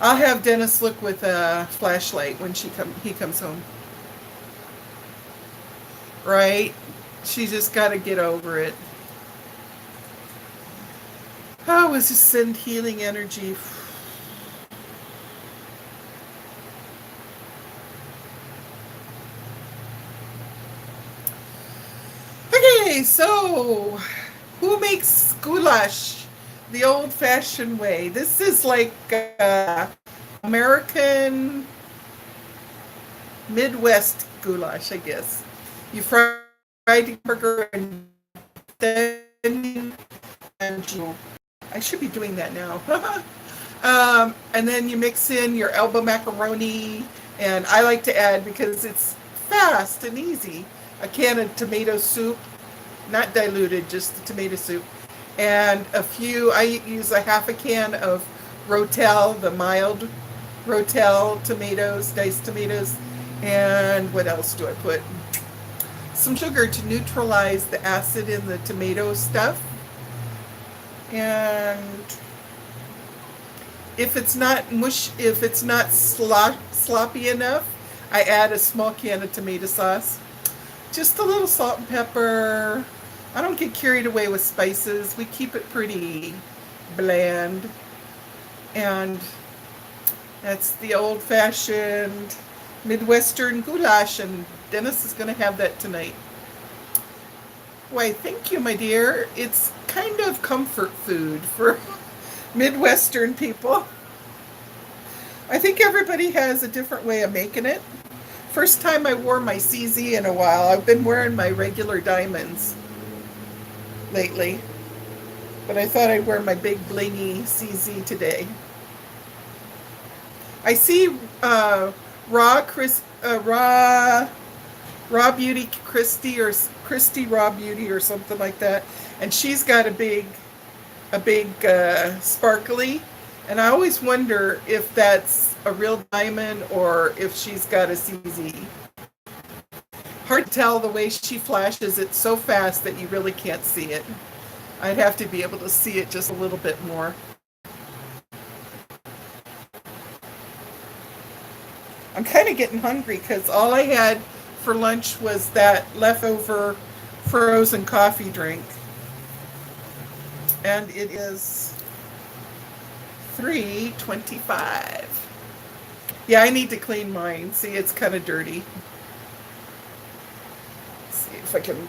I'll have Dennis look with a flashlight when he comes home. Right? She just got to get over it. Oh, let's just send healing energy. Okay, so who makes goulash the old-fashioned way? This is like American Midwest goulash, I guess. You fry the burger and then I should be doing that now. And then you mix in your elbow macaroni, and I like to add, because it's fast and easy, a can of tomato soup, not diluted, just the tomato soup, and I use a half a can of Rotel, the mild Rotel tomatoes, diced tomatoes, and what else do I put? Some sugar to neutralize the acid in the tomato stuff. And if it's not sloppy enough, I add a small can of tomato sauce. Just a little salt and pepper. I don't get carried away with spices. We keep it pretty bland. And that's the old-fashioned Midwestern goulash, and Dennis is going to have that tonight. Why, thank you, my dear. It's kind of comfort food for Midwestern people. I think everybody has a different way of making it. First time I wore my CZ in a while. I've been wearing my regular diamonds lately, but I thought I'd wear my big blingy CZ today. I see Raw Chris, Raw Beauty Christy, or Christy Raw Beauty or something like that, and she's got a big sparkly, and I always wonder if that's a real diamond or if she's got a CZ. Hard to tell the way she flashes it so fast that you really can't see it. I'd have to be able to see it just a little bit more. I'm kind of getting hungry because all I had for lunch was that leftover frozen coffee drink. And it is 3:25. Yeah, I need to clean mine. See, it's kind of dirty. Let's see if I can.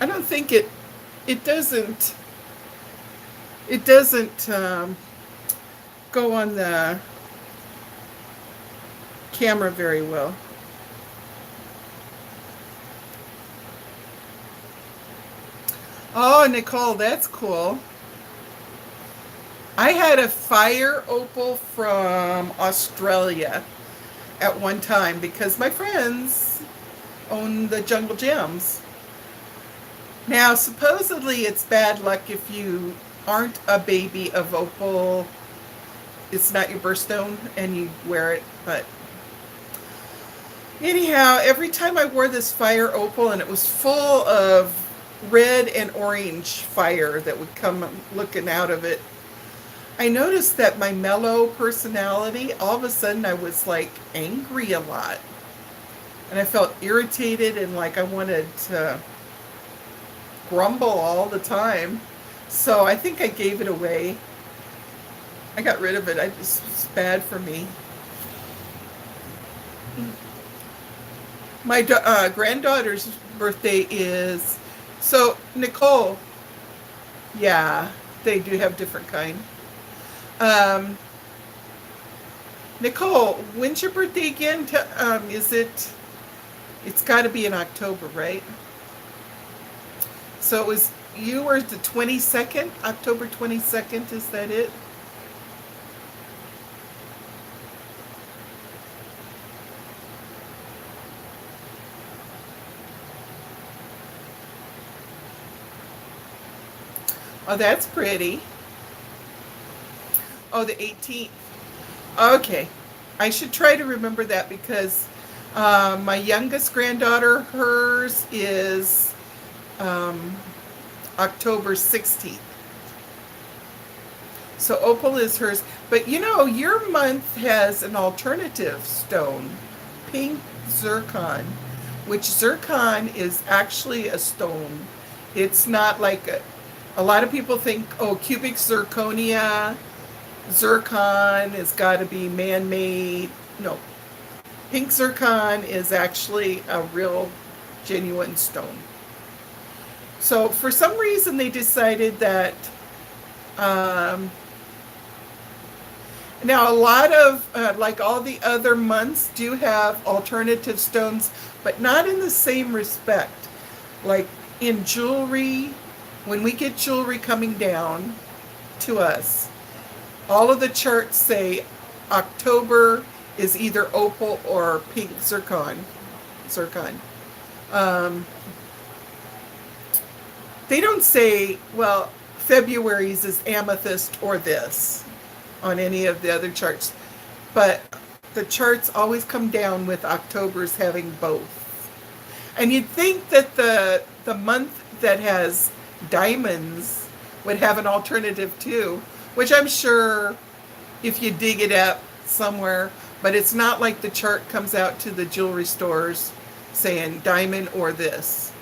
I don't think it doesn't it doesn't go on the camera very well. Oh, Nicole, that's cool. I had a fire opal from Australia at one time because my friends own the Jungle Gems. Now, supposedly it's bad luck if you aren't a baby of opal. It's not your birthstone and you wear it, but anyhow, every time I wore this fire opal, and it was full of red and orange fire that would come looking out of it, I noticed that my mellow personality, all of a sudden I was like angry a lot. And I felt irritated and like I wanted to grumble all the time. So I think I gave it away. I got rid of it. It's bad for me. My granddaughter's birthday is, so Nicole, yeah, they do have different kind. Um, Nicole, when's your birthday again? Is it? It's got to be in October, right? So it was. You were the 22nd, October 22nd. Is that it? Oh, that's pretty. Oh, the 18th. Okay. I should try to remember that because my youngest granddaughter, hers is um, October 16th. So opal is hers. But you know, your month has an alternative stone, pink zircon, which zircon is actually a stone. It's not like a lot of people think, oh, cubic zirconia, zircon has got to be man-made. No, pink zircon is actually a real genuine stone. So for some reason they decided that um, now a lot of like all the other months do have alternative stones, but not in the same respect. Like in jewelry, when we get jewelry coming down to us, all of the charts say October is either opal or pink zircon. Zircon. Um, they don't say, well, February's is amethyst or this on any of the other charts, but the charts always come down with October's having both. And you'd think that the month that has diamonds would have an alternative too, which I'm sure if you dig it up somewhere, but it's not like the chart comes out to the jewelry stores saying diamond or this.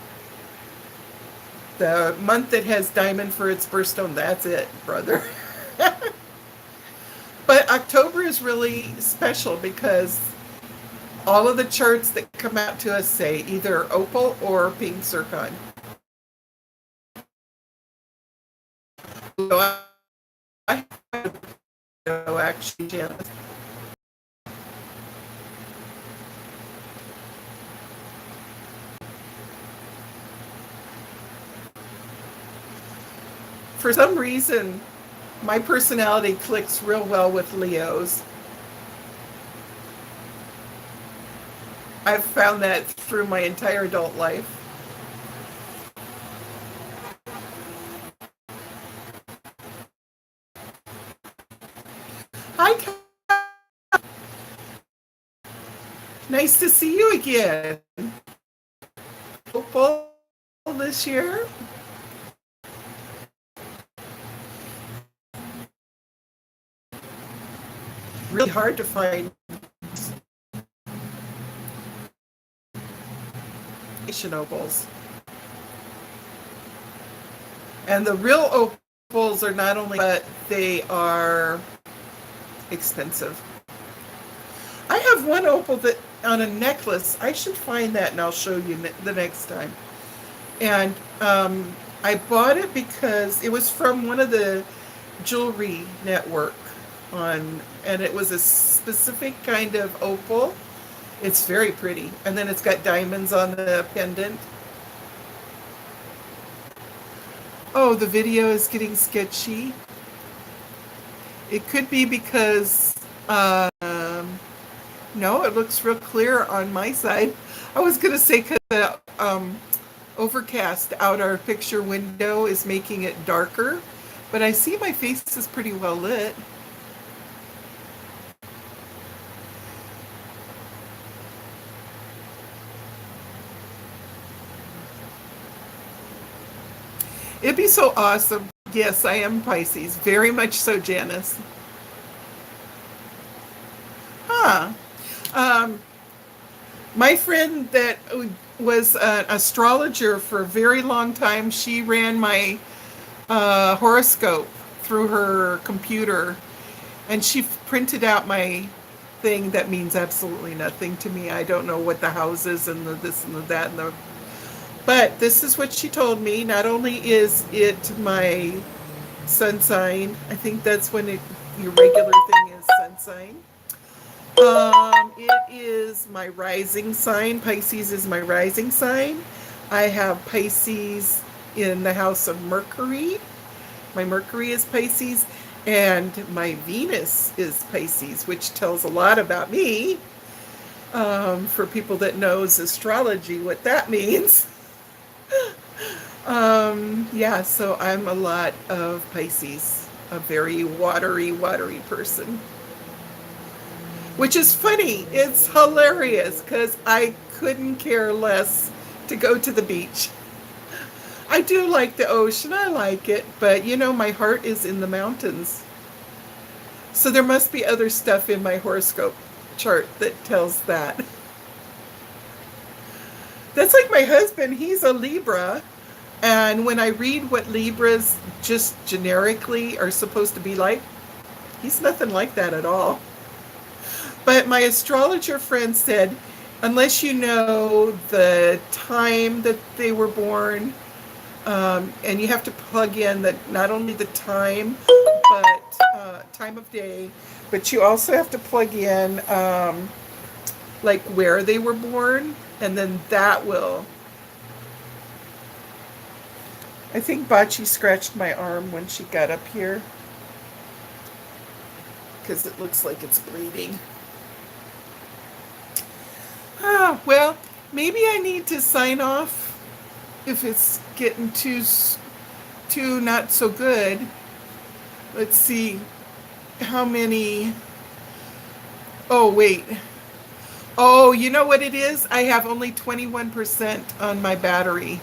The month that has diamond for its birthstone, that's it, brother. But October is really special because all of the charts that come out to us say either opal or pink zircon. So I know actually, Janice. For some reason, my personality clicks real well with Leos. I've found that through my entire adult life. Hi, nice to see you again. Hopeful this year. Really hard to find opals. And the real opals are not only, but they are expensive. I have one opal that on a necklace. I should find that and I'll show you the next time. And I bought it because it was from one of the jewelry network and it was a specific kind of opal. It's very pretty. And then it's got diamonds on the pendant. Oh, the video is getting sketchy. It could be because, no, it looks real clear on my side. I was going to say because the overcast out our picture window is making it darker, but I see my face is pretty well lit. It'd be so awesome. Yes, I am Pisces. Very much so, Janice. Huh. Um, my friend that was an astrologer for a very long time, she ran my horoscope through her computer, and she printed out my thing that means absolutely nothing to me. I don't know what the houses and the this and the that and the. But this is what she told me. Not only is it my sun sign, I think that's when your regular thing is sun sign. It is my rising sign. Pisces is my rising sign. I have Pisces in the house of Mercury. My Mercury is Pisces, and my Venus is Pisces, which tells a lot about me. For people that knows astrology, what that means. Yeah, so I'm a lot of Pisces, a very watery person. Which is funny. It's hilarious because I couldn't care less to go to the beach. I do like the ocean, I like it, but my heart is in the mountains. So there must be other stuff in my horoscope chart that tells that. That's like my husband, he's a Libra, and when I read what Libras just generically are supposed to be like, he's nothing like that at all. But my astrologer friend said, unless you know the time that they were born, and you have to plug in that not only the time, but time of day, but you also have to plug in like where they were born, and then that will. I think Bachi scratched my arm when she got up here because it looks like it's bleeding. Ah, well, maybe I need to sign off if it's getting too not so good. Let's see how many. Oh, wait. Oh, you know what it is? I have only 21% on my battery.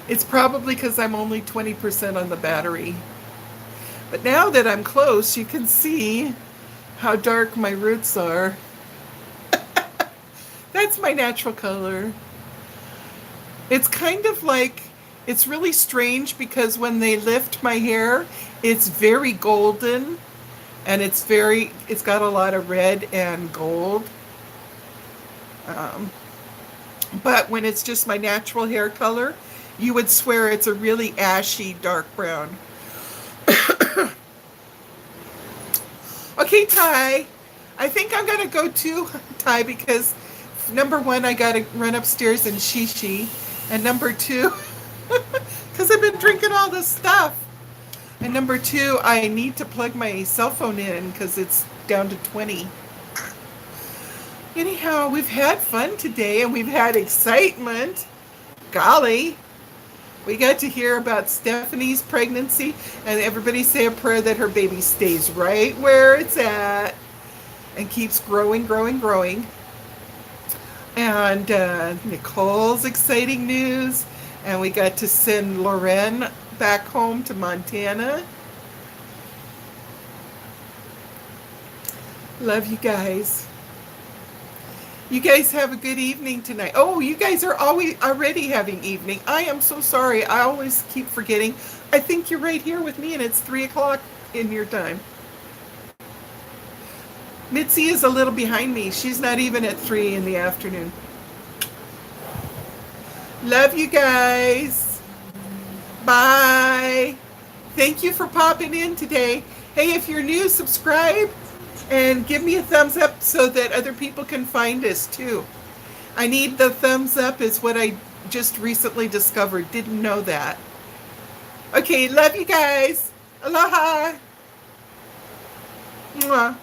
It's probably because I'm only 20% on the battery. But now that I'm close, you can see how dark my roots are. That's my natural color. It's kind of like, it's really strange because when they lift my hair, it's very golden and it's got a lot of red and gold. Um, but when it's just my natural hair color, you would swear it's a really ashy dark brown. Okay, Ty, I think I'm gonna go too, Ty, because number one, I gotta run upstairs and shishi, and number two, because I've been drinking all this stuff, and number two, I need to plug my cell phone in because it's down to 20. Anyhow, we've had fun today and we've had excitement. Golly, we got to hear about Stephanie's pregnancy, and everybody say a prayer that her baby stays right where it's at and keeps growing, growing, growing. And Nicole's exciting news, and we got to send Loren back home to Montana. Love you guys. You guys have a good evening tonight. Oh, you guys are already having evening. I am so sorry. I always keep forgetting. I think you're right here with me and it's 3 o'clock in your time. Mitzi is a little behind me. She's not even at 3 in the afternoon. Love you guys. Bye. Thank you for popping in today. Hey, if you're new, subscribe and give me a thumbs up so that other people can find us too. I need the thumbs up is what I just recently discovered. Didn't know that. Okay, love you guys. Aloha. Mwah.